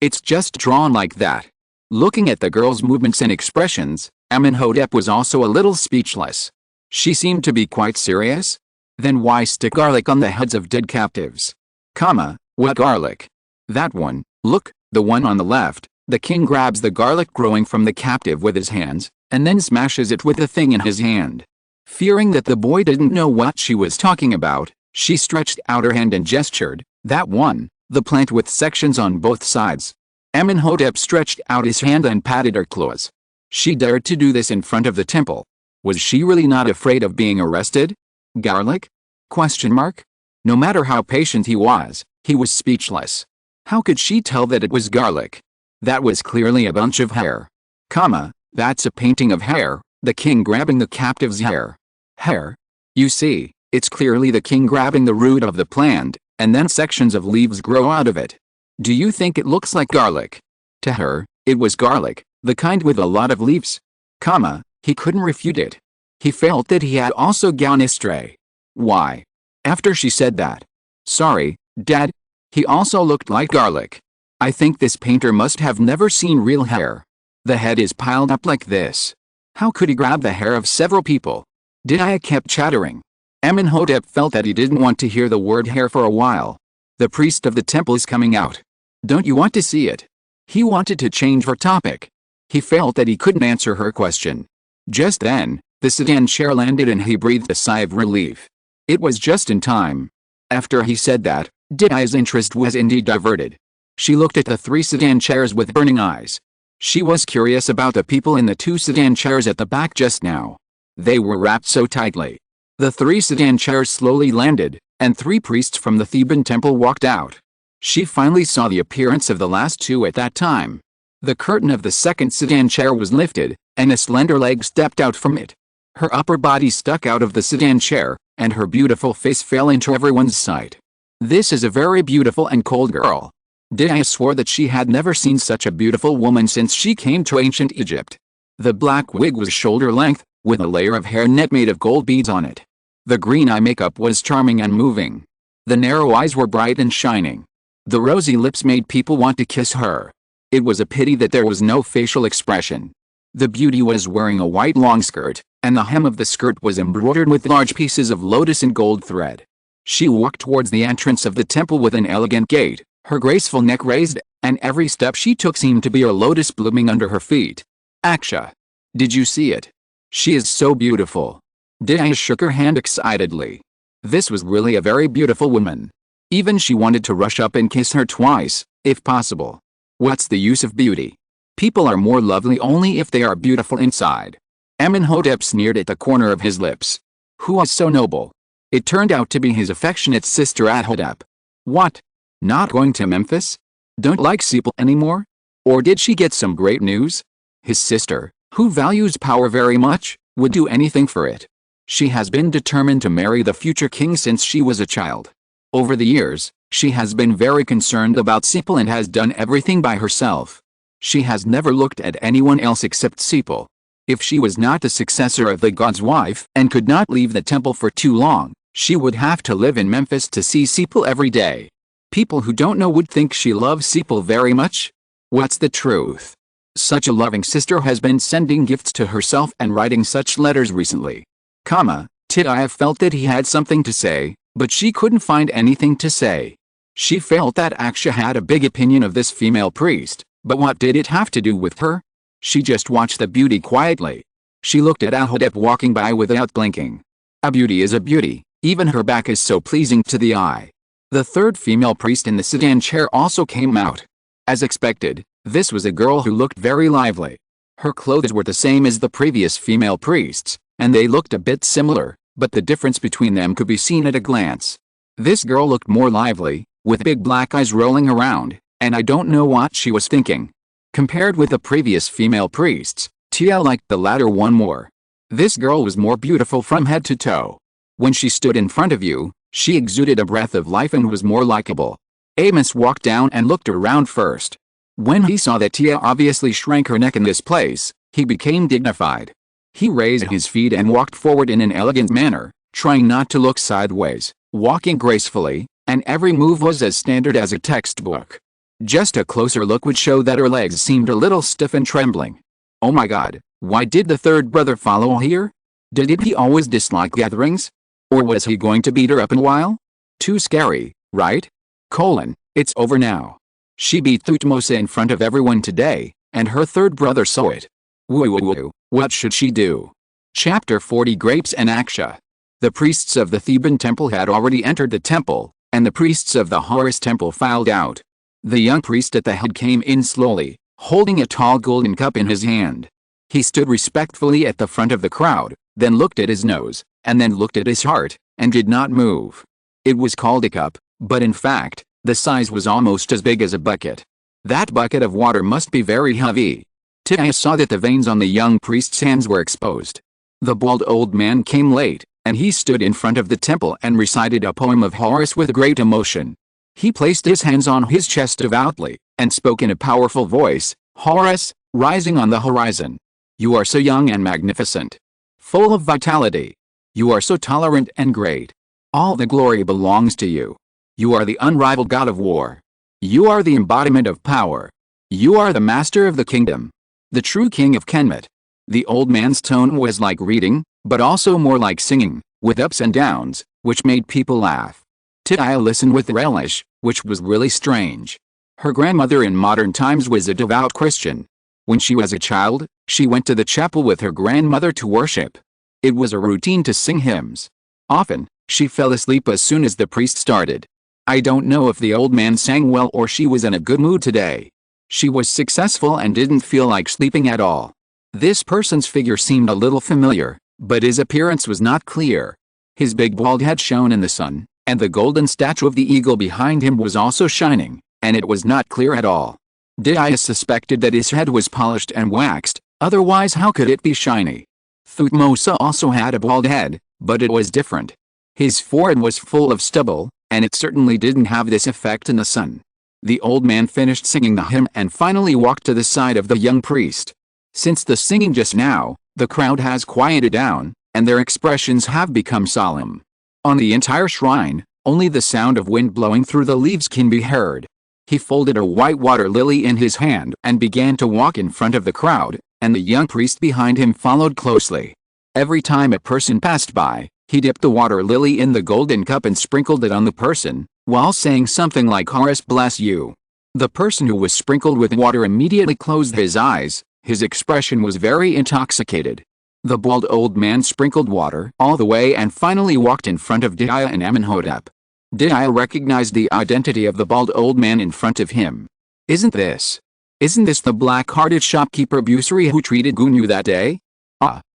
It's just drawn like that. Looking at the girl's movements and expressions, Amónhotep was also a little speechless. She seemed to be quite serious. Then why stick garlic on the heads of dead captives? What garlic? That one, look, the one on the left. The king grabs the garlic growing from the captive with his hands, and then smashes it with the thing in his hand. Fearing that the boy didn't know what she was talking about, she stretched out her hand and gestured. That one, the plant with sections on both sides. Amónhotep stretched out his hand and patted her claws. She dared to do this in front of the temple. Was she really not afraid of being arrested? Garlic? ? No matter how patient he was speechless. How could she tell that it was garlic? That was clearly a bunch of hair. That's a painting of hair, the king grabbing the captive's hair. Hair? You see, it's clearly the king grabbing the root of the plant, and then sections of leaves grow out of it. Do you think it looks like garlic? To her, it was garlic, the kind with a lot of leaves. He couldn't refute it. He felt that he had also gone astray. Why? After she said that. Sorry, Dad. He also looked like garlic. I think this painter must have never seen real hair. The head is piled up like this. How could he grab the hair of several people? Daya kept chattering. Amónhotep felt that he didn't want to hear the word hair for a while. The priest of the temple is coming out. Don't you want to see it? He wanted to change her topic. He felt that he couldn't answer her question. Just then, the sedan chair landed and he breathed a sigh of relief. It was just in time. After he said that, Daya's interest was indeed diverted. She looked at the 3 sedan chairs with burning eyes. She was curious about the people in the 2 sedan chairs at the back just now. They were wrapped so tightly. The 3 sedan chairs slowly landed, and 3 priests from the Theban temple walked out. She finally saw the appearance of the last 2 at that time. The curtain of the 2nd sedan chair was lifted, and a slender leg stepped out from it. Her upper body stuck out of the sedan chair, and her beautiful face fell into everyone's sight. This is a very beautiful and cold girl. Daya swore that she had never seen such a beautiful woman since she came to ancient Egypt. The black wig was shoulder length, with a layer of hairnet made of gold beads on it. The green eye makeup was charming and moving. The narrow eyes were bright and shining. The rosy lips made people want to kiss her. It was a pity that there was no facial expression. The beauty was wearing a white long skirt, and the hem of the skirt was embroidered with large pieces of lotus and gold thread. She walked towards the entrance of the temple with an elegant gait, her graceful neck raised, and every step she took seemed to be a lotus blooming under her feet. Aksha! Did you see it? She is so beautiful. Daya shook her hand excitedly. This was really a very beautiful woman. Even she wanted to rush up and kiss her twice, if possible. What's the use of beauty? People are more lovely only if they are beautiful inside. Amónhotep sneered at the corner of his lips. Who was so noble? It turned out to be his affectionate sister Amónhotep. What? Not going to Memphis? Don't like Sepal anymore? Or did she get some great news? His sister, who values power very much, would do anything for it. She has been determined to marry the future king since she was a child. Over the years, she has been very concerned about Sepal and has done everything by herself. She has never looked at anyone else except Sepal. If she was not the successor of the god's wife and could not leave the temple for too long, she would have to live in Memphis to see Sepal every day. People who don't know would think she loves Sepal very much. What's the truth? Such a loving sister has been sending gifts to herself and writing such letters recently. Tidaya felt that he had something to say, but she couldn't find anything to say. She felt that Aksha had a big opinion of this female priest, but what did it have to do with her? She just watched the beauty quietly. She looked at Amónhotep walking by without blinking. A beauty is a beauty, even her back is so pleasing to the eye. The third female priest in the sedan chair also came out. As expected, this was a girl who looked very lively. Her clothes were the same as the previous female priests, and they looked a bit similar, but the difference between them could be seen at a glance. This girl looked more lively, with big black eyes rolling around, and I don't know what she was thinking. Compared with the previous female priests, Tia liked the latter one more. This girl was more beautiful from head to toe. When she stood in front of you, she exuded a breath of life and was more likable. Amos walked down and looked around first. When he saw that Tia obviously shrank her neck in this place, he became dignified. He raised his feet and walked forward in an elegant manner, trying not to look sideways, walking gracefully, and every move was as standard as a textbook. Just a closer look would show that her legs seemed a little stiff and trembling. Oh my God, why did the third brother follow here? Did he always dislike gatherings? Or was he going to beat her up in a while? Too scary, right? It's over now. She beat Thutmose in front of everyone today, and her third brother saw it. Woo, what should she do? Chapter 40 Grapes and Aksha. The priests of the Theban temple had already entered the temple, and the priests of the Horus temple filed out. The young priest at the head came in slowly, holding a tall golden cup in his hand. He stood respectfully at the front of the crowd, then looked at his nose, and then looked at his heart, and did not move. It was called a cup, but in fact, the size was almost as big as a bucket. That bucket of water must be very heavy. Tia saw that the veins on the young priest's hands were exposed. The bald old man came late, and he stood in front of the temple and recited a poem of Horus with great emotion. He placed his hands on his chest devoutly, and spoke in a powerful voice, Horus, rising on the horizon. You are so young and magnificent. Full of vitality. You are so tolerant and great. All the glory belongs to you. You are the unrivaled god of war. You are the embodiment of power. You are the master of the kingdom. The true king of Kemet. The old man's tone was like reading, but also more like singing, with ups and downs, which made people laugh. Tia listened with relish, which was really strange. Her grandmother in modern times was a devout Christian. When she was a child, she went to the chapel with her grandmother to worship. It was a routine to sing hymns. Often, she fell asleep as soon as the priest started. I don't know if the old man sang well or she was in a good mood today. She was successful and didn't feel like sleeping at all. This person's figure seemed a little familiar, but his appearance was not clear. His big bald head shone in the sun, and the golden statue of the eagle behind him was also shining, and it was not clear at all. Tia suspected that his head was polished and waxed, otherwise how could it be shiny? Thutmose also had a bald head, but it was different. His forehead was full of stubble, and it certainly didn't have this effect in the sun. The old man finished singing the hymn and finally walked to the side of the young priest. Since the singing just now, the crowd has quieted down, and their expressions have become solemn. On the entire shrine, only the sound of wind blowing through the leaves can be heard. He folded a white water lily in his hand and began to walk in front of the crowd, and the young priest behind him followed closely. Every time a person passed by, he dipped the water lily in the golden cup and sprinkled it on the person, while saying something like Horus bless you. The person who was sprinkled with water immediately closed his eyes. His expression was very intoxicated. The bald old man sprinkled water all the way and finally walked in front of Tia and Amónhotep. Tia recognized the identity of the bald old man in front of him. Isn't this the black-hearted shopkeeper Busiri who treated Gunu that day?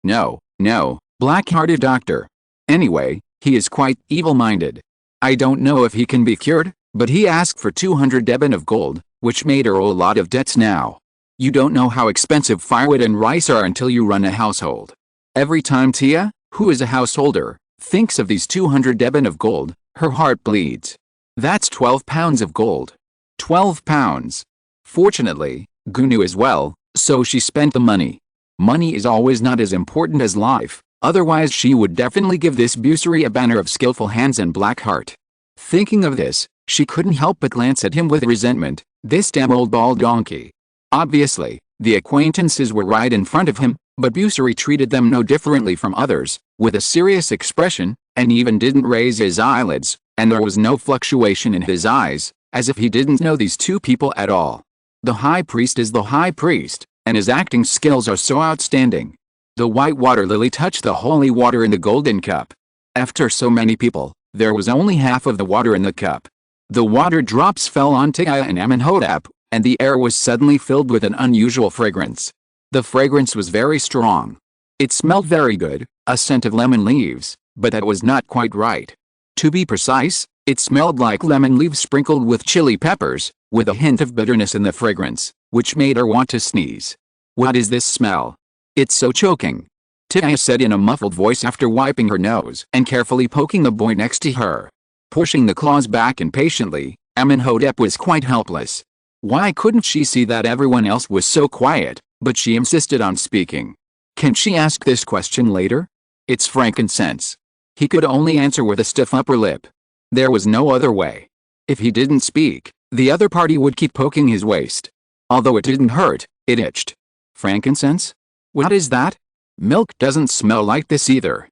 No, black-hearted doctor. Anyway, he is quite evil-minded. I don't know if he can be cured, but he asked for 200 deben of gold, which made her owe a lot of debts now. You don't know how expensive firewood and rice are until you run a household. Every time Tia, who is a householder, thinks of these 200 deben of gold, her heart bleeds. That's 12 pounds of gold. 12 pounds. Fortunately, Gunu is well, so she spent the money. Money is always not as important as life, otherwise she would definitely give this Busiri a banner of skillful hands and black heart. Thinking of this, she couldn't help but glance at him with resentment, this damn old bald donkey. Obviously, the acquaintances were right in front of him, but Busiri treated them no differently from others, with a serious expression, and even didn't raise his eyelids, and there was no fluctuation in his eyes, as if he didn't know these two people at all. The high priest is the high priest, and his acting skills are so outstanding. The white water lily touched the holy water in the golden cup. After so many people, there was only half of the water in the cup. The water drops fell on Tia and Amónhotep, and the air was suddenly filled with an unusual fragrance. The fragrance was very strong. It smelled very good, a scent of lemon leaves, but that was not quite right. To be precise, it smelled like lemon leaves sprinkled with chili peppers, with a hint of bitterness in the fragrance, which made her want to sneeze. "What is this smell? It's so choking," Tia said in a muffled voice after wiping her nose and carefully poking the boy next to her. Pushing the claws back impatiently, Amónhotep was quite helpless. Why couldn't she see that everyone else was so quiet, but she insisted on speaking? Can she ask this question later? It's frankincense. He could only answer with a stiff upper lip. There was no other way. If he didn't speak, the other party would keep poking his waist. Although it didn't hurt, it itched. Frankincense? What is that? Milk doesn't smell like this either.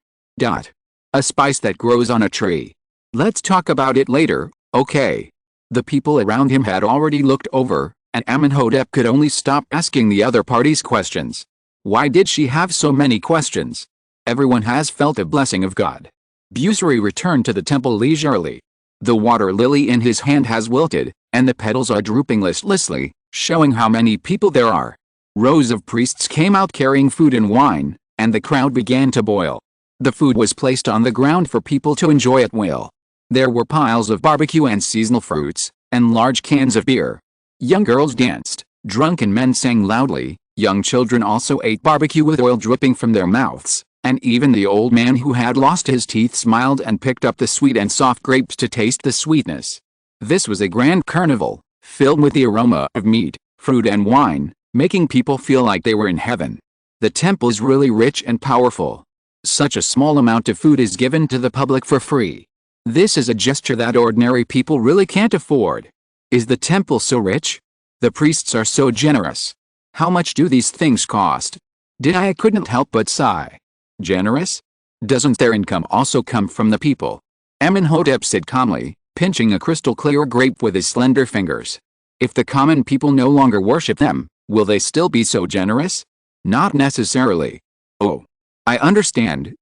A spice that grows on a tree. Let's talk about it later, okay? The people around him had already looked over, and Amónhotep could only stop asking the other party's questions. Why did she have so many questions? Everyone has felt a blessing of God. Busiri returned to the temple leisurely. The water lily in his hand has wilted, and the petals are drooping listlessly, showing how many people there are. Rows of priests came out carrying food and wine, and the crowd began to boil. The food was placed on the ground for people to enjoy at will. There were piles of barbecue and seasonal fruits, and large cans of beer. Young girls danced, drunken men sang loudly, young children also ate barbecue with oil dripping from their mouths, and even the old man who had lost his teeth smiled and picked up the sweet and soft grapes to taste the sweetness. This was a grand carnival, filled with the aroma of meat, fruit and wine, making people feel like they were in heaven. The temple is really rich and powerful. Such a small amount of food is given to the public for free. This is a gesture that ordinary people really can't afford. Is the temple so rich? The priests are so generous. How much do these things cost? I couldn't help but sigh. Generous? Doesn't their income also come from the people? Amónhotep said calmly, pinching a crystal-clear grape with his slender fingers. If the common people no longer worship them, will they still be so generous? Not necessarily. Oh. I understand.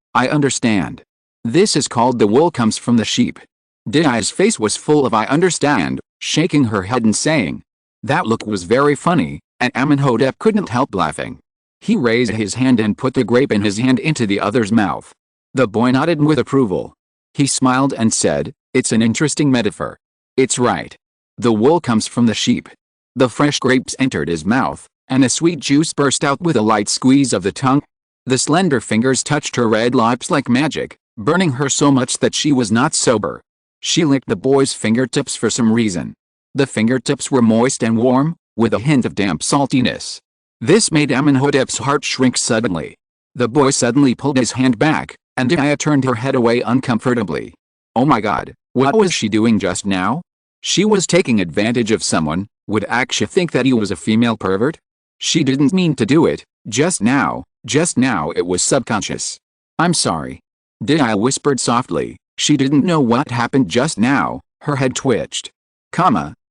This is called the wool comes from the sheep. Dia's face was full of I understand, shaking her head and saying. That look was very funny, and Amónhotep couldn't help laughing. He raised his hand and put the grape in his hand into the other's mouth. The boy nodded with approval. He smiled and said, "It's an interesting metaphor. It's right. The wool comes from the sheep." The fresh grapes entered his mouth, and a sweet juice burst out with a light squeeze of the tongue. The slender fingers touched her red lips like magic, burning her so much that she was not sober. She licked the boy's fingertips for some reason. The fingertips were moist and warm, with a hint of damp saltiness. This made Amónhotep's heart shrink suddenly. The boy suddenly pulled his hand back, and Dia turned her head away uncomfortably. Oh my God, what was she doing just now? She was taking advantage of someone. Would Aksha think that he was a female pervert? She didn't mean to do it, just now it was subconscious. I'm sorry. Dia whispered softly. She didn't know what happened just now. Her head twitched.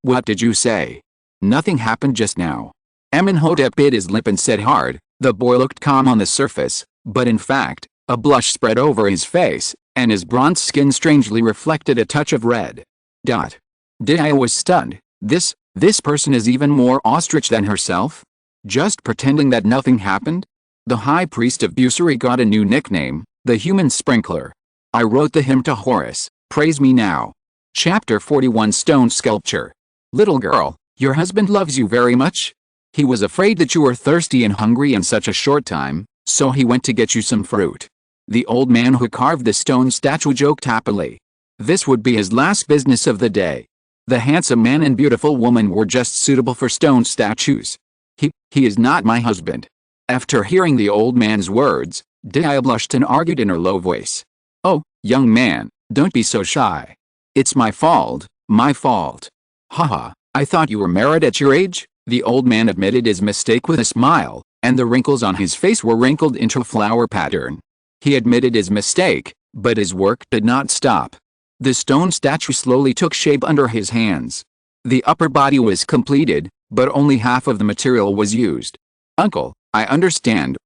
What did you say? Nothing happened just now. Amónhotep bit his lip and said hard. The boy looked calm on the surface, but in fact, a blush spread over his face, and his bronze skin strangely reflected a touch of red. Dia was stunned. This person is even more ostrich than herself? Just pretending that nothing happened? The high priest of Busiri got a new nickname, the human sprinkler. I wrote the hymn to Horus, praise me now. Chapter 41 Stone Sculpture. Little girl, your husband loves you very much? He was afraid that you were thirsty and hungry in such a short time, so he went to get you some fruit. The old man who carved the stone statue joked happily. This would be his last business of the day. The handsome man and beautiful woman were just suitable for stone statues. He is not my husband. After hearing the old man's words, Dia blushed and argued in her low voice. Oh, young man, don't be so shy. It's my fault. Haha, I thought you were married at your age? The old man admitted his mistake with a smile, and the wrinkles on his face were wrinkled into a flower pattern. He admitted his mistake, but his work did not stop. The stone statue slowly took shape under his hands. The upper body was completed, but only half of the material was used. Uncle, I understand,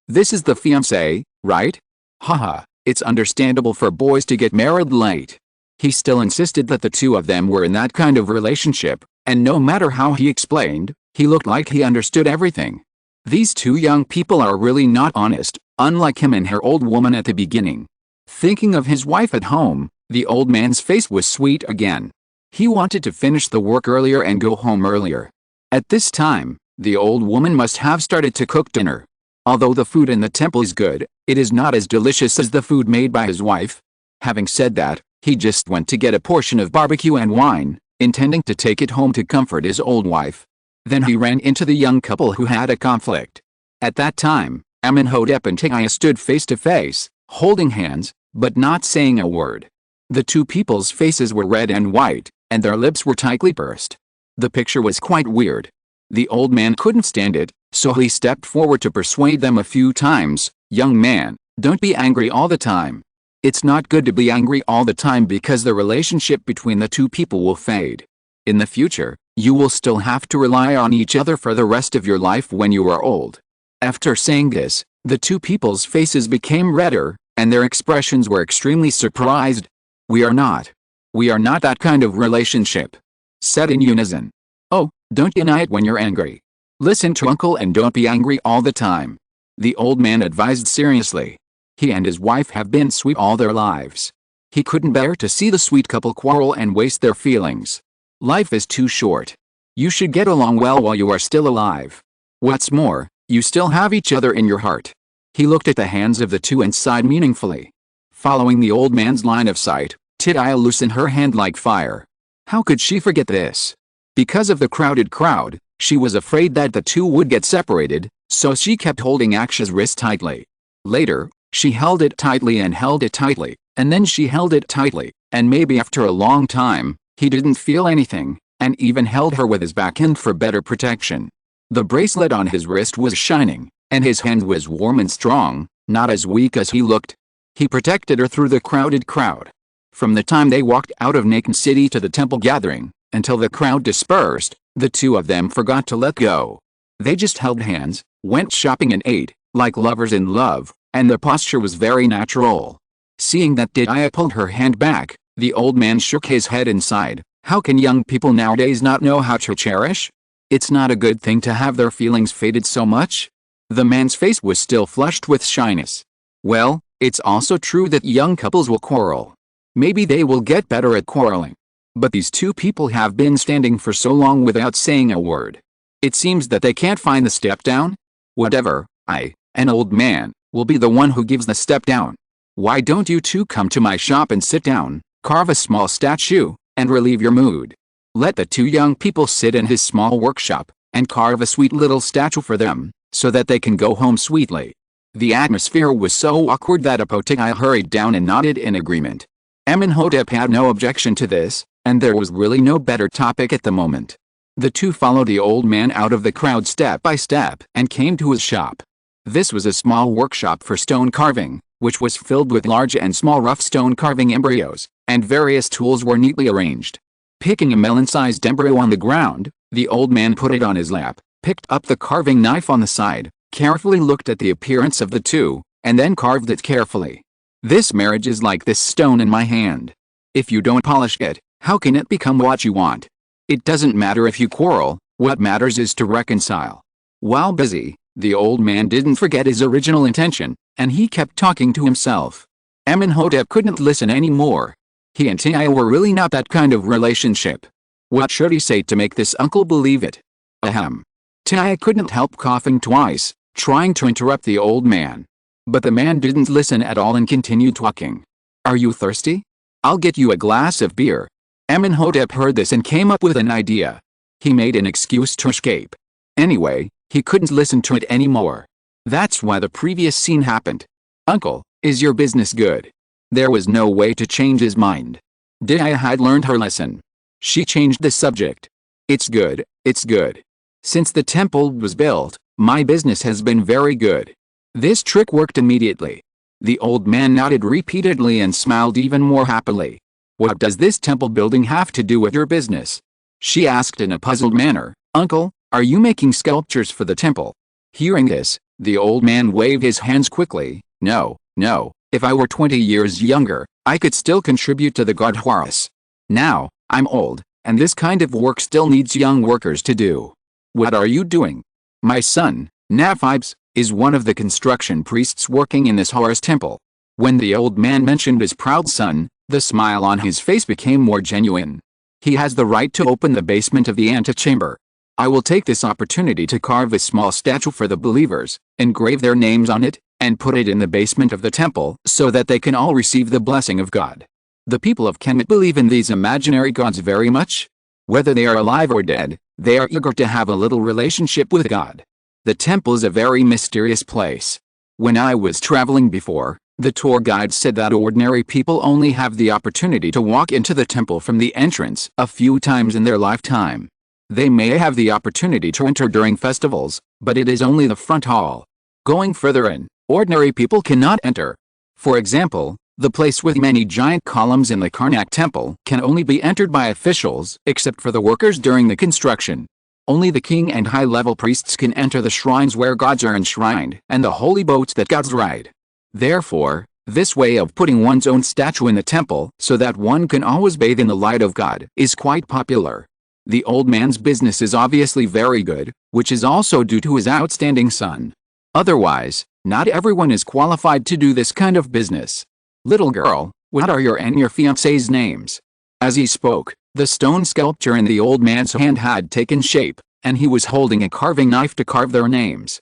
this is the fiancé, right? Haha, it's understandable for boys to get married late. He still insisted that the two of them were in that kind of relationship, and no matter how he explained, he looked like he understood everything. These two young people are really not honest, unlike him and her old woman at the beginning. Thinking of his wife at home, the old man's face was sweet again. He wanted to finish the work earlier and go home earlier. At this time, the old woman must have started to cook dinner. Although the food in the temple is good, it is not as delicious as the food made by his wife. Having said that, he just went to get a portion of barbecue and wine, intending to take it home to comfort his old wife. Then he ran into the young couple who had a conflict. At that time, Amónhotep and Lin Ya stood face to face, holding hands, but not saying a word. The two people's faces were red and white, and their lips were tightly pursed. The picture was quite weird. The old man couldn't stand it, so he stepped forward to persuade them a few times. Young man, don't be angry all the time. It's not good to be angry all the time because the relationship between the two people will fade. In the future, you will still have to rely on each other for the rest of your life when you are old. After saying this, the two people's faces became redder, and their expressions were extremely surprised. We are not that kind of relationship. Said in unison. Oh, don't deny it when you're angry. Listen to Uncle and don't be angry all the time. The old man advised seriously. He and his wife have been sweet all their lives. He couldn't bear to see the sweet couple quarrel and waste their feelings. Life is too short. You should get along well while you are still alive. What's more, you still have each other in your heart. He looked at the hands of the two and sighed meaningfully. Following the old man's line of sight, Lin Ya loosened her hand like fire. How could she forget this? Because of the crowded crowd, she was afraid that the two would get separated, so she kept holding Aksha's wrist tightly. Later, she held it tightly and held it tightly, and then she held it tightly, and maybe after a long time, he didn't feel anything, and even held her with his backhand for better protection. The bracelet on his wrist was shining, and his hand was warm and strong, not as weak as he looked. He protected her through the crowded crowd. From the time they walked out of Naked City to the temple gathering, until the crowd dispersed, the two of them forgot to let go. They just held hands, went shopping and ate, like lovers in love, and their posture was very natural. Seeing that Lin Ya pulled her hand back, the old man shook his head and sighed. How can young people nowadays not know how to cherish? It's not a good thing to have their feelings faded so much. The man's face was still flushed with shyness. Well, it's also true that young couples will quarrel. Maybe they will get better at quarreling. But these two people have been standing for so long without saying a word. It seems that they can't find the step down. Whatever, an old man, will be the one who gives the step down. Why don't you two come to my shop and sit down, carve a small statue, and relieve your mood? Let the two young people sit in his small workshop, and carve a sweet little statue for them, so that they can go home sweetly. The atmosphere was so awkward that Lin Ya hurried down and nodded in agreement. Amónhotep had no objection to this, and there was really no better topic at the moment. The two followed the old man out of the crowd step by step and came to his shop. This was a small workshop for stone carving, which was filled with large and small rough stone carving embryos, and various tools were neatly arranged. Picking a melon-sized embryo on the ground, the old man put it on his lap, picked up the carving knife on the side, carefully looked at the appearance of the two, and then carved it carefully. This marriage is like this stone in my hand. If you don't polish it, how can it become what you want? It doesn't matter if you quarrel, what matters is to reconcile. While busy, the old man didn't forget his original intention, and he kept talking to himself. Amónhotep couldn't listen anymore. He and Lin Ya were really not that kind of relationship. What should he say to make this uncle believe it? Ahem. Lin Ya couldn't help coughing twice, trying to interrupt the old man. But the man didn't listen at all and continued talking. Are you thirsty? I'll get you a glass of beer. Amónhotep heard this and came up with an idea. He made an excuse to escape. Anyway, he couldn't listen to it anymore. That's why the previous scene happened. Uncle, is your business good? There was no way to change his mind. Lin Ya had learned her lesson. She changed the subject. It's good, it's good. Since the temple was built, my business has been very good. This trick worked immediately. The old man nodded repeatedly and smiled even more happily. What does this temple building have to do with your business? She asked in a puzzled manner. Uncle, Are you making sculptures for the temple? Hearing this, the old man waved his hands quickly. No, no, if I were 20 years younger, I could still contribute to the god Horus. Now, I'm old, and this kind of work still needs young workers to do. What are you doing? My son, defies, is one of the construction priests working in this Horus temple. When the old man mentioned his proud son, the smile on his face became more genuine. He has the right to open the basement of the antechamber. I will take this opportunity to carve a small statue for the believers, engrave their names on it, and put it in the basement of the temple so that they can all receive the blessing of God. The people of Kemet believe in these imaginary gods very much. Whether they are alive or dead, they are eager to have a little relationship with God. The temple is a very mysterious place. When I was traveling before, the tour guide said that ordinary people only have the opportunity to walk into the temple from the entrance a few times in their lifetime. They may have the opportunity to enter during festivals, but it is only the front hall. Going further in, ordinary people cannot enter. For example, the place with many giant columns in the Karnak temple can only be entered by officials except for the workers during the construction. Only the king and high-level priests can enter the shrines where gods are enshrined and the holy boats that gods ride. Therefore, this way of putting one's own statue in the temple so that one can always bathe in the light of God is quite popular. The old man's business is obviously very good, which is also due to his outstanding son. Otherwise, not everyone is qualified to do this kind of business. Little girl, what are your and your fiancé's names? As he spoke, the stone sculpture in the old man's hand had taken shape, and he was holding a carving knife to carve their names.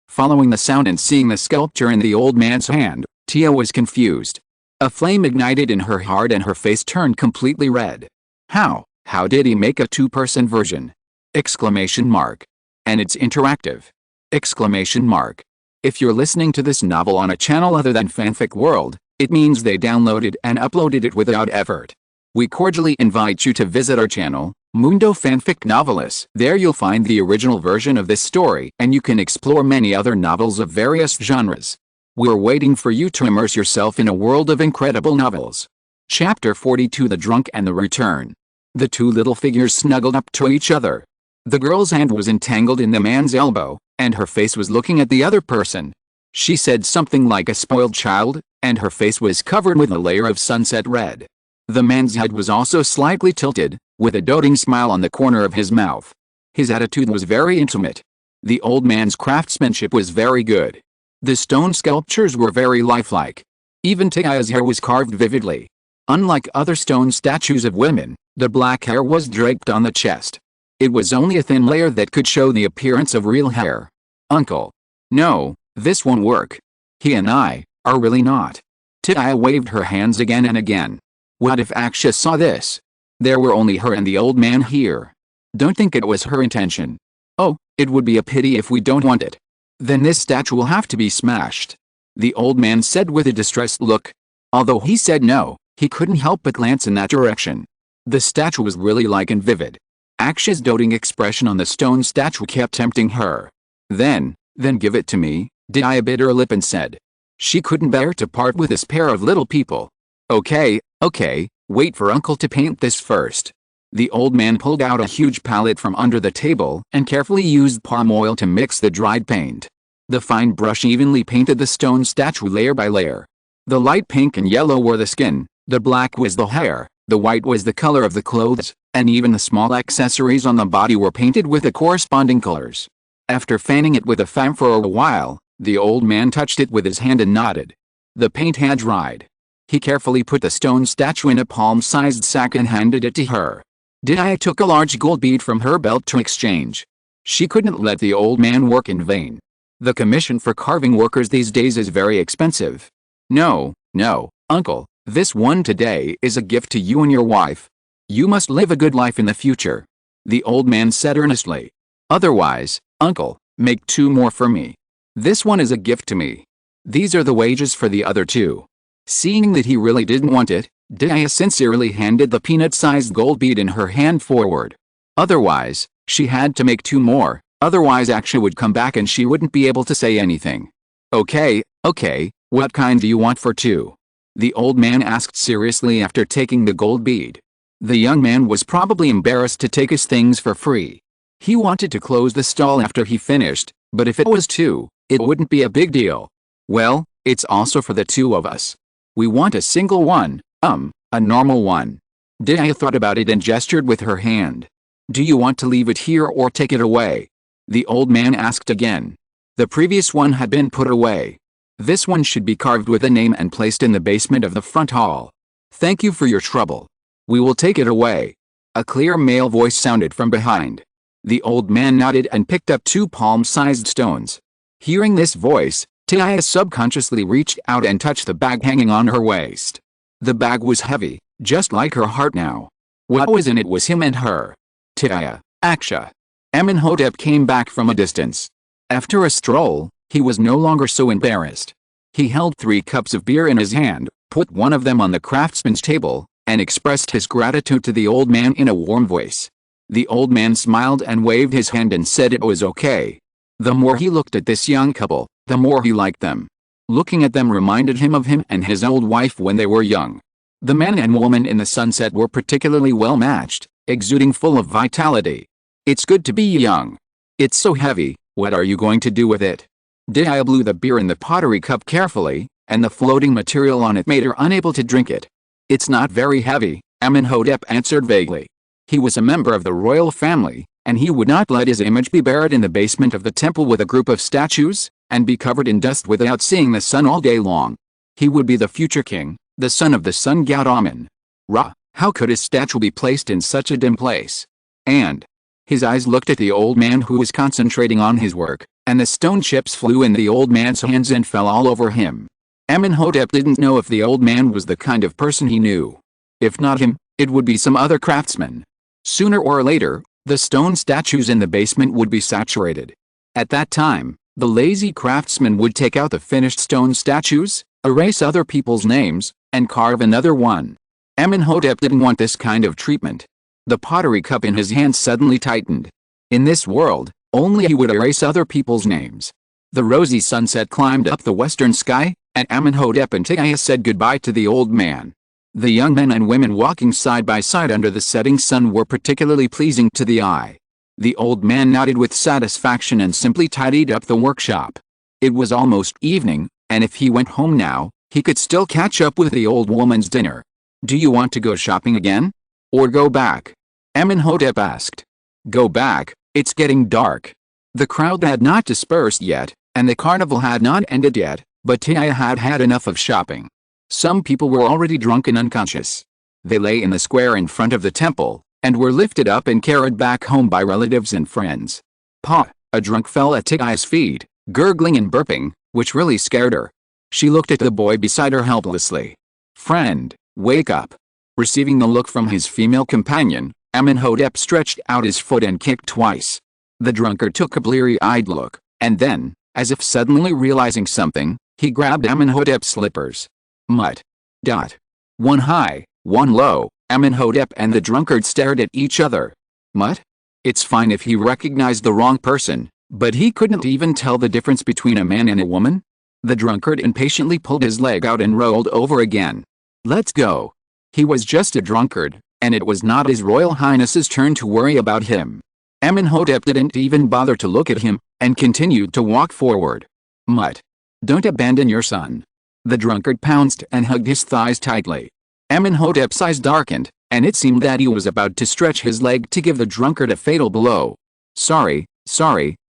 Following the sound and seeing the sculpture in the old man's hand, Tia was confused. A flame ignited in her heart and her face turned completely red. How did he make a two-person version? Exclamation mark. And it's interactive. Exclamation mark. If you're listening to this novel on a channel other than Fanfic World, it means they downloaded and uploaded it without effort. We cordially invite you to visit our channel, Mundo Fanfic Novelis. There you'll find the original version of this story and you can explore many other novels of various genres. We're waiting for you to immerse yourself in a world of incredible novels. Chapter 42: The Drunk and the Return. The two little figures snuggled up to each other. The girl's hand was entangled in the man's elbow, and her face was looking at the other person. She said something like a spoiled child, and her face was covered with a layer of sunset red. The man's head was also slightly tilted, with a doting smile on the corner of his mouth. His attitude was very intimate. The old man's craftsmanship was very good. The stone sculptures were very lifelike. Even Tia's hair was carved vividly. Unlike other stone statues of women, the black hair was draped on the chest. It was only a thin layer that could show the appearance of real hair. Uncle. No, this won't work. He and I are really not. Tia waved her hands again and again. What if Aksha saw this? There were only her and the old man here. Don't think it was her intention. Oh, it would be a pity if we don't want it. Then this statue will have to be smashed. The old man said with a distressed look. Although he said no, he couldn't help but glance in that direction. The statue was really light and vivid. Aksha's doting expression on the stone statue kept tempting her. Then give it to me, Tia bit her lip and said. She couldn't bear to part with this pair of little people. Okay, wait for uncle to paint this first. The old man pulled out a huge palette from under the table and carefully used palm oil to mix the dried paint. The fine brush evenly painted the stone statue layer by layer. The light pink and yellow were the skin, the black was the hair, the white was the color of the clothes, and even the small accessories on the body were painted with the corresponding colors. After fanning it with a fan for a while, the old man touched it with his hand and nodded. The paint had dried. He carefully put the stone statue in a palm-sized sack and handed it to her. Tia took a large gold bead from her belt to exchange. She couldn't let the old man work in vain. The commission for carving workers these days is very expensive. No, uncle, this one today is a gift to you and your wife. You must live a good life in the future. The old man said earnestly. Otherwise, uncle, make 2 more for me. This one is a gift to me. These are the wages for the other 2. Seeing that he really didn't want it, Tia sincerely handed the peanut-sized gold bead in her hand forward. Otherwise, she had to make 2 more, otherwise Aksha would come back and she wouldn't be able to say anything. Okay, what kind do you want for 2? The old man asked seriously after taking the gold bead. The young man was probably embarrassed to take his things for free. He wanted to close the stall after he finished, but if it was two, it wouldn't be a big deal. Well, it's also for the two of us. We want a single one, a normal one. Dia thought about it and gestured with her hand. Do you want to leave it here or take it away? The old man asked again. The previous one had been put away. This one should be carved with a name and placed in the basement of the front hall. Thank you for your trouble. We will take it away. A clear male voice sounded from behind. The old man nodded and picked up two palm-sized stones. Hearing this voice, Dia subconsciously reached out and touched the bag hanging on her waist. The bag was heavy, just like her heart now. What was in it was him and her. Dia, Aksha. Amónhotep came back from a distance. After a stroll, he was no longer so embarrassed. He held 3 cups of beer in his hand, put one of them on the craftsman's table, and expressed his gratitude to the old man in a warm voice. The old man smiled and waved his hand and said it was okay. The more he looked at this young couple, the more he liked them. Looking at them reminded him of him and his old wife when they were young. The man and woman in the sunset were particularly well matched, exuding full of vitality. It's good to be young. It's so heavy, what are you going to do with it? Dia blew the beer in the pottery cup carefully, and the floating material on it made her unable to drink it. It's not very heavy, Amónhotep answered vaguely. He was a member of the royal family, and he would not let his image be buried in the basement of the temple with a group of statues, and be covered in dust without seeing the sun all day long. He would be the future king, the son of the sun god Amon. How could his statue be placed in such a dim place? And his eyes looked at the old man who was concentrating on his work, and the stone chips flew in the old man's hands and fell all over him. Amónhotep didn't know if the old man was the kind of person he knew. If not him, it would be some other craftsman. Sooner or later, the stone statues in the basement would be saturated. At that time, the lazy craftsman would take out the finished stone statues, erase other people's names, and carve another one. Amónhotep didn't want this kind of treatment. The pottery cup in his hand suddenly tightened. In this world, only he would erase other people's names. The rosy sunset climbed up the western sky, and Amónhotep and Dia said goodbye to the old man. The young men and women walking side by side under the setting sun were particularly pleasing to the eye. The old man nodded with satisfaction and simply tidied up the workshop. It was almost evening, and if he went home now, he could still catch up with the old woman's dinner. Do you want to go shopping again? Or go back? Amónhotep asked. Go back, it's getting dark. The crowd had not dispersed yet, and the carnival had not ended yet, but Dia had had enough of shopping. Some people were already drunk and unconscious. They lay in the square in front of the temple, and were lifted up and carried back home by relatives and friends. A drunk fell at Tia's feet, gurgling and burping, which really scared her. She looked at the boy beside her helplessly. Friend, wake up. Receiving the look from his female companion, Amónhotep stretched out his foot and kicked twice. The drunkard took a bleary-eyed look, and then, as if suddenly realizing something, he grabbed Amónhotep's slippers. Mutt. One high, one low, Amónhotep and the drunkard stared at each other. Mutt? It's fine if he recognized the wrong person, but he couldn't even tell the difference between a man and a woman? The drunkard impatiently pulled his leg out and rolled over again. Let's go. He was just a drunkard, and it was not His Royal Highness's turn to worry about him. Amónhotep didn't even bother to look at him, and continued to walk forward. Mutt. Don't abandon your son. The drunkard pounced and hugged his thighs tightly. Amónhotep's eyes darkened, and it seemed that he was about to stretch his leg to give the drunkard a fatal blow. Sorry,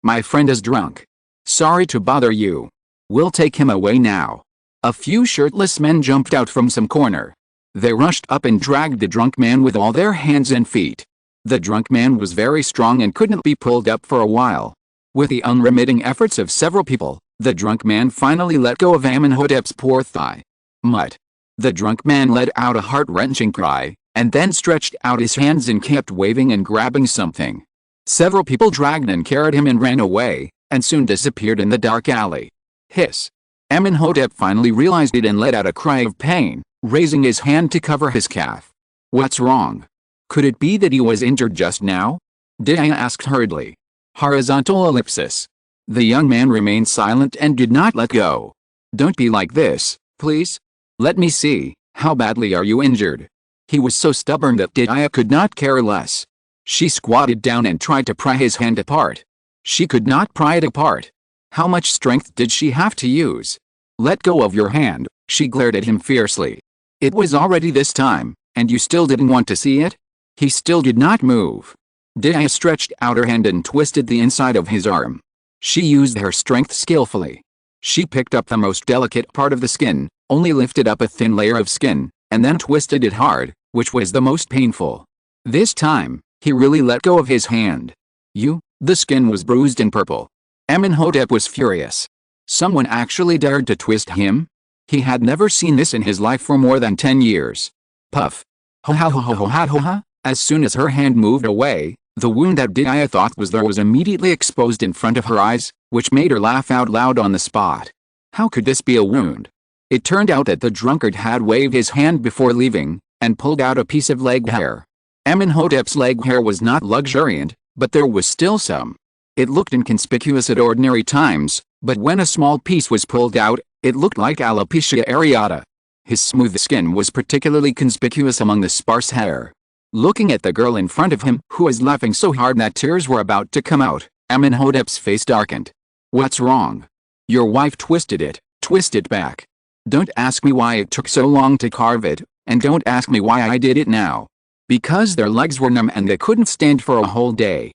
my friend is drunk. Sorry to bother you. We'll take him away now. A few shirtless men jumped out from some corner. They rushed up and dragged the drunk man with all their hands and feet. The drunk man was very strong and couldn't be pulled up for a while. With the unremitting efforts of several people, the drunk man finally let go of Amónhotep's poor thigh. Mutt. The drunk man let out a heart-wrenching cry, and then stretched out his hands and kept waving and grabbing something. Several people dragged and carried him and ran away, and soon disappeared in the dark alley. Hiss. Amónhotep finally realized it and let out a cry of pain, raising his hand to cover his calf. What's wrong? Could it be that he was injured just now? Dia asked hurriedly. Horizontal ellipsis. The young man remained silent and did not let go. Don't be like this, please. Let me see, how badly are you injured? He was so stubborn that Dia could not care less. She squatted down and tried to pry his hand apart. She could not pry it apart. How much strength did she have to use? Let go of your hand, she glared at him fiercely. It was already this time, and you still didn't want to see it? He still did not move. Dia stretched out her hand and twisted the inside of his arm. She used her strength skillfully. She picked up the most delicate part of the skin, only lifted up a thin layer of skin, and then twisted it hard, which was the most painful. This time, he really let go of his hand. The skin was bruised and purple. Amónhotep was furious. Someone actually dared to twist him? He had never seen this in his life for more than 10 years. Puff. Ho ha ho ho ho ha ho ha. As soon as her hand moved away, the wound that Dia thought was there was immediately exposed in front of her eyes, which made her laugh out loud on the spot. How could this be a wound? It turned out that the drunkard had waved his hand before leaving, and pulled out a piece of leg hair. Amónhotep's leg hair was not luxuriant, but there was still some. It looked inconspicuous at ordinary times, but when a small piece was pulled out, it looked like alopecia areata. His smooth skin was particularly conspicuous among the sparse hair. Looking at the girl in front of him, who was laughing so hard that tears were about to come out, Amónhotep's face darkened. What's wrong? Your wife twisted it, twist it back. Don't ask me why it took so long to carve it, and don't ask me why I did it now. Because their legs were numb and they couldn't stand for a whole day.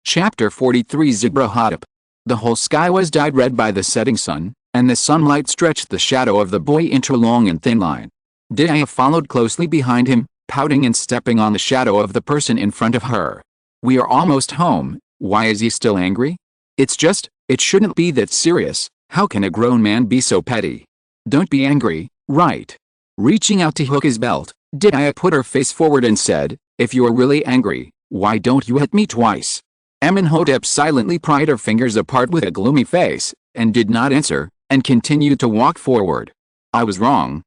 Chapter 43 Jehsekhara. The whole sky was dyed red by the setting sun, and the sunlight stretched the shadow of the boy into a long and thin line. Dia followed closely behind him, pouting and stepping on the shadow of the person in front of her. We are almost home. Why is he still angry? It shouldn't be that serious. How can a grown man be so petty? Don't be angry, right? Reaching out to hook his belt, Dia put her face forward and said, if you're really angry, why don't you hit me twice? Amónhotep silently pried her fingers apart with a gloomy face, and did not answer, and continued to walk forward. I was wrong,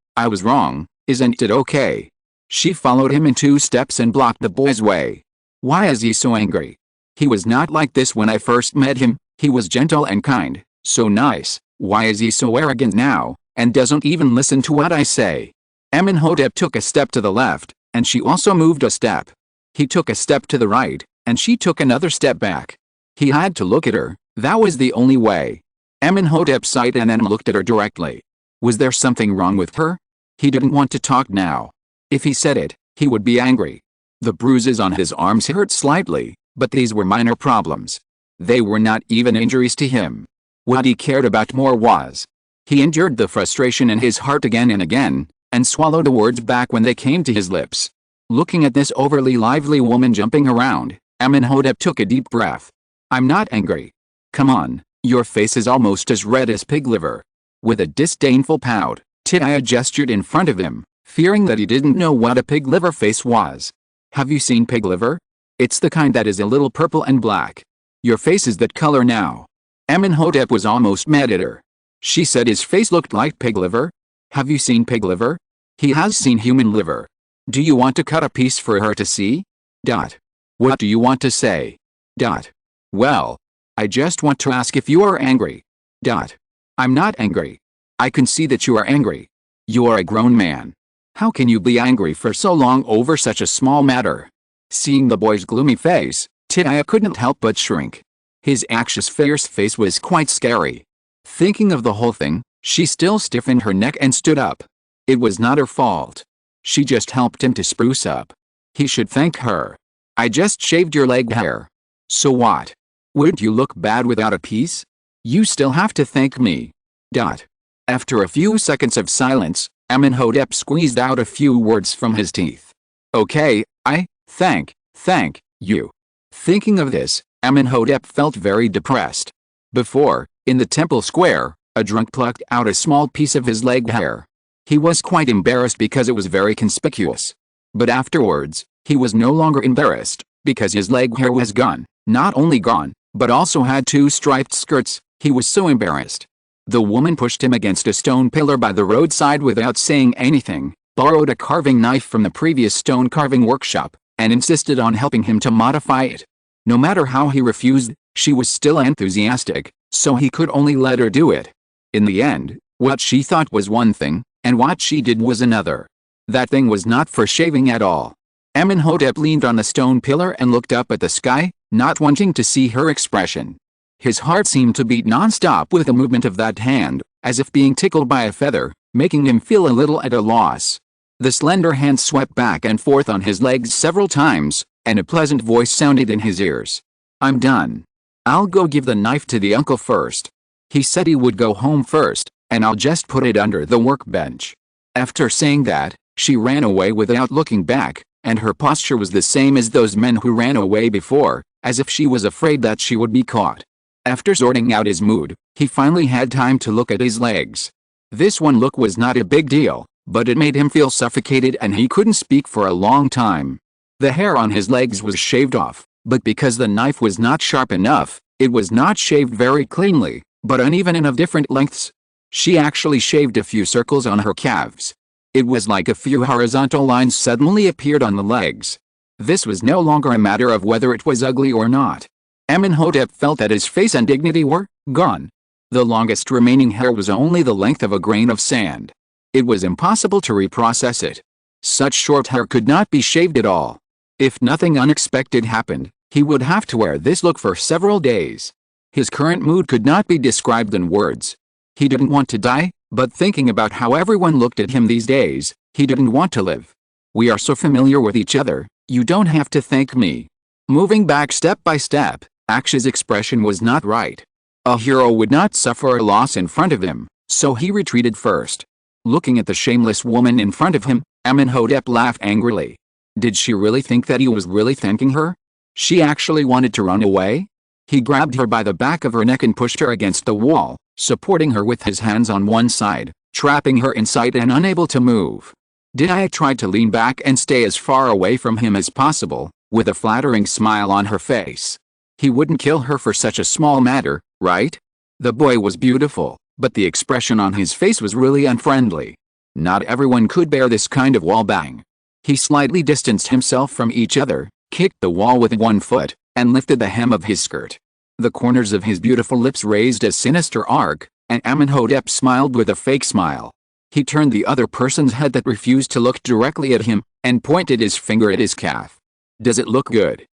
isn't it okay? She followed him in 2 steps and blocked the boy's way. Why is he so angry? He was not like this when I first met him. He was gentle and kind, so nice. Why is he so arrogant now, and doesn't even listen to what I say? Amónhotep took a step to the left, and she also moved a step. He took a step to the right, and she took another step back. He had to look at her, that was the only way. Amónhotep sighed and then looked at her directly. Was there something wrong with her? He didn't want to talk now. If he said it, he would be angry. The bruises on his arms hurt slightly, but these were minor problems. They were not even injuries to him. What he cared about more was. He endured the frustration in his heart again and again, and swallowed the words back when they came to his lips. Looking at this overly lively woman jumping around, Amónhotep took a deep breath. I'm not angry. Come on, your face is almost as red as pig liver. With a disdainful pout, Dia gestured in front of him, fearing that he didn't know what a pig liver face was. Have you seen pig liver? It's the kind that is a little purple and black. Your face is that color now. Amónhotep was almost mad at her. She said his face looked like pig liver? Have you seen pig liver? He has seen human liver. Do you want to cut a piece for her to see? What do you want to say? Well, I just want to ask if you are angry. I'm not angry. I can see that you are angry. You are a grown man. How can you be angry for so long over such a small matter? Seeing the boy's gloomy face, Dia couldn't help but shrink. His anxious fierce face was quite scary. Thinking of the whole thing, she still stiffened her neck and stood up. It was not her fault. She just helped him to spruce up. He should thank her. I just shaved your leg hair. So what? Wouldn't you look bad without a piece? You still have to thank me. After a few seconds of silence, Amónhotep squeezed out a few words from his teeth. Okay, I thank you. Thinking of this, Amónhotep felt very depressed. Before, in the temple square, a drunk plucked out a small piece of his leg hair. He was quite embarrassed because it was very conspicuous. But afterwards, he was no longer embarrassed, because his leg hair was gone. Not only gone, but also had 2 striped skirts. He was so embarrassed. The woman pushed him against a stone pillar by the roadside without saying anything, borrowed a carving knife from the previous stone carving workshop, and insisted on helping him to modify it. No matter how he refused, she was still enthusiastic, so he could only let her do it. In the end, what she thought was one thing, and what she did was another. That thing was not for shaving at all. Amónhotep leaned on the stone pillar and looked up at the sky, not wanting to see her expression. His heart seemed to beat non-stop with the movement of that hand, as if being tickled by a feather, making him feel a little at a loss. The slender hand swept back and forth on his legs several times, and a pleasant voice sounded in his ears. "I'm done. I'll go give the knife to the uncle first. He said he would go home first, and I'll just put it under the workbench." After saying that, she ran away without looking back, and her posture was the same as those men who ran away before, as if she was afraid that she would be caught. After sorting out his mood, he finally had time to look at his legs. This one look was not a big deal, but it made him feel suffocated and he couldn't speak for a long time. The hair on his legs was shaved off, but because the knife was not sharp enough, it was not shaved very cleanly, but uneven and of different lengths. She actually shaved a few circles on her calves. It was like a few horizontal lines suddenly appeared on the legs. This was no longer a matter of whether it was ugly or not. Amónhotep felt that his face and dignity were gone. The longest remaining hair was only the length of a grain of sand. It was impossible to reprocess it. Such short hair could not be shaved at all. If nothing unexpected happened, he would have to wear this look for several days. His current mood could not be described in words. He didn't want to die, but thinking about how everyone looked at him these days, he didn't want to live. "We are so familiar with each other, you don't have to thank me." Moving back step by step, Aksh's expression was not right. A hero would not suffer a loss in front of him, so he retreated first. Looking at the shameless woman in front of him, Amónhotep laughed angrily. Did she really think that he was really thanking her? She actually wanted to run away? He grabbed her by the back of her neck and pushed her against the wall, supporting her with his hands on one side, trapping her inside and unable to move. Dia tried to lean back and stay as far away from him as possible, with a flattering smile on her face. He wouldn't kill her for such a small matter, right? The boy was beautiful, but the expression on his face was really unfriendly. Not everyone could bear this kind of wallbang. He slightly distanced himself from each other, kicked the wall with one foot, and lifted the hem of his skirt. The corners of his beautiful lips raised a sinister arc, and Amónhotep smiled with a fake smile. He turned the other person's head that refused to look directly at him, and pointed his finger at his calf. "Does it look good?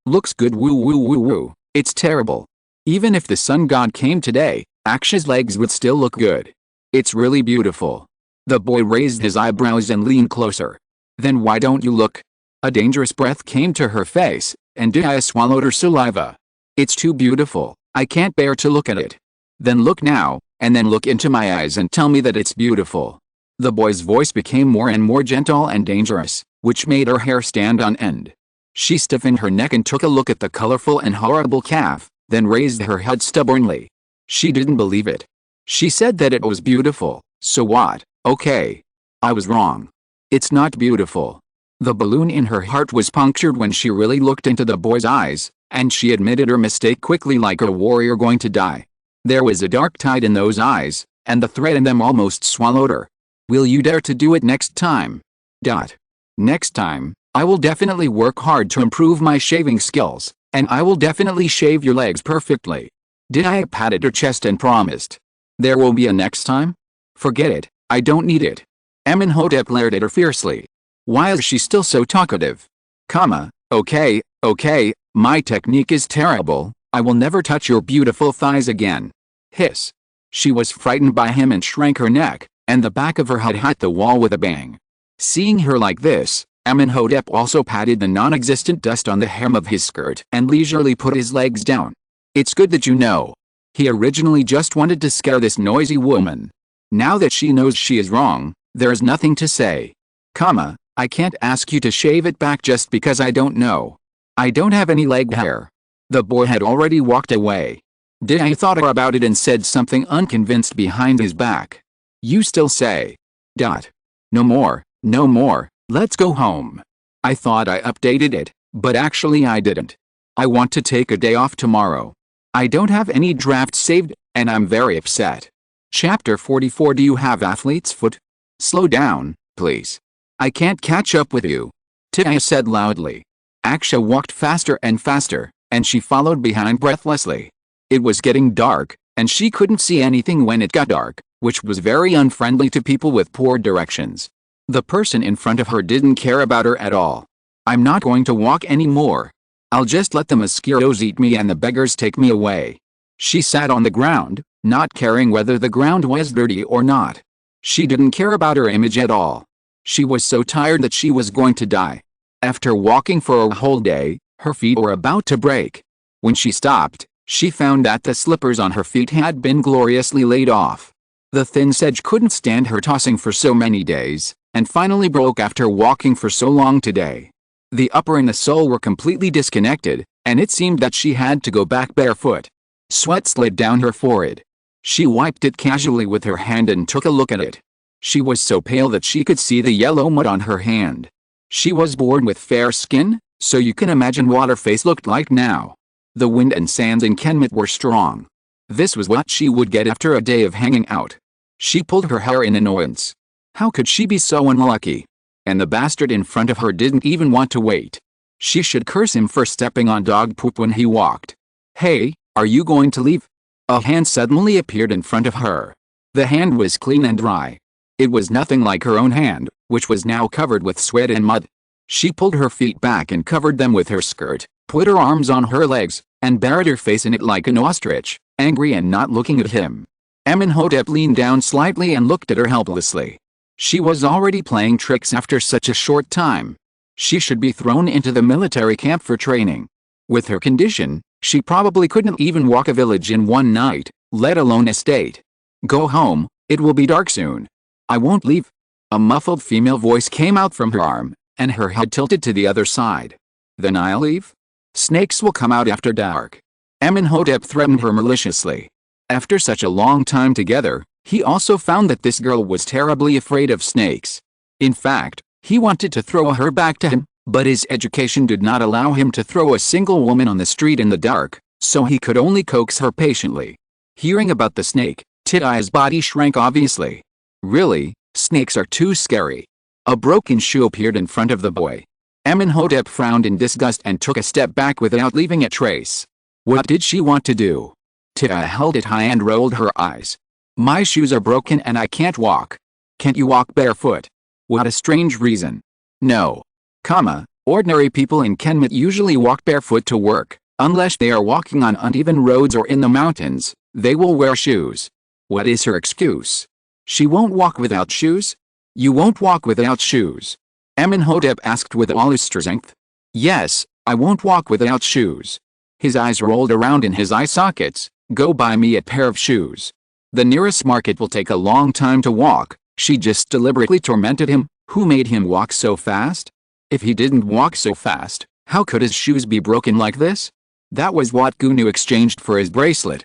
Looks good, woo woo woo woo. It's terrible. Even if the sun god came today, Aksh's legs would still look good. It's really beautiful." The boy raised his eyebrows and leaned closer. "Then why don't you look?" A dangerous breath came to her face, and Dia swallowed her saliva. "It's too beautiful, I can't bear to look at it." "Then look now, and then look into my eyes and tell me that it's beautiful." The boy's voice became more and more gentle and dangerous, which made her hair stand on end. She stiffened her neck and took a look at the colorful and horrible calf, then raised her head stubbornly. She didn't believe it. She said that it was beautiful, so what? Okay. I was wrong. It's not beautiful. The balloon in her heart was punctured when she really looked into the boy's eyes, and she admitted her mistake quickly like a warrior going to die. There was a dark tide in those eyes, and the threat in them almost swallowed her. "Will you dare to do it next time?" "Next time, I will definitely work hard to improve my shaving skills, and I will definitely shave your legs perfectly." Dia patted her chest and promised. "There will be a next time?" "Forget it, I don't need it." Amónhotep glared at her fiercely. Why is she still so talkative? Okay, my technique is terrible, I will never touch your beautiful thighs again. Hiss. She was frightened by him and shrank her neck, and the back of her head hit the wall with a bang. Seeing her like this, Amónhotep also patted the non-existent dust on the hem of his skirt and leisurely put his legs down. "It's good that you know." He originally just wanted to scare this noisy woman. Now that she knows she is wrong, there's nothing to say. I can't ask you to shave it back just because I don't know. I don't have any leg hair." The boy had already walked away. Dia thought about it and said something unconvinced behind his back. "You still say. No more, let's go home." I thought I updated it, but actually I didn't. I want to take a day off tomorrow. I don't have any drafts saved, and I'm very upset. Chapter 44. Do you have athlete's foot? Slow down, please. I can't catch up with you. Dia said loudly. Aksha walked faster and faster, and she followed behind breathlessly. It was getting dark, and she couldn't see anything when it got dark, which was very unfriendly to people with poor directions. The person in front of her didn't care about her at all. I'm not going to walk anymore. I'll just let the mosquitoes eat me and the beggars take me away. She sat on the ground, not caring whether the ground was dirty or not. She didn't care about her image at all. She was so tired that she was going to die. After walking for a whole day, her feet were about to break. When she stopped, she found that the slippers on her feet had been gloriously laid off. The thin sedge couldn't stand her tossing for so many days, and finally broke after walking for so long today. The upper and the sole were completely disconnected, and it seemed that she had to go back barefoot. Sweat slid down her forehead. She wiped it casually with her hand and took a look at it. She was so pale that she could see the yellow mud on her hand. She was born with fair skin, so you can imagine what her face looked like now. The wind and sands in Kemet were strong. This was what she would get after a day of hanging out. She pulled her hair in annoyance. How could she be so unlucky? And the bastard in front of her didn't even want to wait. She should curse him for stepping on dog poop when he walked. Hey, are you going to leave? A hand suddenly appeared in front of her. The hand was clean and dry. It was nothing like her own hand, which was now covered with sweat and mud. She pulled her feet back and covered them with her skirt, put her arms on her legs, and buried her face in it like an ostrich, angry and not looking at him. Amónhotep leaned down slightly and looked at her helplessly. She was already playing tricks after such a short time. She should be thrown into the military camp for training. With her condition, she probably couldn't even walk a village in one night, let alone a state. Go home, it will be dark soon. I won't leave. A muffled female voice came out from her arm, and her head tilted to the other side. Then I'll leave? Snakes will come out after dark. Amónhotep threatened her maliciously. After such a long time together, he also found that this girl was terribly afraid of snakes. In fact, he wanted to throw her back to him, but his education did not allow him to throw a single woman on the street in the dark, so he could only coax her patiently. Hearing about the snake, Tidaya's body shrank obviously. Really, snakes are too scary. A broken shoe appeared in front of the boy. Amónhotep frowned in disgust and took a step back without leaving a trace. What did she want to do? Tidaya held it high and rolled her eyes. My shoes are broken and I can't walk. Can't you walk barefoot? What a strange reason. No. Ordinary people in Kemet usually walk barefoot to work. Unless they are walking on uneven roads or in the mountains, they will wear shoes. What is her excuse? She won't walk without shoes? You won't walk without shoes? Amónhotep asked with all his strength. Yes, I won't walk without shoes. His eyes rolled around in his eye sockets. Go buy me a pair of shoes. The nearest market will take a long time to walk. She just deliberately tormented him. Who made him walk so fast? If he didn't walk so fast, how could his shoes be broken like this? That was what Gunu exchanged for his bracelet.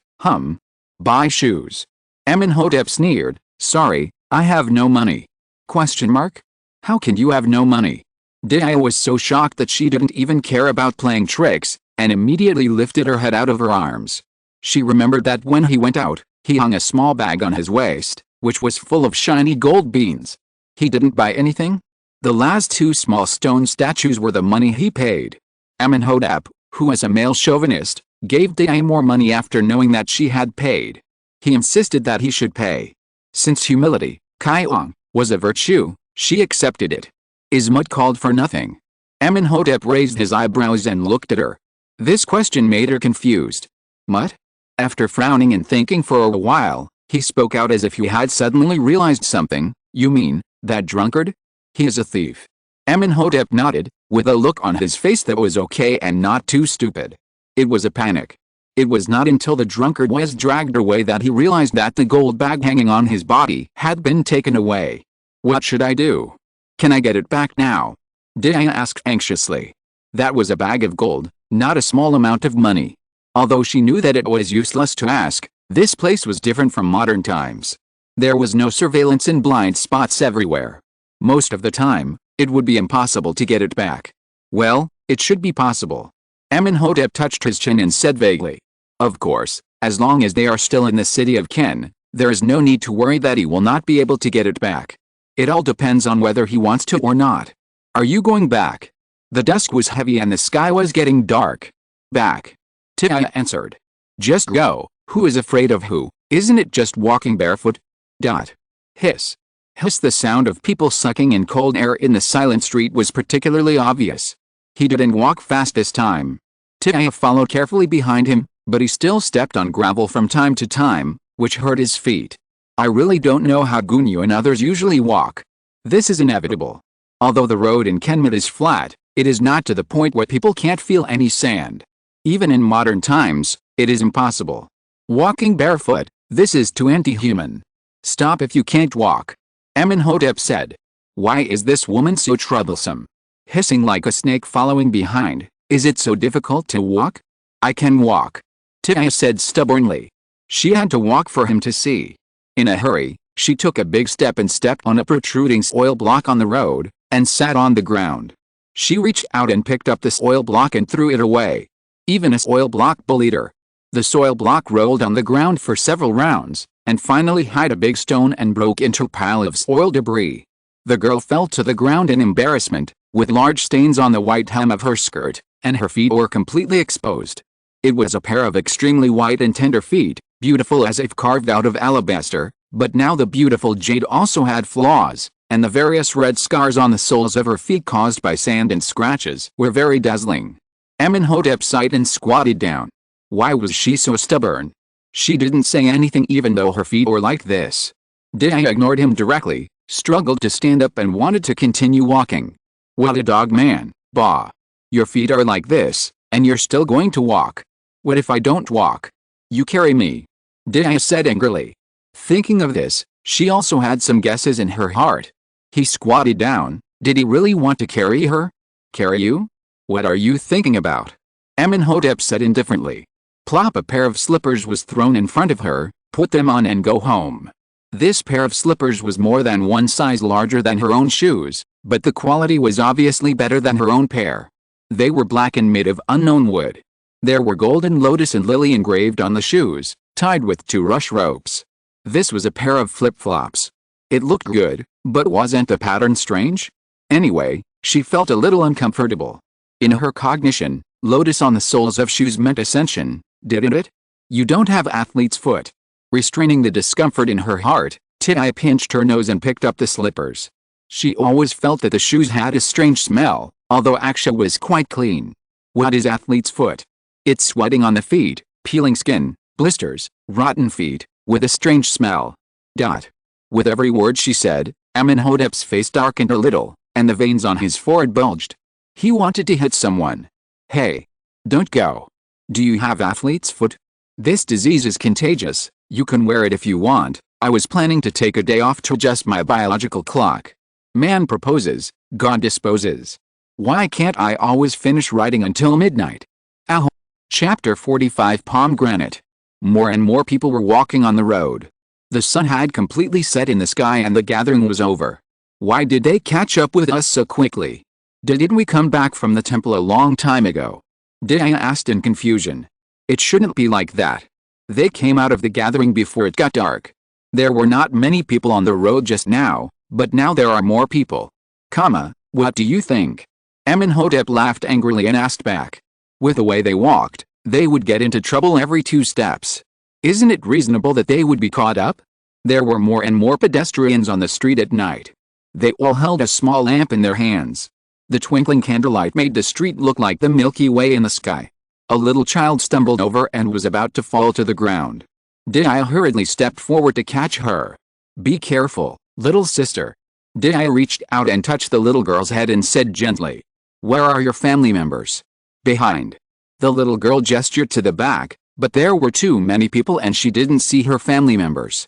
Buy shoes. Amónhotep sneered. Sorry, I have no money. Question mark? How can you have no money? Tidaya was so shocked that she didn't even care about playing tricks, and immediately lifted her head out of her arms. She remembered that when he went out, he hung a small bag on his waist, which was full of shiny gold beans. He didn't buy anything? The last two small stone statues were the money he paid. Amónhotep, who was a male chauvinist, gave Tidaya more money after knowing that she had paid. He insisted that he should pay. Since humility, Kaiong, was a virtue, she accepted it. Is mud called for nothing? Amónhotep raised his eyebrows and looked at her. This question made her confused. Mud? After frowning and thinking for a while, he spoke out as if he had suddenly realized something. You mean, that drunkard? He is a thief. Amónhotep nodded, with a look on his face that was okay and not too stupid. It was a panic. It was not until the drunkard was dragged away that he realized that the gold bag hanging on his body had been taken away. What should I do? Can I get it back now? Tidaya asked anxiously. That was a bag of gold, not a small amount of money. Although she knew that it was useless to ask, this place was different from modern times. There was no surveillance and blind spots everywhere. Most of the time, it would be impossible to get it back. Well, it should be possible. Amónhotep touched his chin and said vaguely. Of course, as long as they are still in the city of Ken, there is no need to worry that he will not be able to get it back. It all depends on whether he wants to or not. Are you going back? The dusk was heavy and the sky was getting dark. Back. Tidaya answered. Just go. Who is afraid of who? Isn't it just walking barefoot? Hiss. Hiss! The sound of people sucking in cold air in the silent street was particularly obvious. He didn't walk fast this time. Tia followed carefully behind him, but he still stepped on gravel from time to time, which hurt his feet. I really don't know how Gunyu and others usually walk. This is inevitable. Although the road in Kemet is flat, it is not to the point where people can't feel any sand. Even in modern times, it is impossible. Walking barefoot, this is too anti-human. Stop if you can't walk. Amónhotep said. Why is this woman so troublesome? Hissing like a snake following behind, is it so difficult to walk? I can walk. Tia said stubbornly. She had to walk for him to see. In a hurry, she took a big step and stepped on a protruding soil block on the road, and sat on the ground. She reached out and picked up the soil block and threw it away. Even a soil block bullied her. The soil block rolled on the ground for several rounds, and finally hit a big stone and broke into a pile of soil debris. The girl fell to the ground in embarrassment, with large stains on the white hem of her skirt, and her feet were completely exposed. It was a pair of extremely white and tender feet, beautiful as if carved out of alabaster, but now the beautiful jade also had flaws, and the various red scars on the soles of her feet caused by sand and scratches were very dazzling. Amónhotep sighed and squatted down. Why was she so stubborn? She didn't say anything even though her feet were like this. Tia ignored him directly, struggled to stand up and wanted to continue walking. What a dog, man, bah. Your feet are like this, and you're still going to walk. What if I don't walk? You carry me. Tia said angrily. Thinking of this, she also had some guesses in her heart. He squatted down. Did he really want to carry her? Carry you? What are you thinking about? Amónhotep said indifferently. Plop! A pair of slippers was thrown in front of her. Put them on and go home. This pair of slippers was more than one size larger than her own shoes, but the quality was obviously better than her own pair. They were black and made of unknown wood. There were golden lotus and lily engraved on the shoes, tied with 2 rush ropes. This was a pair of flip-flops. It looked good, but wasn't the pattern strange? Anyway, she felt a little uncomfortable. In her cognition, lotus on the soles of shoes meant ascension, didn't it? You don't have athlete's foot. Restraining the discomfort in her heart, Tia pinched her nose and picked up the slippers. She always felt that the shoes had a strange smell, although Aksha was quite clean. What is athlete's foot? It's sweating on the feet, peeling skin, blisters, rotten feet, with a strange smell. With every word she said, Amónhotep's face darkened a little, and the veins on his forehead bulged. He wanted to hit someone. Hey! Don't go. Do you have athlete's foot? This disease is contagious. You can wear it if you want. I was planning to take a day off to adjust my biological clock. Man proposes, God disposes. Why can't I always finish writing until midnight? Ow. Chapter 45 Pomegranate. More and more people were walking on the road. The sun had completely set in the sky and the gathering was over. Why did they catch up with us so quickly? Didn't we come back from the temple a long time ago? Tia asked in confusion. It shouldn't be like that. They came out of the gathering before it got dark. There were not many people on the road just now, but now there are more people. What do you think? Amónhotep laughed angrily and asked back. With the way they walked, they would get into trouble every 2 steps. Isn't it reasonable that they would be caught up? There were more and more pedestrians on the street at night. They all held a small lamp in their hands. The twinkling candlelight made the street look like the Milky Way in the sky. A little child stumbled over and was about to fall to the ground. Tia hurriedly stepped forward to catch her. Be careful, little sister. Tia reached out and touched the little girl's head and said gently. Where are your family members? Behind. The little girl gestured to the back, but there were too many people and she didn't see her family members.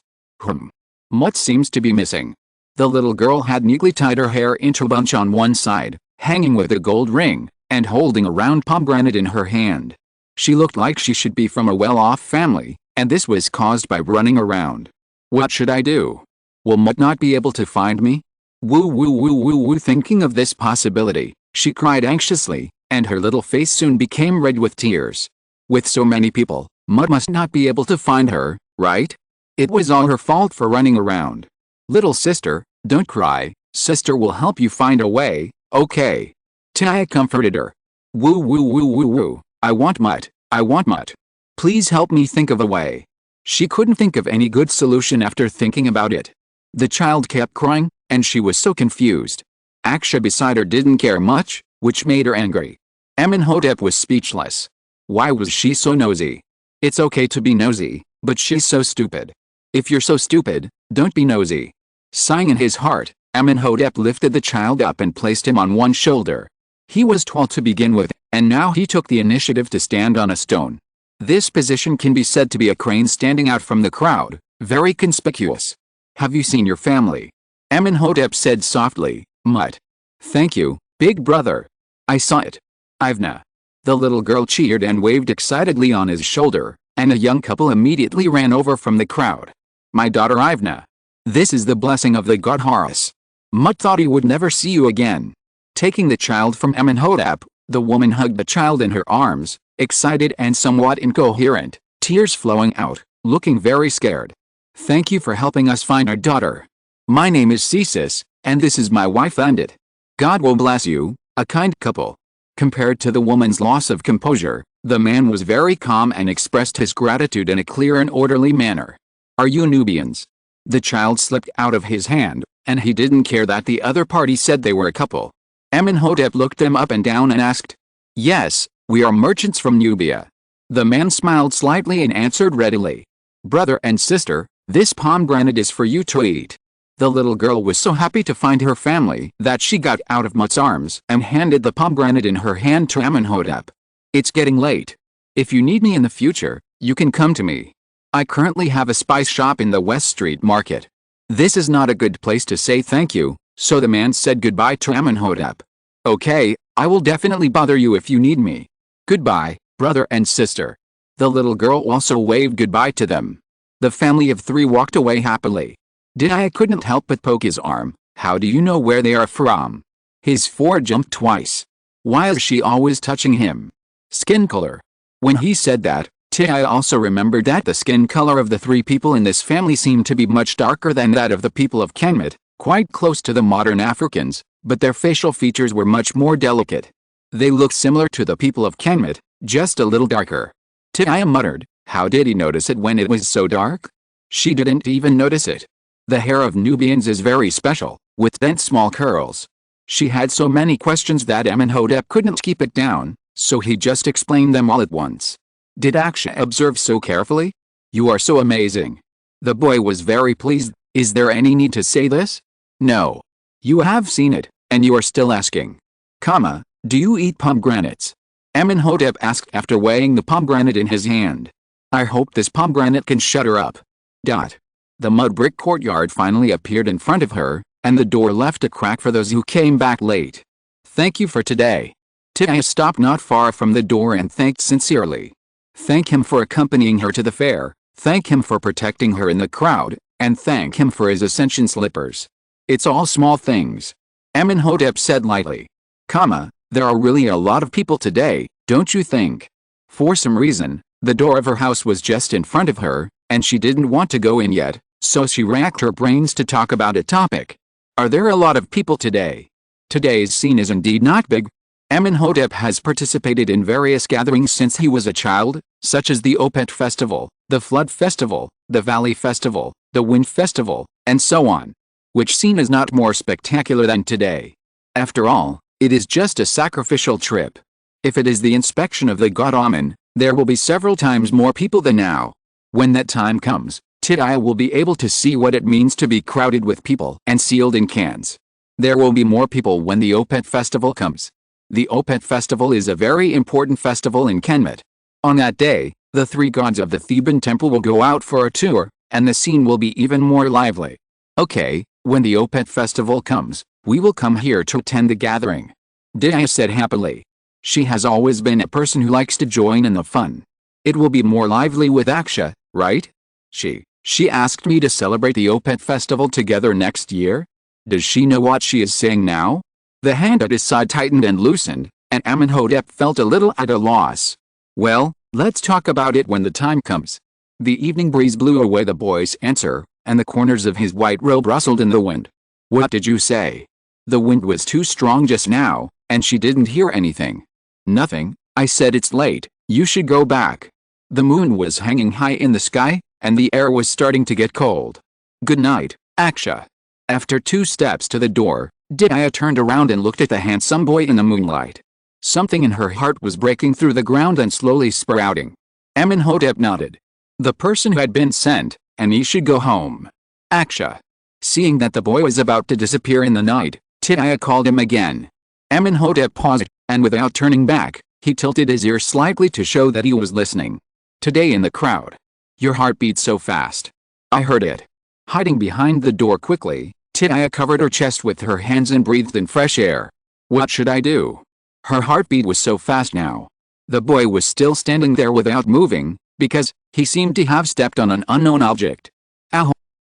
What seems to be missing? The little girl had neatly tied her hair into a bunch on one side, hanging with a gold ring, and holding a round pomegranate in her hand. She looked like she should be from a well-off family, and this was caused by running around. What should I do? Will Mutt not be able to find me? Woo woo woo woo woo. Thinking of this possibility, she cried anxiously, and her little face soon became red with tears. With so many people, Mutt must not be able to find her, right? It was all her fault for running around. Little sister, don't cry, sister will help you find a way, okay? Tia comforted her. Woo woo woo woo woo, I want Mutt, I want Mutt. Please help me think of a way. She couldn't think of any good solution after thinking about it. The child kept crying, and she was so confused. Aksha beside her didn't care much, which made her angry. Amónhotep was speechless. Why was she so nosy? It's okay to be nosy, but she's so stupid. If you're so stupid, don't be nosy. Sighing in his heart, Amónhotep lifted the child up and placed him on one shoulder. He was tall to begin with, and now he took the initiative to stand on a stone. This position can be said to be a crane standing out from the crowd, very conspicuous. Have you seen your family? Amónhotep said softly, "Mutt." "Thank you, big brother. I saw it. Ivna." The little girl cheered and waved excitedly on his shoulder, and a young couple immediately ran over from the crowd. "My daughter Ivna. This is the blessing of the god Horus. Mutt thought he would never see you again." Taking the child from Amónhotep, the woman hugged the child in her arms, excited and somewhat incoherent, tears flowing out, looking very scared. "Thank you for helping us find our daughter. My name is SYNOPSIS, and this is my wife Amidst. God will bless you, a kind couple." Compared to the woman's loss of composure, the man was very calm and expressed his gratitude in a clear and orderly manner. "Are you Nubians?" The child slipped out of his hand, and he didn't care that the other party said they were a couple. Amónhotep looked them up and down and asked, "Yes, we are merchants from Nubia." The man smiled slightly and answered readily, "Brother and sister, this pomegranate is for you to eat." The little girl was so happy to find her family that she got out of Mutt's arms and handed the pomegranate in her hand to Amónhotep. "It's getting late. If you need me in the future, you can come to me. I currently have a spice shop in the West Street Market." This is not a good place to say thank you, so the man said goodbye to Amónhotep. "Okay, I will definitely bother you if you need me. Goodbye, brother and sister." The little girl also waved goodbye to them. The family of three walked away happily. I couldn't help but poke his arm. "How do you know where they are from?" His forehead jumped twice. Why is she always touching him? Skin color. When he said that, I also remembered that the skin color of the three people in this family seemed to be much darker than that of the people of Kemet, quite close to the modern Africans, but their facial features were much more delicate. They looked similar to the people of Kemet, just a little darker. I muttered, "How did he notice it when it was so dark?" She didn't even notice it. The hair of Nubians is very special, with dense small curls. She had so many questions that Amónhotep couldn't keep it down, so he just explained them all at once. Did Aksha observe so carefully? "You are so amazing." The boy was very pleased. "Is there any need to say this?" "No. You have seen it, and you are still asking. Do you eat pomegranates?" Amónhotep asked after weighing the pomegranate in his hand. "I hope this pomegranate can shut her up." The mud brick courtyard finally appeared in front of her, and the door left a crack for those who came back late. "Thank you for today." I stopped not far from the door and thanked sincerely. Thank him for accompanying her to the fair, thank him for protecting her in the crowd, and thank him for his ascension slippers. "It's all small things," Amónhotep said lightly. There are really a lot of people today, don't you think?" For some reason, the door of her house was just in front of her, and she didn't want to go in yet, so she racked her brains to talk about a topic. "Are there a lot of people today?" Today's scene is indeed not big. Amónhotep has participated in various gatherings since he was a child, such as the Opet Festival, the Flood Festival, the Valley Festival, the Wind Festival, and so on. Which scene is not more spectacular than today? After all, it is just a sacrificial trip. If it is the inspection of the god Amon, there will be several times more people than now. When that time comes, I will be able to see what it means to be crowded with people and sealed in cans. There will be more people when the Opet Festival comes. The Opet Festival is a very important festival in Kemet. On that day, the three gods of the Theban temple will go out for a tour, and the scene will be even more lively. "Okay, when the Opet Festival comes, we will come here to attend the gathering," Dia said happily. She has always been a person who likes to join in the fun. "It will be more lively with Aksha, right? She asked me to celebrate the Opet Festival together next year. Does she know what she is saying now?" The hand at his side tightened and loosened, and Amónhotep felt a little at a loss. "Well, let's talk about it when the time comes." The evening breeze blew away the boy's answer, and the corners of his white robe rustled in the wind. "What did you say?" The wind was too strong just now, and she didn't hear anything. "Nothing, I said it's late, you should go back." The moon was hanging high in the sky, and the air was starting to get cold. "Good night, Aksha. After 2 steps to the door, Dia turned around and looked at the handsome boy in the moonlight. Something in her heart was breaking through the ground and slowly sprouting. Amónhotep nodded. The person had been sent, and he should go home. Aksha. Seeing that the boy was about to disappear in the night, Dia called him again. Amónhotep paused, and without turning back, he tilted his ear slightly to show that he was listening. Today in the crowd. Your heart beat so fast. I heard it. Hiding behind the door quickly, Dia covered her chest with her hands and breathed in fresh air. What should I do? Her heartbeat was so fast now. The boy was still standing there without moving, because he seemed to have stepped on an unknown object.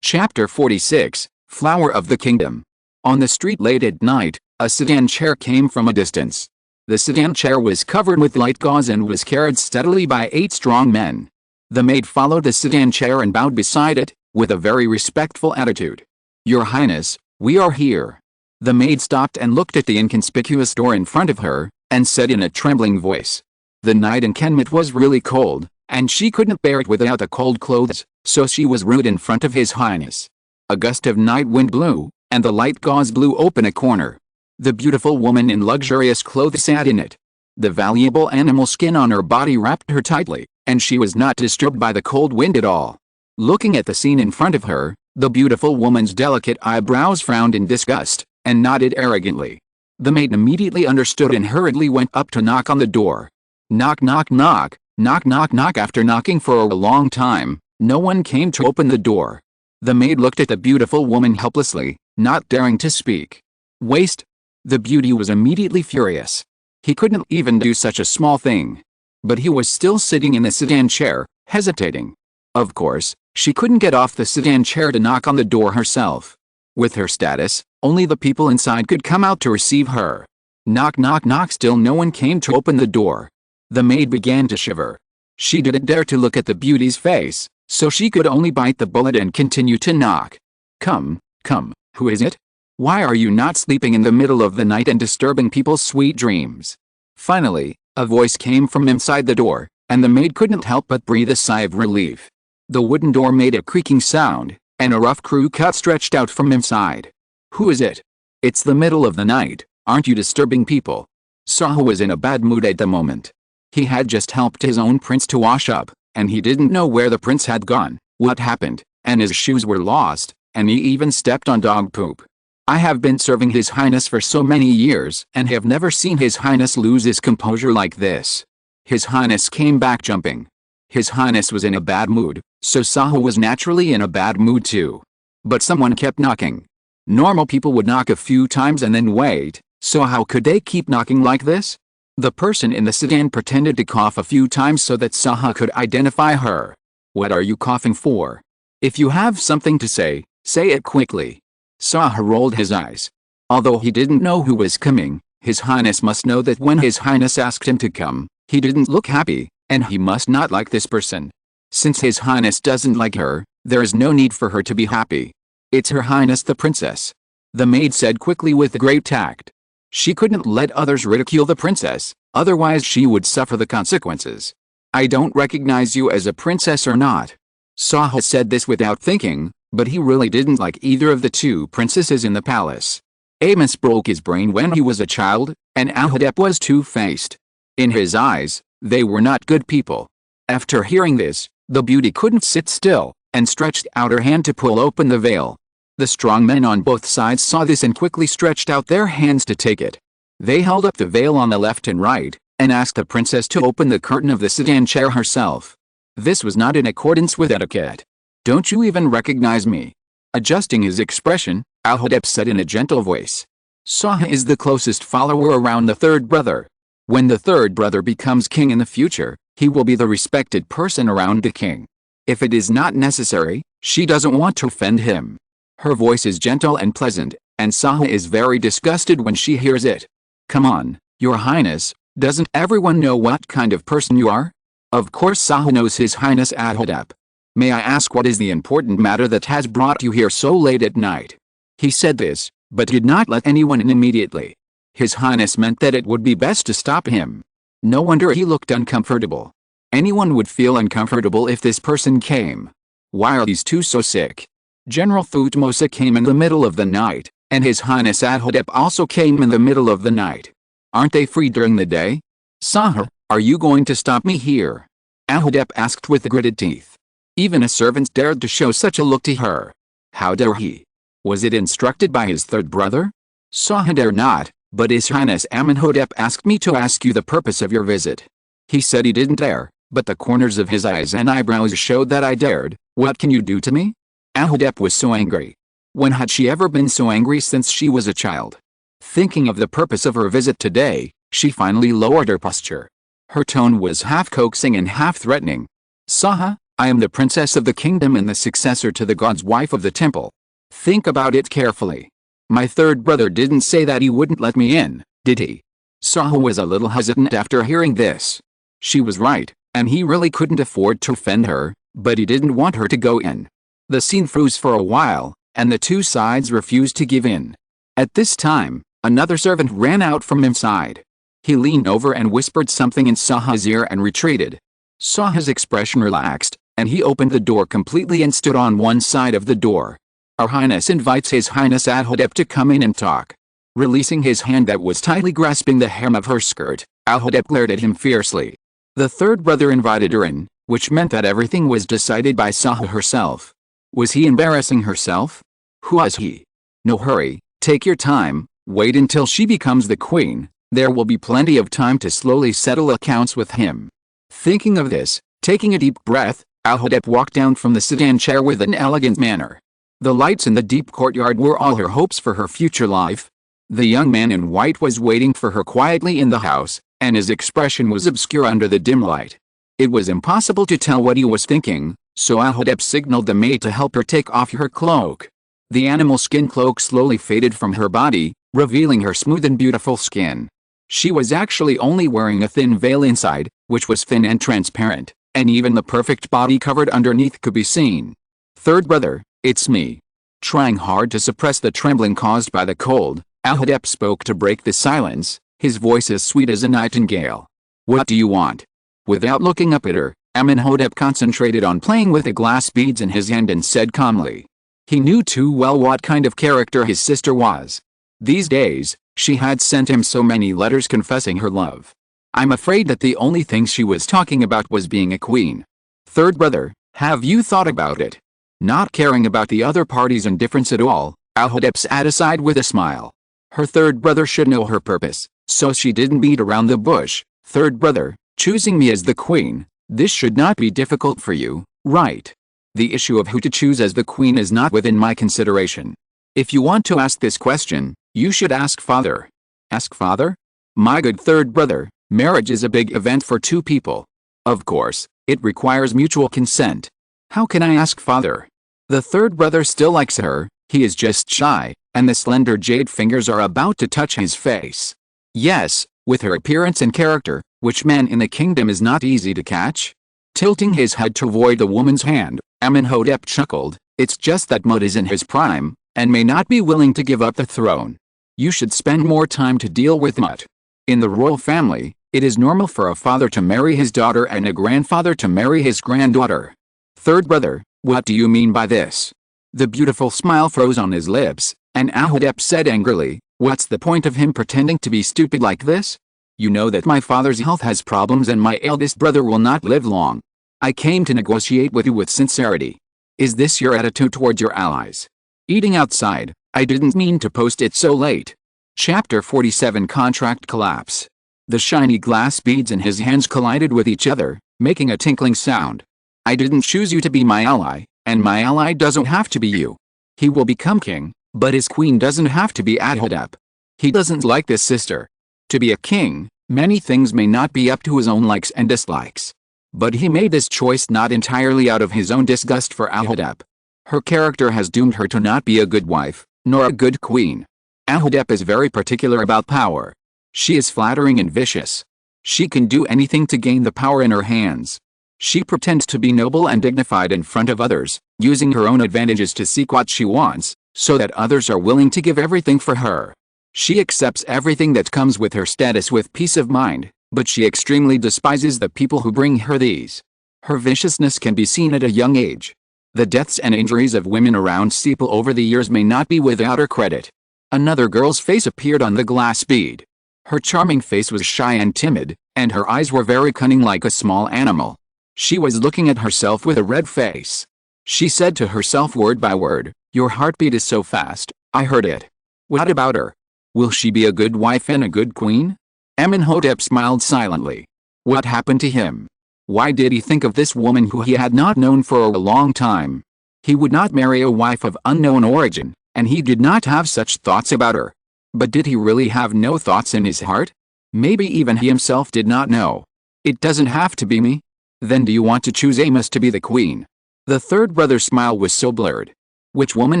Chapter 46, Flower of the Kingdom. On the street late at night, a sedan chair came from a distance. The sedan chair was covered with light gauze and was carried steadily by 8 strong men. The maid followed the sedan chair and bowed beside it, with a very respectful attitude. Your Highness, we are here. The maid stopped and looked at the inconspicuous door in front of her, and said in a trembling voice. The night in Kemet was really cold, and she couldn't bear it without the cold clothes, so she was rude in front of His Highness. A gust of night wind blew, and the light gauze blew open a corner. The beautiful woman in luxurious clothes sat in it. The valuable animal skin on her body wrapped her tightly, and she was not disturbed by the cold wind at all. Looking at the scene in front of her, the beautiful woman's delicate eyebrows frowned in disgust, and nodded arrogantly. The maid immediately understood and hurriedly went up to knock on the door. Knock knock knock, knock knock knock. After knocking for a long time, no one came to open the door. The maid looked at the beautiful woman helplessly, not daring to speak. Waste. The beauty was immediately furious. He couldn't even do such a small thing. But he was still sitting in the sedan chair, hesitating. Of course, she couldn't get off the sedan chair to knock on the door herself. With her status, only the people inside could come out to receive her. Knock knock knock. Still no one came to open the door. The maid began to shiver. She didn't dare to look at the beauty's face, so she could only bite the bullet and continue to knock. Come, come, who is it? Why are you not sleeping in the middle of the night and disturbing people's sweet dreams? Finally, a voice came from inside the door, and the maid couldn't help but breathe a sigh of relief. The wooden door made a creaking sound, and a rough crew cut stretched out from inside. Who is it? It's the middle of the night, aren't you disturbing people? Saha was in a bad mood at the moment. He had just helped his own prince to wash up, and he didn't know where the prince had gone, what happened, and his shoes were lost, and he even stepped on dog poop. I have been serving His Highness for so many years and have never seen His Highness lose his composure like this. His Highness came back jumping. His Highness was in a bad mood, so Saha was naturally in a bad mood too. But someone kept knocking. Normal people would knock a few times and then wait, so how could they keep knocking like this? The person in the sedan pretended to cough a few times so that Saha could identify her. What are you coughing for? If you have something to say it quickly. Saha rolled his eyes. Although he didn't know who was coming, His Highness must know that when His Highness asked him to come, he didn't look happy, and he must not like this person. Since His Highness doesn't like her, there is no need for her to be happy. It's Her Highness the Princess. The maid said quickly with great tact. She couldn't let others ridicule the princess, otherwise she would suffer the consequences. I don't recognize you as a princess or not. Saha said this without thinking, but he really didn't like either of the 2 princesses in the palace. Amos broke his brain when he was a child, and Amónhotep was two-faced. In his eyes, they were not good people. After hearing this, the beauty couldn't sit still, and stretched out her hand to pull open the veil. The strong men on both sides saw this and quickly stretched out their hands to take it. They held up the veil on the left and right, and asked the princess to open the curtain of the sedan chair herself. This was not in accordance with etiquette. Don't you even recognize me? Adjusting his expression, Amónhotep said in a gentle voice. Saha is the closest follower around the 3rd brother. When the 3rd brother becomes king in the future, he will be the respected person around the king. If it is not necessary, she doesn't want to offend him. Her voice is gentle and pleasant, and Saha is very disgusted when she hears it. Come on, Your Highness, doesn't everyone know what kind of person you are? Of course Saha knows His Highness Amónhotep. May I ask what is the important matter that has brought you here so late at night? He said this, but did not let anyone in immediately. His Highness meant that it would be best to stop him. No wonder he looked uncomfortable. Anyone would feel uncomfortable if this person came. Why are these 2 so sick? General Thutmose came in the middle of the night, and His Highness Amónhotep also came in the middle of the night. Aren't they free during the day? Sahur, are you going to stop me here? Amónhotep asked with gritted teeth. Even a servant dared to show such a look to her. How dare he? Was it instructed by his third brother? Sahur dare not, but His Highness Amónhotep asked me to ask you the purpose of your visit. He said he didn't dare, but the corners of his eyes and eyebrows showed that I dared. What can you do to me? Amónhotep was so angry. When had she ever been so angry since she was a child? Thinking of the purpose of her visit today, she finally lowered her posture. Her tone was half coaxing and half threatening. Saha, I am the princess of the kingdom and the successor to the god's wife of the temple. Think about it carefully. My third brother didn't say that he wouldn't let me in, did he? Saha was a little hesitant after hearing this. She was right, and he really couldn't afford to offend her, but he didn't want her to go in. The scene froze for a while, and the two sides refused to give in. At this time, another servant ran out from inside. He leaned over and whispered something in Saha's ear and retreated. Saha's expression relaxed, and he opened the door completely and stood on one side of the door. Our Highness invites His Highness Amónhotep to come in and talk. Releasing his hand that was tightly grasping the hem of her skirt, Amónhotep glared at him fiercely. The third brother invited her in, which meant that everything was decided by Saha herself. Was he embarrassing herself? Who was he? No hurry, take your time, wait until she becomes the queen. There will be plenty of time to slowly settle accounts with him. Thinking of this, taking a deep breath, Amónhotep walked down from the sedan chair with an elegant manner. The lights in the deep courtyard were all her hopes for her future life. The young man in white was waiting for her quietly in the house, and his expression was obscure under the dim light. It was impossible to tell what he was thinking, so Amónhotep signaled the maid to help her take off her cloak. The animal skin cloak slowly faded from her body, revealing her smooth and beautiful skin. She was actually only wearing a thin veil inside, which was thin and transparent, and even the perfect body covered underneath could be seen. Third brother, it's me. Trying hard to suppress the trembling caused by the cold, Amónhotep spoke to break the silence, his voice as sweet as a nightingale. What do you want? Without looking up at her, Amónhotep concentrated on playing with the glass beads in his hand and said calmly. He knew too well what kind of character his sister was. These days, she had sent him so many letters confessing her love. I'm afraid that the only thing she was talking about was being a queen. Third brother, have you thought about it? Not caring about the other party's indifference at all, Amónhotep sat aside with a smile. Her third brother should know her purpose, so she didn't beat around the bush. Third brother, choosing me as the queen, this should not be difficult for you, right? The issue of who to choose as the queen is not within my consideration. If you want to ask this question, you should ask father. Ask father? My good third brother, marriage is a big event for two people. Of course, it requires mutual consent. How can I ask father? The third brother still likes her, he is just shy, and the slender jade fingers are about to touch his face. Yes, with her appearance and character, which man in the kingdom is not easy to catch? Tilting his head to avoid the woman's hand, Amónhotep chuckled, it's just that Mud is in his prime, and may not be willing to give up the throne. You should spend more time to deal with Mud. In the royal family, it is normal for a father to marry his daughter and a grandfather to marry his granddaughter. Third brother, what do you mean by this? The beautiful smile froze on his lips, and Amónhotep said angrily, what's the point of him pretending to be stupid like this? You know that my father's health has problems and my eldest brother will not live long. I came to negotiate with you with sincerity. Is this your attitude towards your allies? Eating outside, I didn't mean to post it so late. Chapter 47 Contract Collapse. The shiny glass beads in his hands collided with each other, making a tinkling sound. I didn't choose you to be my ally, and my ally doesn't have to be you. He will become king, but his queen doesn't have to be Amónhotep. He doesn't like this sister. To be a king, many things may not be up to his own likes and dislikes. But he made this choice not entirely out of his own disgust for Amónhotep. Her character has doomed her to not be a good wife, nor a good queen. Amónhotep is very particular about power. She is flattering and vicious. She can do anything to gain the power in her hands. She pretends to be noble and dignified in front of others, using her own advantages to seek what she wants, so that others are willing to give everything for her. She accepts everything that comes with her status with peace of mind, but she extremely despises the people who bring her these. Her viciousness can be seen at a young age. The deaths and injuries of women around Sepal over the years may not be without her credit. Another girl's face appeared on the glass bead. Her charming face was shy and timid, and her eyes were very cunning like a small animal. She was looking at herself with a red face. She said to herself word by word, "Your heartbeat is so fast, I heard it. What about her? Will she be a good wife and a good queen?" Amónhotep smiled silently. What happened to him? Why did he think of this woman who he had not known for a long time? He would not marry a wife of unknown origin, and he did not have such thoughts about her. But did he really have no thoughts in his heart? Maybe even he himself did not know. It doesn't have to be me. Then do you want to choose Amos to be the queen? The third brother's smile was so blurred. Which woman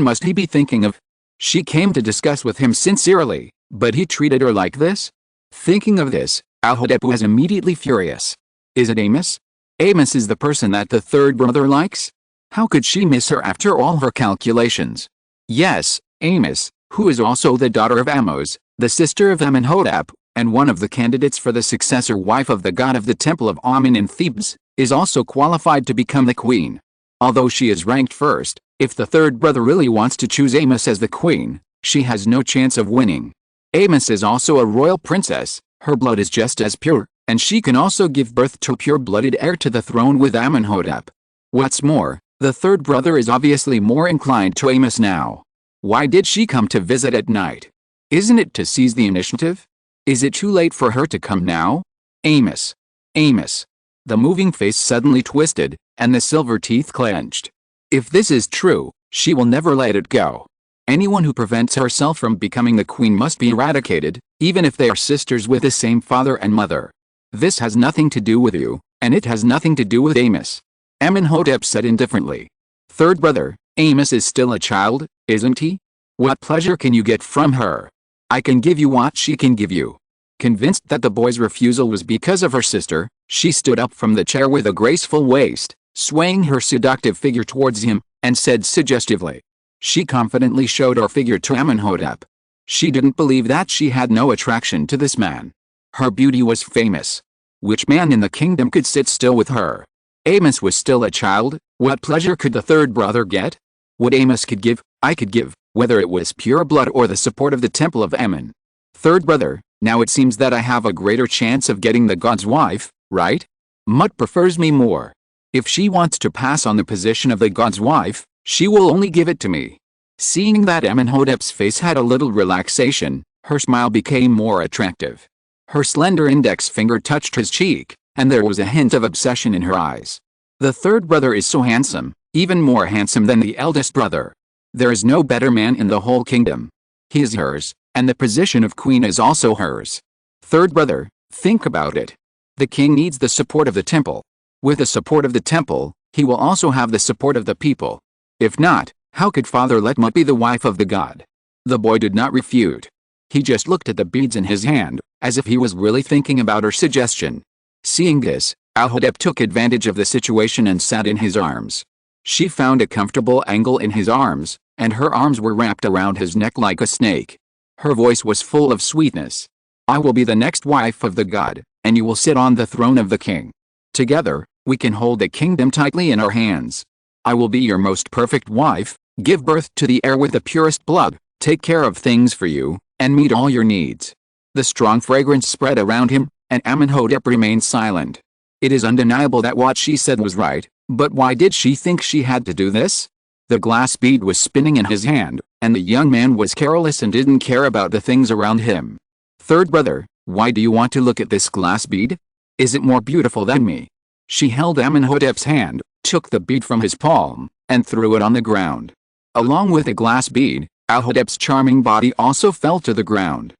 must he be thinking of? She came to discuss with him sincerely, but he treated her like this? Thinking of this, Amónhotep was immediately furious. Is it Amos? Amos is the person that the third brother likes? How could she miss her after all her calculations? Yes, Amos, who is also the daughter of Amos, the sister of Amónhotep, and one of the candidates for the successor wife of the god of the temple of Amon in Thebes, is also qualified to become the queen. Although she is ranked first, if the third brother really wants to choose Amos as the queen, she has no chance of winning. Amos is also a royal princess, her blood is just as pure, and she can also give birth to a pure-blooded heir to the throne with Amónhotep. What's more, the third brother is obviously more inclined to Amos now. Why did she come to visit at night? Isn't it to seize the initiative? Is it too late for her to come now? Amos. Amos. The moving face suddenly twisted, and the silver teeth clenched. If this is true, she will never let it go. Anyone who prevents herself from becoming the queen must be eradicated, even if they are sisters with the same father and mother. This has nothing to do with you, and it has nothing to do with Amos. Amónhotep said indifferently. Third brother, Amos is still a child, isn't he? What pleasure can you get from her? I can give you what she can give you. Convinced that the boy's refusal was because of her sister, she stood up from the chair with a graceful waist, swaying her seductive figure towards him, and said suggestively. She confidently showed her figure to Amónhotep. She didn't believe that she had no attraction to this man. Her beauty was famous. Which man in the kingdom could sit still with her? Amos was still a child. What pleasure could the third brother get? What Amos could give, I could give, whether it was pure blood or the support of the temple of Amon. Third brother, now it seems that I have a greater chance of getting the god's wife, right? Mut prefers me more. If she wants to pass on the position of the god's wife, she will only give it to me. Seeing that Amónhotep's face had a little relaxation, her smile became more attractive. Her slender index finger touched his cheek, and there was a hint of obsession in her eyes. The third brother is so handsome, even more handsome than the eldest brother. There is no better man in the whole kingdom. He is hers, and the position of queen is also hers. Third brother, think about it. The king needs the support of the temple. With the support of the temple, he will also have the support of the people. If not, how could Father let Mut be the wife of the god? The boy did not refute. He just looked at the beads in his hand, as if he was really thinking about her suggestion. Seeing this, Amónhotep took advantage of the situation and sat in his arms. She found a comfortable angle in his arms, and her arms were wrapped around his neck like a snake. Her voice was full of sweetness. I will be the next wife of the god, and you will sit on the throne of the king. Together, we can hold the kingdom tightly in our hands. I will be your most perfect wife, give birth to the heir with the purest blood, take care of things for you, and meet all your needs. The strong fragrance spread around him, and Amónhotep remained silent. It is undeniable that what she said was right, but why did she think she had to do this? The glass bead was spinning in his hand, and the young man was careless and didn't care about the things around him. Third brother, why do you want to look at this glass bead? Is it more beautiful than me? She held Amónhotep's hand, took the bead from his palm, and threw it on the ground. Along with the glass bead, Amónhotep's charming body also fell to the ground.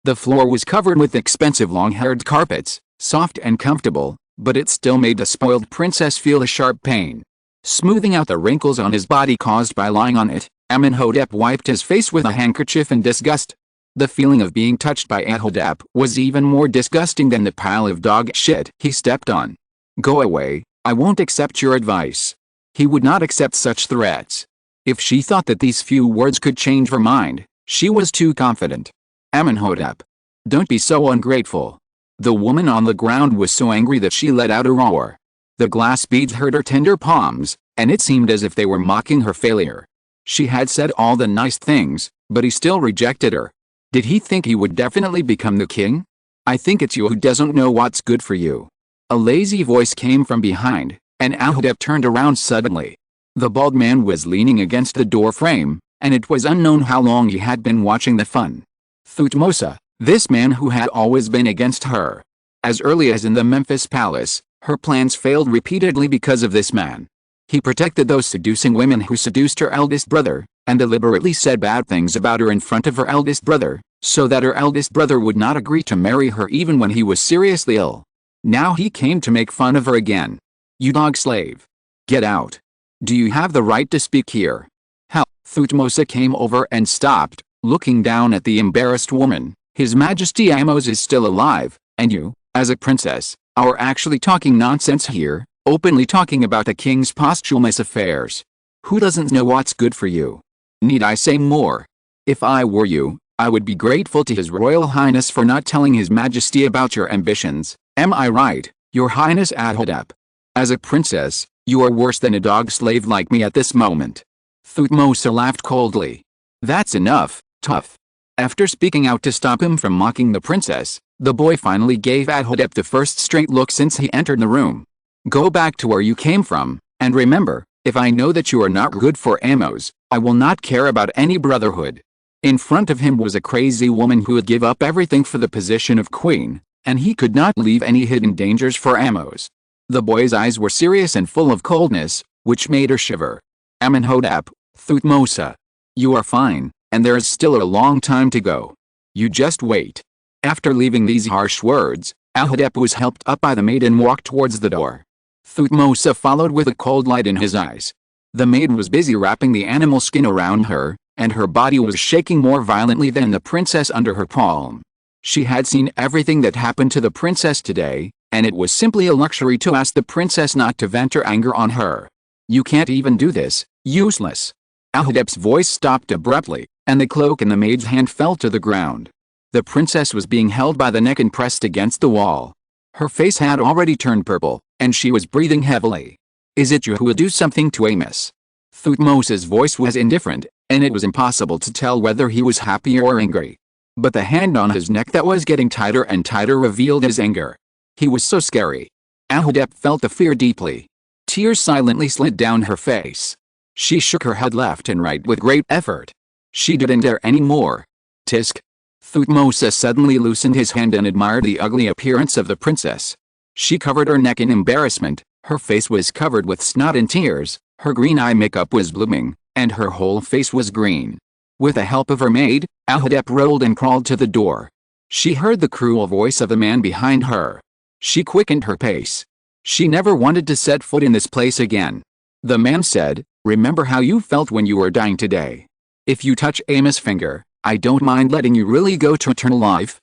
The floor was covered with expensive long-haired carpets, soft and comfortable, but it still made the spoiled princess feel a sharp pain. Smoothing out the wrinkles on his body caused by lying on it, Amónhotep wiped his face with a handkerchief in disgust. The feeling of being touched by Amónhotep was even more disgusting than the pile of dog shit he stepped on. Go away, I won't accept your advice. He would not accept such threats. If she thought that these few words could change her mind, she was too confident. Amónhotep. Don't be so ungrateful. The woman on the ground was so angry that she let out a roar. The glass beads hurt her tender palms, and it seemed as if they were mocking her failure. She had said all the nice things, but he still rejected her. Did he think he would definitely become the king? I think it's you who doesn't know what's good for you. A lazy voice came from behind, and Amónhotep turned around suddenly. The bald man was leaning against the door frame, and it was unknown how long he had been watching the fun. Thutmose, this man who had always been against her. As early as in the Memphis palace, her plans failed repeatedly because of this man. He protected those seducing women who seduced her eldest brother, and deliberately said bad things about her in front of her eldest brother, so that her eldest brother would not agree to marry her even when he was seriously ill. Now he came to make fun of her again. You dog slave. Get out. Do you have the right to speak here? Hell. Thutmose came over and stopped, looking down at the embarrassed woman. His Majesty Amos is still alive, and you, as a princess, are actually talking nonsense here, openly talking about the king's posthumous affairs. Who doesn't know what's good for you? Need I say more? If I were you, I would be grateful to His Royal Highness for not telling His Majesty about your ambitions. Am I right, Your Highness Amónhotep? As a princess, you are worse than a dog slave like me at this moment. Thutmose laughed coldly. That's enough, tough. After speaking out to stop him from mocking the princess, the boy finally gave Amónhotep the first straight look since he entered the room. Go back to where you came from, and remember, if I know that you are not good for Amos, I will not care about any brotherhood. In front of him was a crazy woman who would give up everything for the position of queen, and he could not leave any hidden dangers for Amos. The boy's eyes were serious and full of coldness, which made her shiver. Amónhotep, Thutmose. You are fine, and there is still a long time to go. You just wait. After leaving these harsh words, Amónhotep was helped up by the maid and walked towards the door. Thutmose followed with a cold light in his eyes. The maid was busy wrapping the animal skin around her, and her body was shaking more violently than the princess under her palm. She had seen everything that happened to the princess today, and it was simply a luxury to ask the princess not to vent her anger on her. You can't even do this, useless. Amónhotep's voice stopped abruptly, and the cloak in the maid's hand fell to the ground. The princess was being held by the neck and pressed against the wall. Her face had already turned purple, and she was breathing heavily. Is it you who will do something to Amos? Thutmose's voice was indifferent, and it was impossible to tell whether he was happy or angry. But the hand on his neck that was getting tighter and tighter revealed his anger. He was so scary. Amónhotep felt the fear deeply. Tears silently slid down her face. She shook her head left and right with great effort. She didn't dare any more. Tisk. Thutmose suddenly loosened his hand and admired the ugly appearance of the princess. She covered her neck in embarrassment, her face was covered with snot and tears, her green eye makeup was blooming, and her whole face was green. With the help of her maid, Amónhotep rolled and crawled to the door. She heard the cruel voice of the man behind her. She quickened her pace. She never wanted to set foot in this place again. The man said, remember how you felt when you were dying today. If you touch Amos' finger, I don't mind letting you really go to eternal life.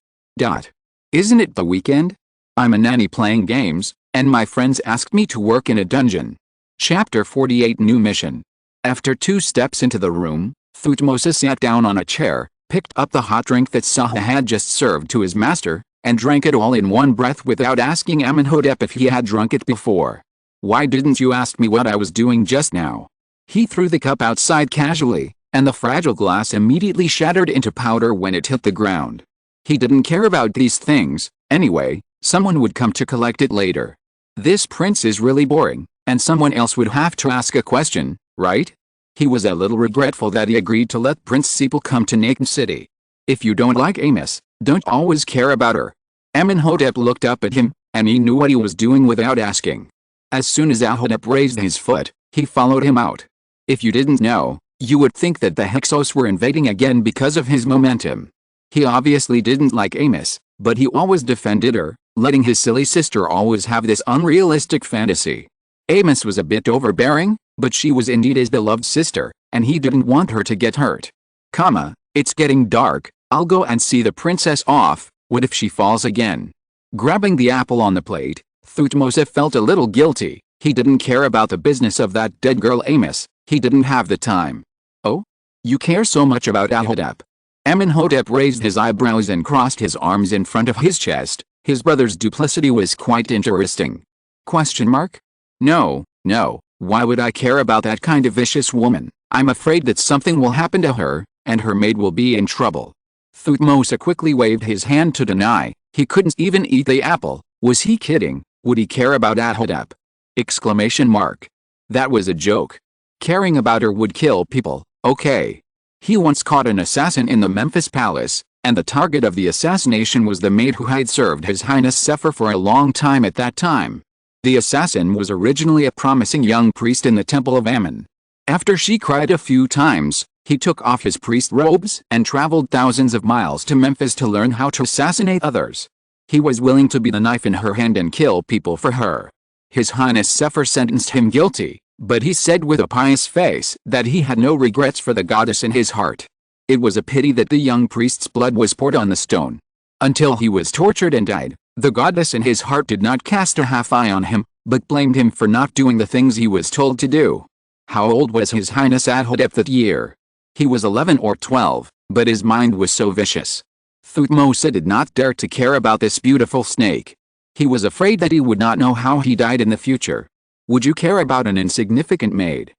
Isn't it the weekend? I'm a nanny playing games, and my friends asked me to work in a dungeon. Chapter 48 New Mission. After 2 steps into the room, Thutmose sat down on a chair, picked up the hot drink that Saha had just served to his master, and drank it all in one breath without asking Amónhotep if he had drunk it before. Why didn't you ask me what I was doing just now? He threw the cup outside casually, and the fragile glass immediately shattered into powder when it hit the ground. He didn't care about these things, anyway, someone would come to collect it later. This prince is really boring, and someone else would have to ask a question, right? He was a little regretful that he agreed to let Prince Sepal come to Naken City. If you don't like Amos, don't always care about her. Amónhotep looked up at him, and he knew what he was doing without asking. As soon as Amónhotep raised his foot, he followed him out. If you didn't know, you would think that the Hyksos were invading again because of his momentum. He obviously didn't like Amos, but he always defended her, letting his silly sister always have this unrealistic fantasy. Amos was a bit overbearing, but she was indeed his beloved sister, and he didn't want her to get hurt. It's getting dark, I'll go and see the princess off, what if she falls again? Grabbing the apple on the plate, Thutmose felt a little guilty. He didn't care about the business of that dead girl Amos, he didn't have the time. Oh? You care so much about Amónhotep? Amónhotep raised his eyebrows and crossed his arms in front of his chest. His brother's duplicity was quite interesting. Question mark? No, no, why would I care about that kind of vicious woman? I'm afraid that something will happen to her, and her maid will be in trouble. Thutmose quickly waved his hand to deny. He couldn't even eat the apple. Was he kidding? Would he care about Amónhotep? Exclamation mark. That was a joke. Caring about her would kill people, okay. He once caught an assassin in the Memphis palace, and the target of the assassination was the maid who had served His Highness Sefer for a long time at that time. The assassin was originally a promising young priest in the temple of Amon. After she cried a few times, he took off his priest robes and traveled thousands of miles to Memphis to learn how to assassinate others. He was willing to be the knife in her hand and kill people for her. His Highness Sefer sentenced him guilty, but he said with a pious face that he had no regrets for the goddess in his heart. It was a pity that the young priest's blood was poured on the stone. Until he was tortured and died, the goddess in his heart did not cast a half eye on him, but blamed him for not doing the things he was told to do. How old was His Highness Amónhotep that year? He was 11 or 12, but his mind was so vicious. Thutmose did not dare to care about this beautiful snake. He was afraid that he would not know how he died in the future. Would you care about an insignificant maid?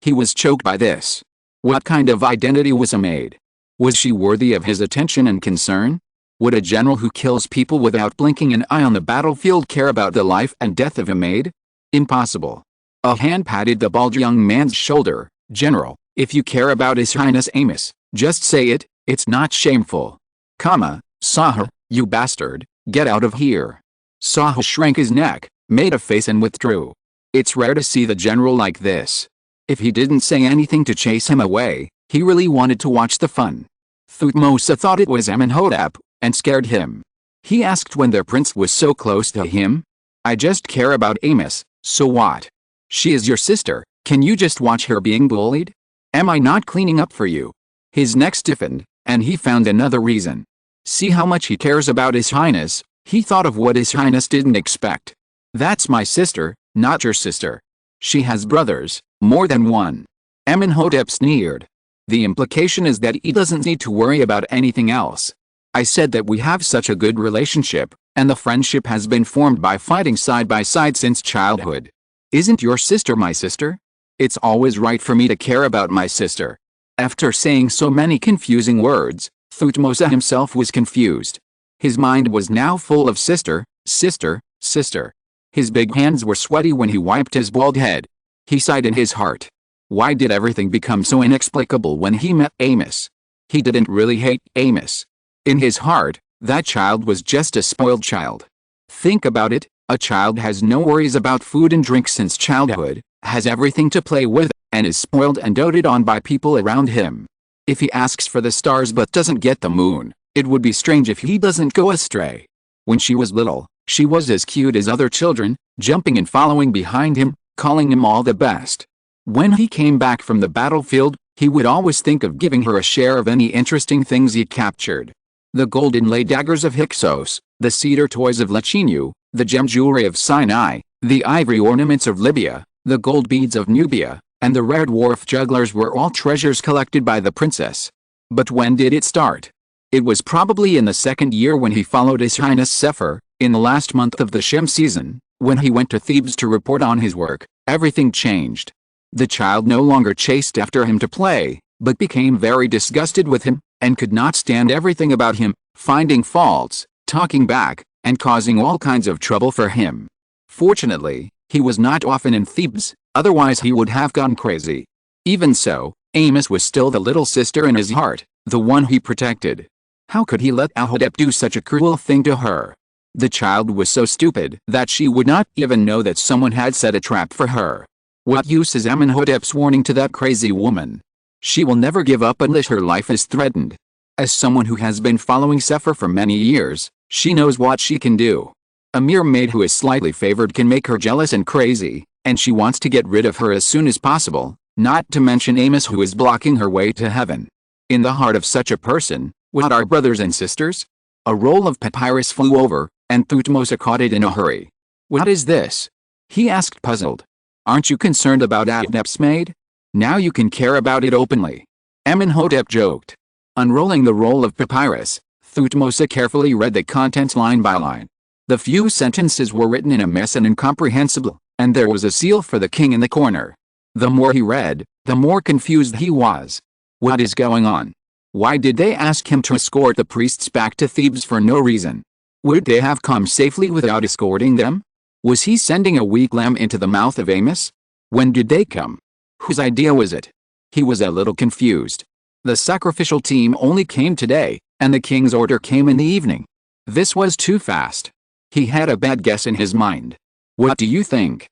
He was choked by this. What kind of identity was a maid? Was she worthy of his attention and concern? Would a general who kills people without blinking an eye on the battlefield care about the life and death of a maid? Impossible. A hand patted the bald young man's shoulder. General, if you care about His Highness Amos, just say it, it's not shameful. Saha, you bastard, get out of here. Saha shrank his neck, made a face and withdrew. It's rare to see the general like this. If he didn't say anything to chase him away, he really wanted to watch the fun. Thutmose thought it was Amónhotep, and scared him. He asked when their prince was so close to him. I just care about Amos, so what? She is your sister, can you just watch her being bullied? Am I not cleaning up for you? His neck stiffened, and he found another reason. See how much he cares about His Highness. He thought of what His Highness didn't expect. That's my sister, not your sister. She has brothers, more than one. Amónhotep sneered. The implication is that he doesn't need to worry about anything else. I said that we have such a good relationship, and the friendship has been formed by fighting side by side since childhood. Isn't your sister my sister? It's always right for me to care about my sister. After saying so many confusing words, Thutmose himself was confused. His mind was now full of sister, sister, sister. His big hands were sweaty when he wiped his bald head. He sighed in his heart. Why did everything become so inexplicable when he met Amos? He didn't really hate Amos. In his heart, that child was just a spoiled child. Think about it, a child has no worries about food and drink since childhood, has everything to play with, and is spoiled and doted on by people around him. If he asks for the stars but doesn't get the moon, it would be strange if he doesn't go astray. When she was little, she was as cute as other children, jumping and following behind him, calling him all the best. When he came back from the battlefield, he would always think of giving her a share of any interesting things he captured. The gold inlaid daggers of Hyksos, the cedar toys of Lachinu, the gem jewelry of Sinai, the ivory ornaments of Libya, the gold beads of Nubia, and the rare dwarf jugglers were all treasures collected by the princess. But when did it start? It was probably in the second year when he followed His Highness Sefer, in the last month of the Shem season, when he went to Thebes to report on his work. Everything changed. The child no longer chased after him to play, but became very disgusted with him, and could not stand everything about him, finding faults, talking back, and causing all kinds of trouble for him. Fortunately, he was not often in Thebes, otherwise he would have gone crazy. Even so, Amos was still the little sister in his heart, the one he protected. How could he let Amónhotep do such a cruel thing to her? The child was so stupid that she would not even know that someone had set a trap for her. What use is Amónhotep's warning to that crazy woman? She will never give up unless her life is threatened. As someone who has been following Sefer for many years, she knows what she can do. A mere maid who is slightly favored can make her jealous and crazy, and she wants to get rid of her as soon as possible, not to mention Amos who is blocking her way to heaven. In the heart of such a person, what are brothers and sisters? A roll of papyrus flew over, and Thutmose caught it in a hurry. What is this? He asked puzzled. Aren't you concerned about Amónhotep's maid? Now you can care about it openly. Amónhotep joked. Unrolling the roll of papyrus, Thutmose carefully read the contents line by line. The few sentences were written in a mess and incomprehensible, and there was a seal for the king in the corner. The more he read, the more confused he was. What is going on? Why did they ask him to escort the priests back to Thebes for no reason? Would they have come safely without escorting them? Was he sending a weak lamb into the mouth of Amos? When did they come? Whose idea was it? He was a little confused. The sacrificial team only came today, and the king's order came in the evening. This was too fast. He had a bad guess in his mind. What do you think?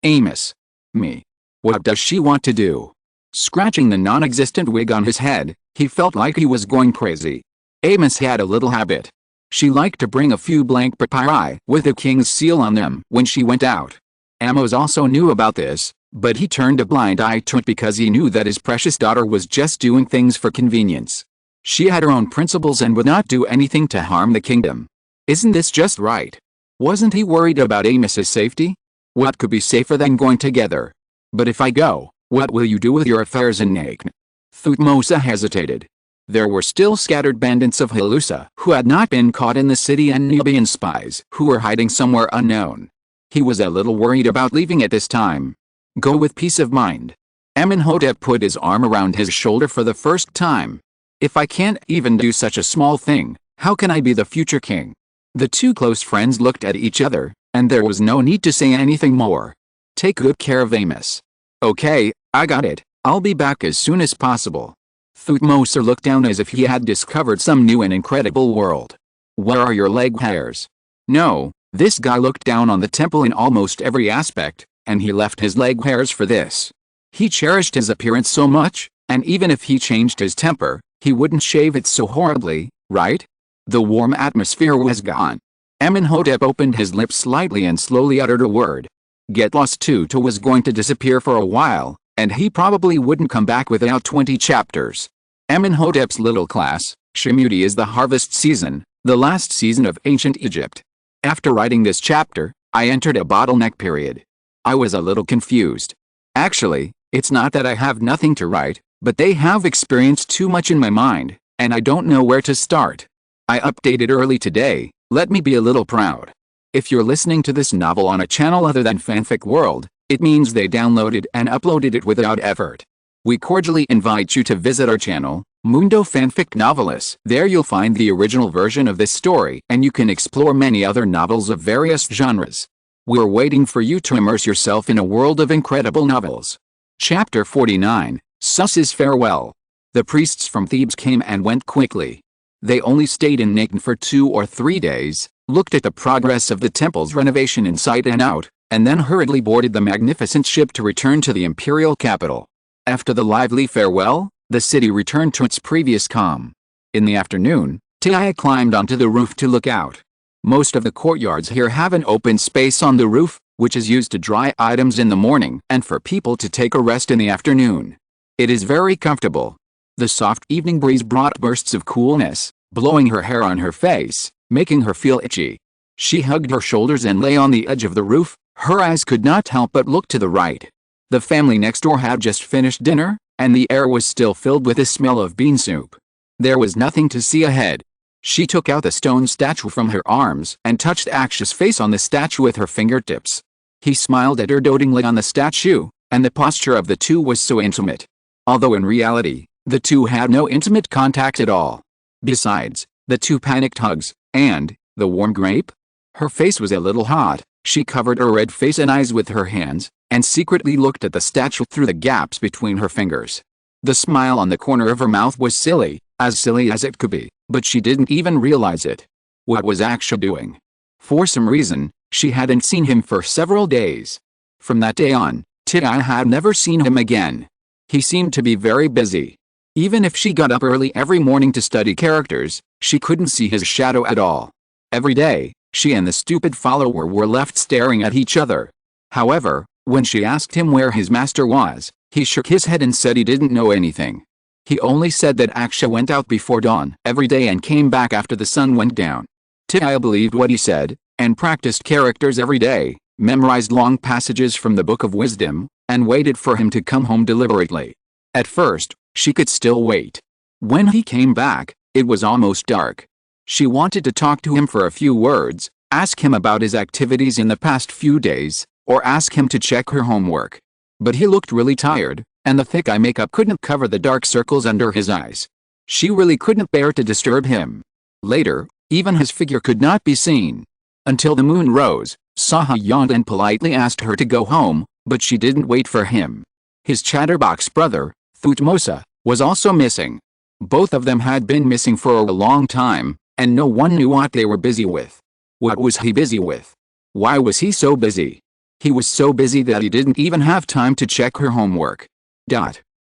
Amos. Me. What does she want to do? Scratching the non-existent wig on his head, he felt like he was going crazy. Amos had a little habit. She liked to bring a few blank papyri with the king's seal on them when she went out. Amos also knew about this, but he turned a blind eye to it because he knew that his precious daughter was just doing things for convenience. She had her own principles and would not do anything to harm the kingdom. Isn't this just right? Wasn't he worried about Amos's safety? What could be safer than going together? But if I go, what will you do with your affairs in Nakhn? Thutmose hesitated. There were still scattered bandits of Halusa who had not been caught in the city and Nubian spies who were hiding somewhere unknown. He was a little worried about leaving at this time. Go with peace of mind. Amónhotep put his arm around his shoulder for the first time. If I can't even do such a small thing, how can I be the future king? The two close friends looked at each other, and there was no need to say anything more. Take good care of Amos. Okay, I got it. I'll be back as soon as possible. Thutmose looked down as if he had discovered some new and incredible world. Where are your leg hairs? No, this guy looked down on the temple in almost every aspect, and he left his leg hairs for this. He cherished his appearance so much, and even if he changed his temper, he wouldn't shave it so horribly, right? The warm atmosphere was gone. Amónhotep opened his lips slightly and slowly uttered a word. Get lost Tutu was going to disappear for a while, and he probably wouldn't come back without 20 chapters. Amónhotep's little class, Shemuti, is the harvest season, the last season of ancient Egypt. After writing this chapter, I entered a bottleneck period. I was a little confused. Actually, it's not that I have nothing to write, but they have experienced too much in my mind, and I don't know where to start. I updated early today, let me be a little proud. If you're listening to this novel on a channel other than Fanfic World, it means they downloaded and uploaded it without effort. We cordially invite you to visit our channel, Mundo Fanfic Novelis. There you'll find the original version of this story and you can explore many other novels of various genres. We're waiting for you to immerse yourself in a world of incredible novels. Chapter 49, Sus's Farewell. The priests from Thebes came and went quickly. They only stayed in Nakhn for 2 or 3 days, looked at the progress of the temple's renovation inside and out, and then hurriedly boarded the magnificent ship to return to the imperial capital. After the lively farewell, the city returned to its previous calm. In the afternoon, Tia climbed onto the roof to look out. Most of the courtyards here have an open space on the roof, which is used to dry items in the morning and for people to take a rest in the afternoon. It is very comfortable. The soft evening breeze brought bursts of coolness, blowing her hair on her face, making her feel itchy. She hugged her shoulders and lay on the edge of the roof. Her eyes could not help but look to the right. The family next door had just finished dinner, and the air was still filled with the smell of bean soup. There was nothing to see ahead. She took out the stone statue from her arms and touched Aksh's face on the statue with her fingertips. He smiled at her dotingly on the statue, and the posture of the two was so intimate. Although in reality, the two had no intimate contact at all. Besides, the two panicked hugs, and the warm grape? Her face was a little hot. She covered her red face and eyes with her hands, and secretly looked at the statue through the gaps between her fingers. The smile on the corner of her mouth was silly as it could be, but she didn't even realize it. What was Aksha doing? For some reason, she hadn't seen him for several days. From that day on, Tia had never seen him again. He seemed to be very busy. Even if she got up early every morning to study characters, she couldn't see his shadow at all. Every day, she and the stupid follower were left staring at each other. However, when she asked him where his master was, he shook his head and said he didn't know anything. He only said that Aksha went out before dawn every day and came back after the sun went down. Tia believed what he said, and practiced characters every day, memorized long passages from the Book of Wisdom, and waited for him to come home deliberately. At first, she could still wait. When he came back, it was almost dark. She wanted to talk to him for a few words, ask him about his activities in the past few days, or ask him to check her homework. But he looked really tired, and the thick eye makeup couldn't cover the dark circles under his eyes. She really couldn't bear to disturb him. Later, even his figure could not be seen. Until the moon rose, Saha yawned and politely asked her to go home, but she didn't wait for him. His chatterbox brother, Thutmose, was also missing. Both of them had been missing for a long time, and no one knew what they were busy with. What was he busy with? Why was he so busy? He was so busy that he didn't even have time to check her homework.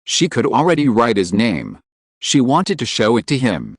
She could already write his name. She wanted to show it to him.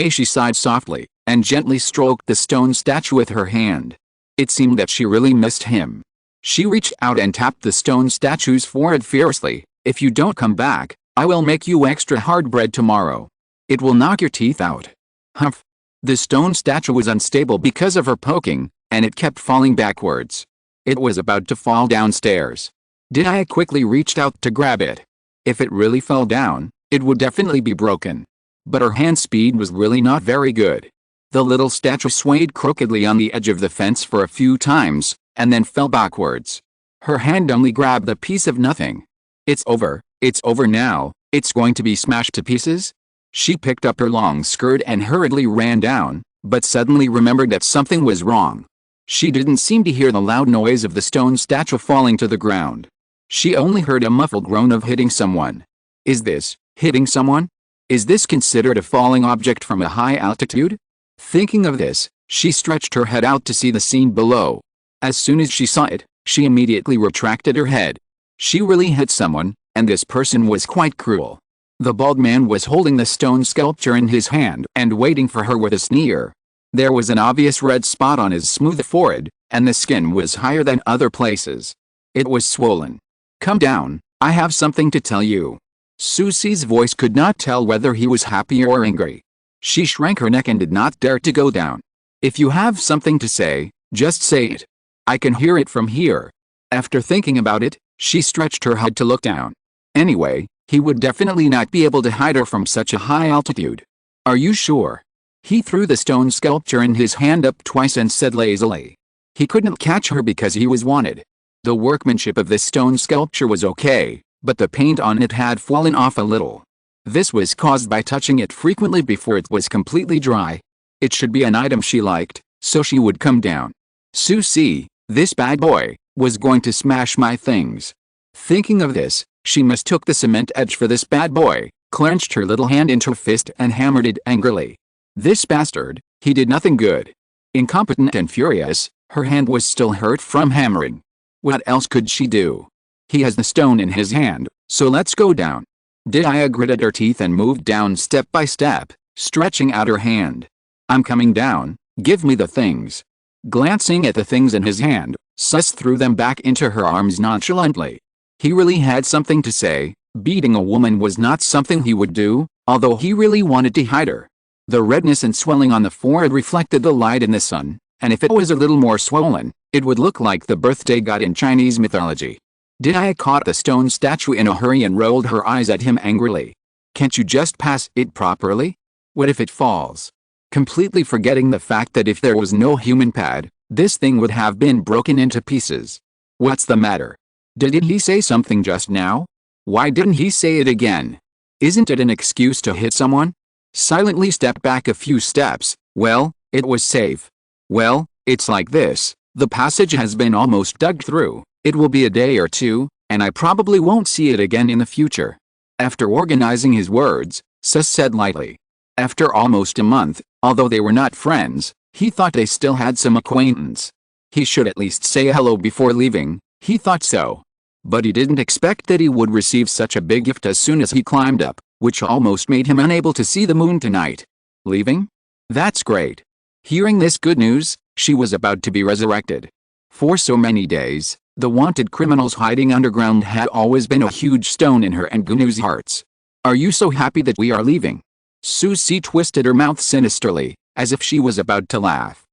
She sighed softly, and gently stroked the stone statue with her hand. It seemed that she really missed him. She reached out and tapped the stone statue's forehead fiercely. "If you don't come back, I will make you extra hard bread tomorrow. It will knock your teeth out." Humph. The stone statue was unstable because of her poking, and it kept falling backwards. It was about to fall downstairs. Dia quickly reached out to grab it. If it really fell down, it would definitely be broken. But her hand speed was really not very good. The little statue swayed crookedly on the edge of the fence for a few times, and then fell backwards. Her hand only grabbed the piece of nothing. It's over now, it's going to be smashed to pieces? She picked up her long skirt and hurriedly ran down, but suddenly remembered that something was wrong. She didn't seem to hear the loud noise of the stone statue falling to the ground. She only heard a muffled groan of hitting someone. Is this, hitting someone? Is this considered a falling object from a high altitude? Thinking of this, she stretched her head out to see the scene below. As soon as she saw it, she immediately retracted her head. She really hit someone, and this person was quite cruel. The bald man was holding the stone sculpture in his hand and waiting for her with a sneer. There was an obvious red spot on his smooth forehead, and the skin was higher than other places. It was swollen. "Come down, I have something to tell you." Susie's voice could not tell whether he was happy or angry. She shrank her neck and did not dare to go down. "If you have something to say, just say it. I can hear it from here." After thinking about it, she stretched her head to look down. Anyway, he would definitely not be able to hide her from such a high altitude. "Are you sure?" He threw the stone sculpture in his hand up twice and said lazily. He couldn't catch her because he was wanted. The workmanship of this stone sculpture was okay, but the paint on it had fallen off a little. This was caused by touching it frequently before it was completely dry. It should be an item she liked, so she would come down. Susie, this bad boy, was going to smash my things. Thinking of this, she mistook the cement edge for this bad boy, clenched her little hand into a fist and hammered it angrily. This bastard, he did nothing good. Incompetent and furious, her hand was still hurt from hammering. What else could she do? He has the stone in his hand, so let's go down. Dia gritted her teeth and moved down step by step, stretching out her hand. "I'm coming down, give me the things." Glancing at the things in his hand, Sus threw them back into her arms nonchalantly. He really had something to say. Beating a woman was not something he would do, although he really wanted to hide her. The redness and swelling on the forehead reflected the light in the sun, and if it was a little more swollen, it would look like the birthday god in Chinese mythology. Dia caught the stone statue in a hurry and rolled her eyes at him angrily. "Can't you just pass it properly? What if it falls?" Completely forgetting the fact that if there was no human pad, this thing would have been broken into pieces. "What's the matter? Didn't he say something just now? Why didn't he say it again? Isn't it an excuse to hit someone?" Silently stepped back a few steps. "Well, it was safe. Well, it's like this. The passage has been almost dug through. It will be a day or two, and I probably won't see it again in the future." After organizing his words, Sus said lightly. After almost a month, although they were not friends, he thought they still had some acquaintance. He should at least say hello before leaving, he thought so. But he didn't expect that he would receive such a big gift as soon as he climbed up, which almost made him unable to see the moon tonight. Leaving? That's great. Hearing this good news, she was about to be resurrected. For so many days, the wanted criminals hiding underground had always been a huge stone in her and Gunu's hearts. "Are you so happy that we are leaving?" Susie twisted her mouth sinisterly, as if she was about to laugh.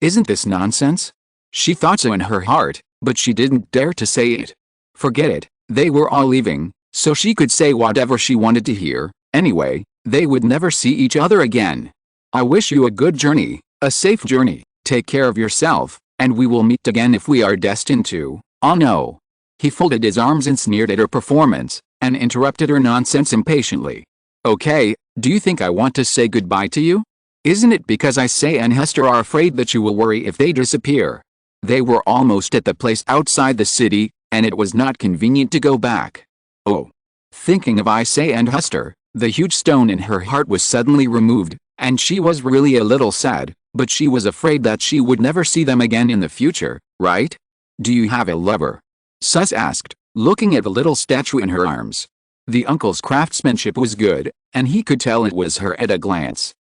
Isn't this nonsense? She thought so in her heart, but she didn't dare to say it. Forget it, they were all leaving, so she could say whatever she wanted to hear. Anyway, they would never see each other again. "I wish you a good journey, a safe journey, take care of yourself, And we will meet again if we are destined to. Oh no. He folded his arms and sneered at her performance, and interrupted her nonsense impatiently. Okay, do you think I want to say goodbye to you? Isn't it because I say and Hester are afraid that you will worry if they disappear? They were almost at the place outside the city, and it was not convenient to go back. Oh. Thinking of Isay and Hester, the huge stone in her heart was suddenly removed, and she was really a little sad, but she was afraid that she would never see them again in the future, right? Do you have a lover? Sus asked, looking at the little statue in her arms. The uncle's craftsmanship was good, and he could tell it was her at a glance.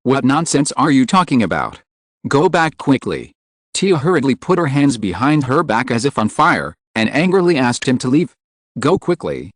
What nonsense are you talking about? Go back quickly. Tia hurriedly put her hands behind her back as if on fire, and angrily asked him to leave. Go quickly,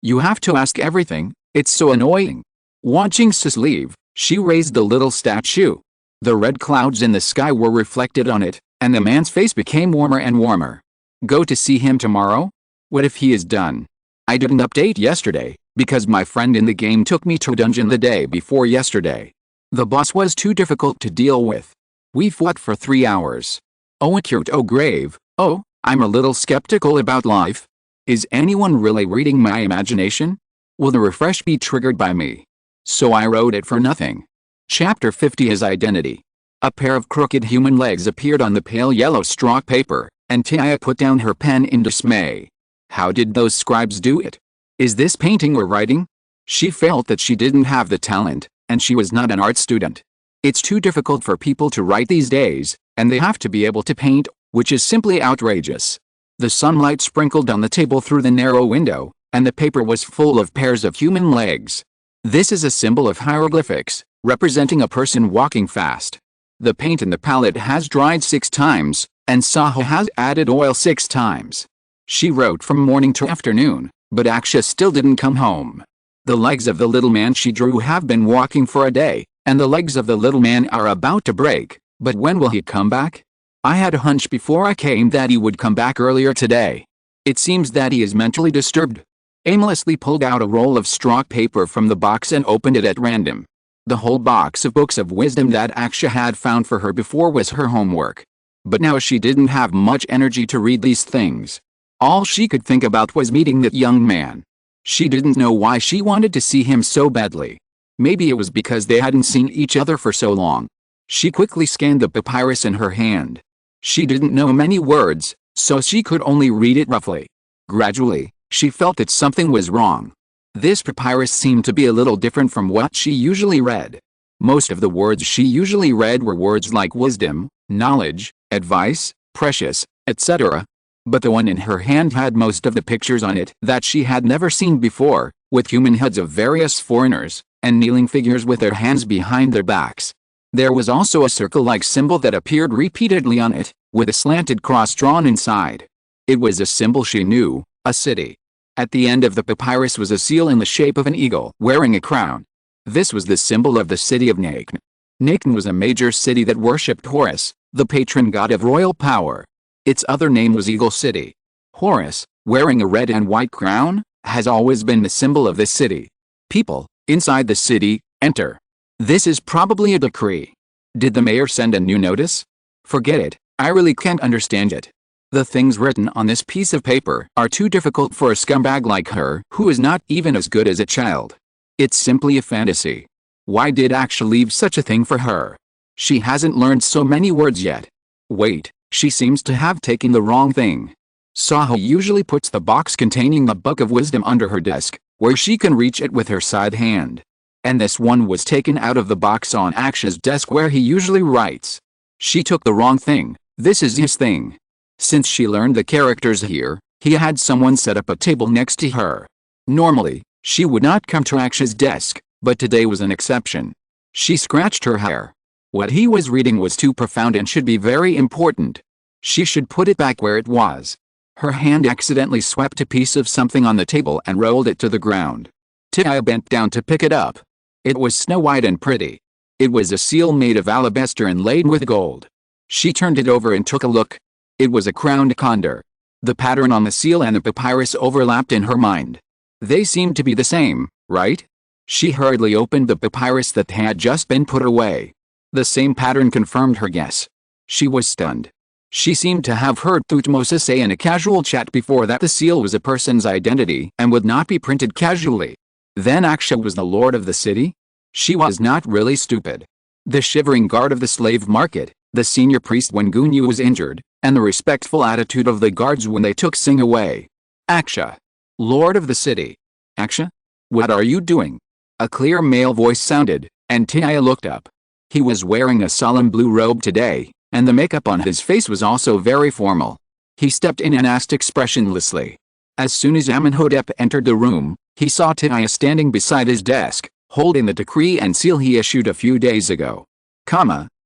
you have to ask everything, it's so annoying. Watching Sus leave, she raised the little statue. The red clouds in the sky were reflected on it, and the man's face became warmer and warmer. Go to see him tomorrow? What if he is done? I didn't update yesterday, because my friend in the game took me to a dungeon the day before yesterday. The boss was too difficult to deal with. We fought for 3 hours. Oh acute oh grave, oh, I'm a little skeptical about life. Is anyone really reading my imagination? Will the refresh be triggered by me? So I wrote it for nothing. Chapter 50 His identity. A pair of crooked human legs appeared on the pale yellow straw paper, and Tia put down her pen in dismay. How did those scribes do it? Is this painting or writing? She felt that she didn't have the talent, and she was not an art student. It's too difficult for people to write these days, and they have to be able to paint, which is simply outrageous. The sunlight sprinkled on the table through the narrow window, and the paper was full of pairs of human legs. This is a symbol of hieroglyphics, representing a person walking fast. The paint in the palette has dried 6 times, and Saho has added oil 6 times. She wrote from morning to afternoon, but Aksha still didn't come home. The legs of the little man she drew have been walking for a day, and the legs of the little man are about to break, but when will he come back? I had a hunch before I came that he would come back earlier today. It seems that he is mentally disturbed. Aimlessly pulled out a roll of straw paper from the box and opened it at random. The whole box of books of wisdom that Aksha had found for her before was her homework. But now she didn't have much energy to read these things. All she could think about was meeting that young man. She didn't know why she wanted to see him so badly. Maybe it was because they hadn't seen each other for so long. She quickly scanned the papyrus in her hand. She didn't know many words, so she could only read it roughly. Gradually, she felt that something was wrong. This papyrus seemed to be a little different from what she usually read. Most of the words she usually read were words like wisdom, knowledge, advice, precious, etc. But the one in her hand had most of the pictures on it that she had never seen before, with human heads of various foreigners, and kneeling figures with their hands behind their backs. There was also a circle-like symbol that appeared repeatedly on it, with a slanted cross drawn inside. It was a symbol she knew, a city. At the end of the papyrus was a seal in the shape of an eagle wearing a crown. This was the symbol of the city of Nakn. Nakn was a major city that worshipped Horus, the patron god of royal power. Its other name was Eagle City. Horus, wearing a red and white crown, has always been the symbol of this city. People, inside the city, enter. This is probably a decree. Did the mayor send a new notice? Forget it, I really can't understand it. The things written on this piece of paper are too difficult for a scumbag like her who is not even as good as a child. It's simply a fantasy. Why did Aksha leave such a thing for her? She hasn't learned so many words yet. Wait, she seems to have taken the wrong thing. Saho usually puts the box containing the book of wisdom under her desk, where she can reach it with her side hand. And this one was taken out of the box on Aksha's desk where he usually writes. She took the wrong thing. This is his thing. Since she learned the characters here, he had someone set up a table next to her. Normally, she would not come to Aksha's desk, but today was an exception. She scratched her hair. What he was reading was too profound and should be very important. She should put it back where it was. Her hand accidentally swept a piece of something on the table and rolled it to the ground. Tia bent down to pick it up. It was snow-white and pretty. It was a seal made of alabaster and laden with gold. She turned it over and took a look. It was a crowned condor. The pattern on the seal and the papyrus overlapped in her mind. They seemed to be the same, right? She hurriedly opened the papyrus that had just been put away. The same pattern confirmed her guess. She was stunned. She seemed to have heard Thutmose say in a casual chat before that the seal was a person's identity and would not be printed casually. Then Aksha was the lord of the city? She was not really stupid. The shivering guard of the slave market, the senior priest when Gunyu was injured, and the respectful attitude of the guards when they took Singh away. Aksha. Lord of the city. Aksha? What are you doing? A clear male voice sounded, and Tiaya looked up. He was wearing a solemn blue robe today, and the makeup on his face was also very formal. He stepped in and asked expressionlessly. As soon as Amónhotep entered the room, he saw Tiaya standing beside his desk, holding the decree and seal he issued a few days ago.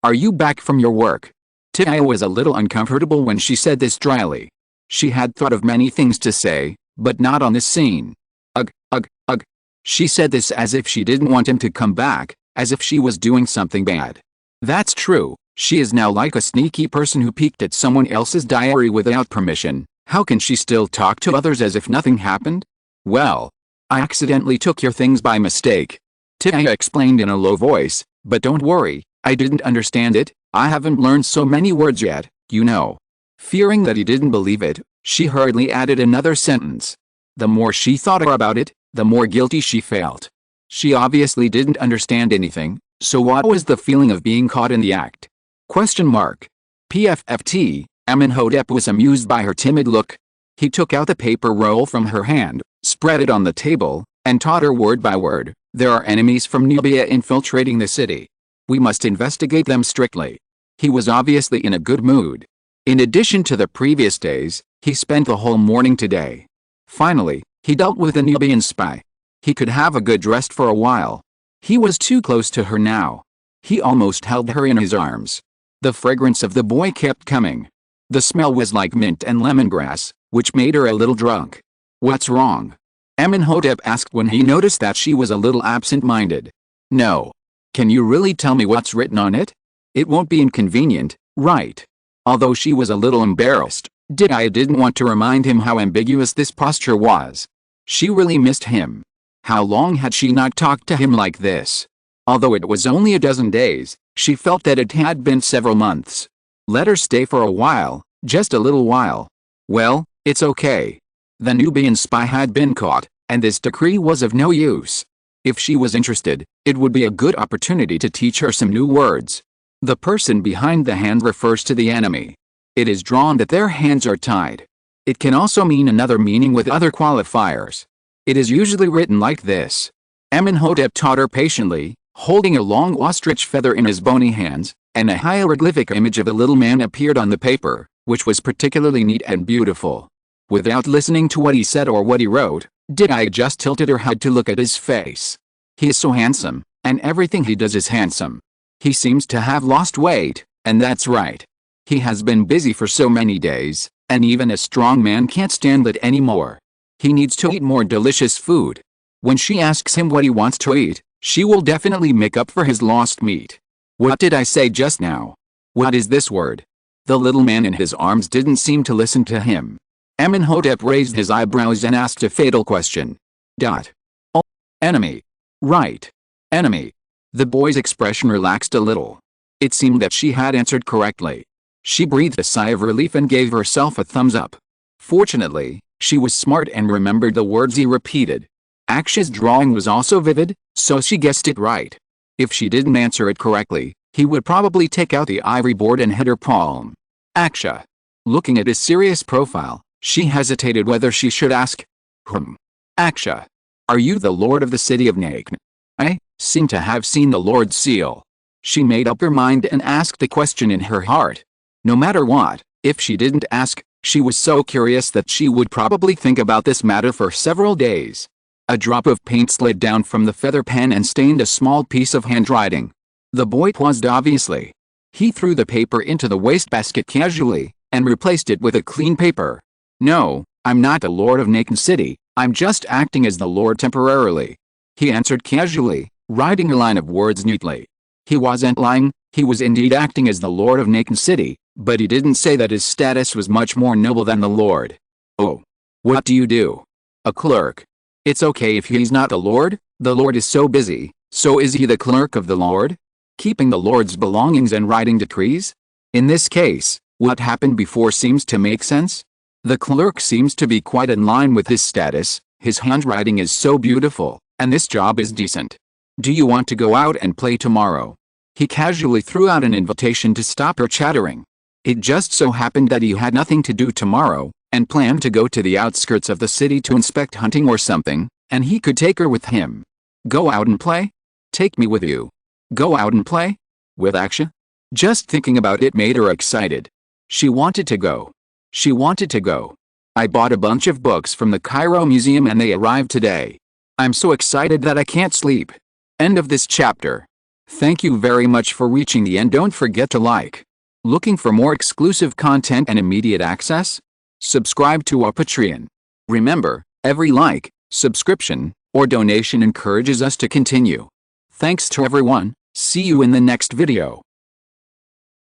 Are you back from your work? Tiaya was a little uncomfortable when she said this dryly. She had thought of many things to say, but not on this scene. Ugh. She said this as if she didn't want him to come back, as if she was doing something bad. That's true, she is now like a sneaky person who peeked at someone else's diary without permission. How can she still talk to others as if nothing happened? Well, I accidentally took your things by mistake. Tiaya explained in a low voice, but don't worry, I didn't understand it, I haven't learned so many words yet, you know. Fearing that he didn't believe it, she hurriedly added another sentence. The more she thought about it, the more guilty she felt. She obviously didn't understand anything, so what was the feeling of being caught in the act? PFFT, Amónhotep was amused by her timid look. He took out the paper roll from her hand, spread it on the table, and taught her word by word. There are enemies from Nubia infiltrating the city. We must investigate them strictly. He was obviously in a good mood. In addition to the previous days, he spent the whole morning today. Finally, he dealt with the Nubian spy. He could have a good rest for a while. He was too close to her now. He almost held her in his arms. The fragrance of the boy kept coming. The smell was like mint and lemongrass, which made her a little drunk. What's wrong? Amónhotep asked when he noticed that she was a little absent-minded. No. Can you really tell me what's written on it? It won't be inconvenient, right? Although she was a little embarrassed, Tiaya didn't want to remind him how ambiguous this posture was. She really missed him. How long had she not talked to him like this? Although it was only a dozen days, she felt that it had been several months. Let her stay for a while, just a little while. Well, it's okay. The Nubian spy had been caught, and this decree was of no use. If she was interested, it would be a good opportunity to teach her some new words. The person behind the hand refers to the enemy. It is drawn that their hands are tied. It can also mean another meaning with other qualifiers. It is usually written like this. Amónhotep taught her patiently, holding a long ostrich feather in his bony hands, and a hieroglyphic image of a little man appeared on the paper, which was particularly neat and beautiful. Without listening to what he said or what he wrote, Tiaya just tilted her head to look at his face. He is so handsome, and everything he does is handsome. He seems to have lost weight, and that's right. He has been busy for so many days, and even a strong man can't stand it anymore. He needs to eat more delicious food. When she asks him what he wants to eat, she will definitely make up for his lost meat. What did I say just now? What is this word? The little man in his arms didn't seem to listen to him. Amónhotep raised his eyebrows and asked a fatal question. Oh, enemy. Right. Enemy. The boy's expression relaxed a little. It seemed that she had answered correctly. She breathed a sigh of relief and gave herself a thumbs up. Fortunately, she was smart and remembered the words he repeated. Aksha's drawing was also vivid, so she guessed it right. If she didn't answer it correctly, he would probably take out the ivory board and hit her palm. Aksha. Looking at his serious profile, she hesitated whether she should ask. Aksha. Are you the lord of the city of Nakn? I seem to have seen the lord's seal. She made up her mind and asked the question in her heart. No matter what, if she didn't ask, she was so curious that she would probably think about this matter for several days. A drop of paint slid down from the feather pen and stained a small piece of handwriting. The boy paused obviously. He threw the paper into the wastebasket casually, and replaced it with a clean paper. No, I'm not the lord of Nakn City, I'm just acting as the lord temporarily. He answered casually, writing a line of words neatly. He wasn't lying, he was indeed acting as the lord of Nakn City, but he didn't say that his status was much more noble than the lord. Oh. What do you do? A clerk. It's okay if he's not the lord is so busy, so is he the clerk of the lord? Keeping the lord's belongings and writing decrees? In this case, what happened before seems to make sense. The clerk seems to be quite in line with his status, his handwriting is so beautiful, and this job is decent. Do you want to go out and play tomorrow? He casually threw out an invitation to stop her chattering. It just so happened that he had nothing to do tomorrow, and planned to go to the outskirts of the city to inspect hunting or something, and he could take her with him. Go out and play? Take me with you. Go out and play? With action? Just thinking about it made her excited. She wanted to go. She wanted to go. I bought a bunch of books from the Cairo Museum and they arrived today. I'm so excited that I can't sleep. End of this chapter. Thank you very much for reaching the end. Don't forget to like. Looking for more exclusive content and immediate access? Subscribe to our Patreon. Remember, every like, subscription, or donation encourages us to continue. Thanks to everyone. See you in the next video.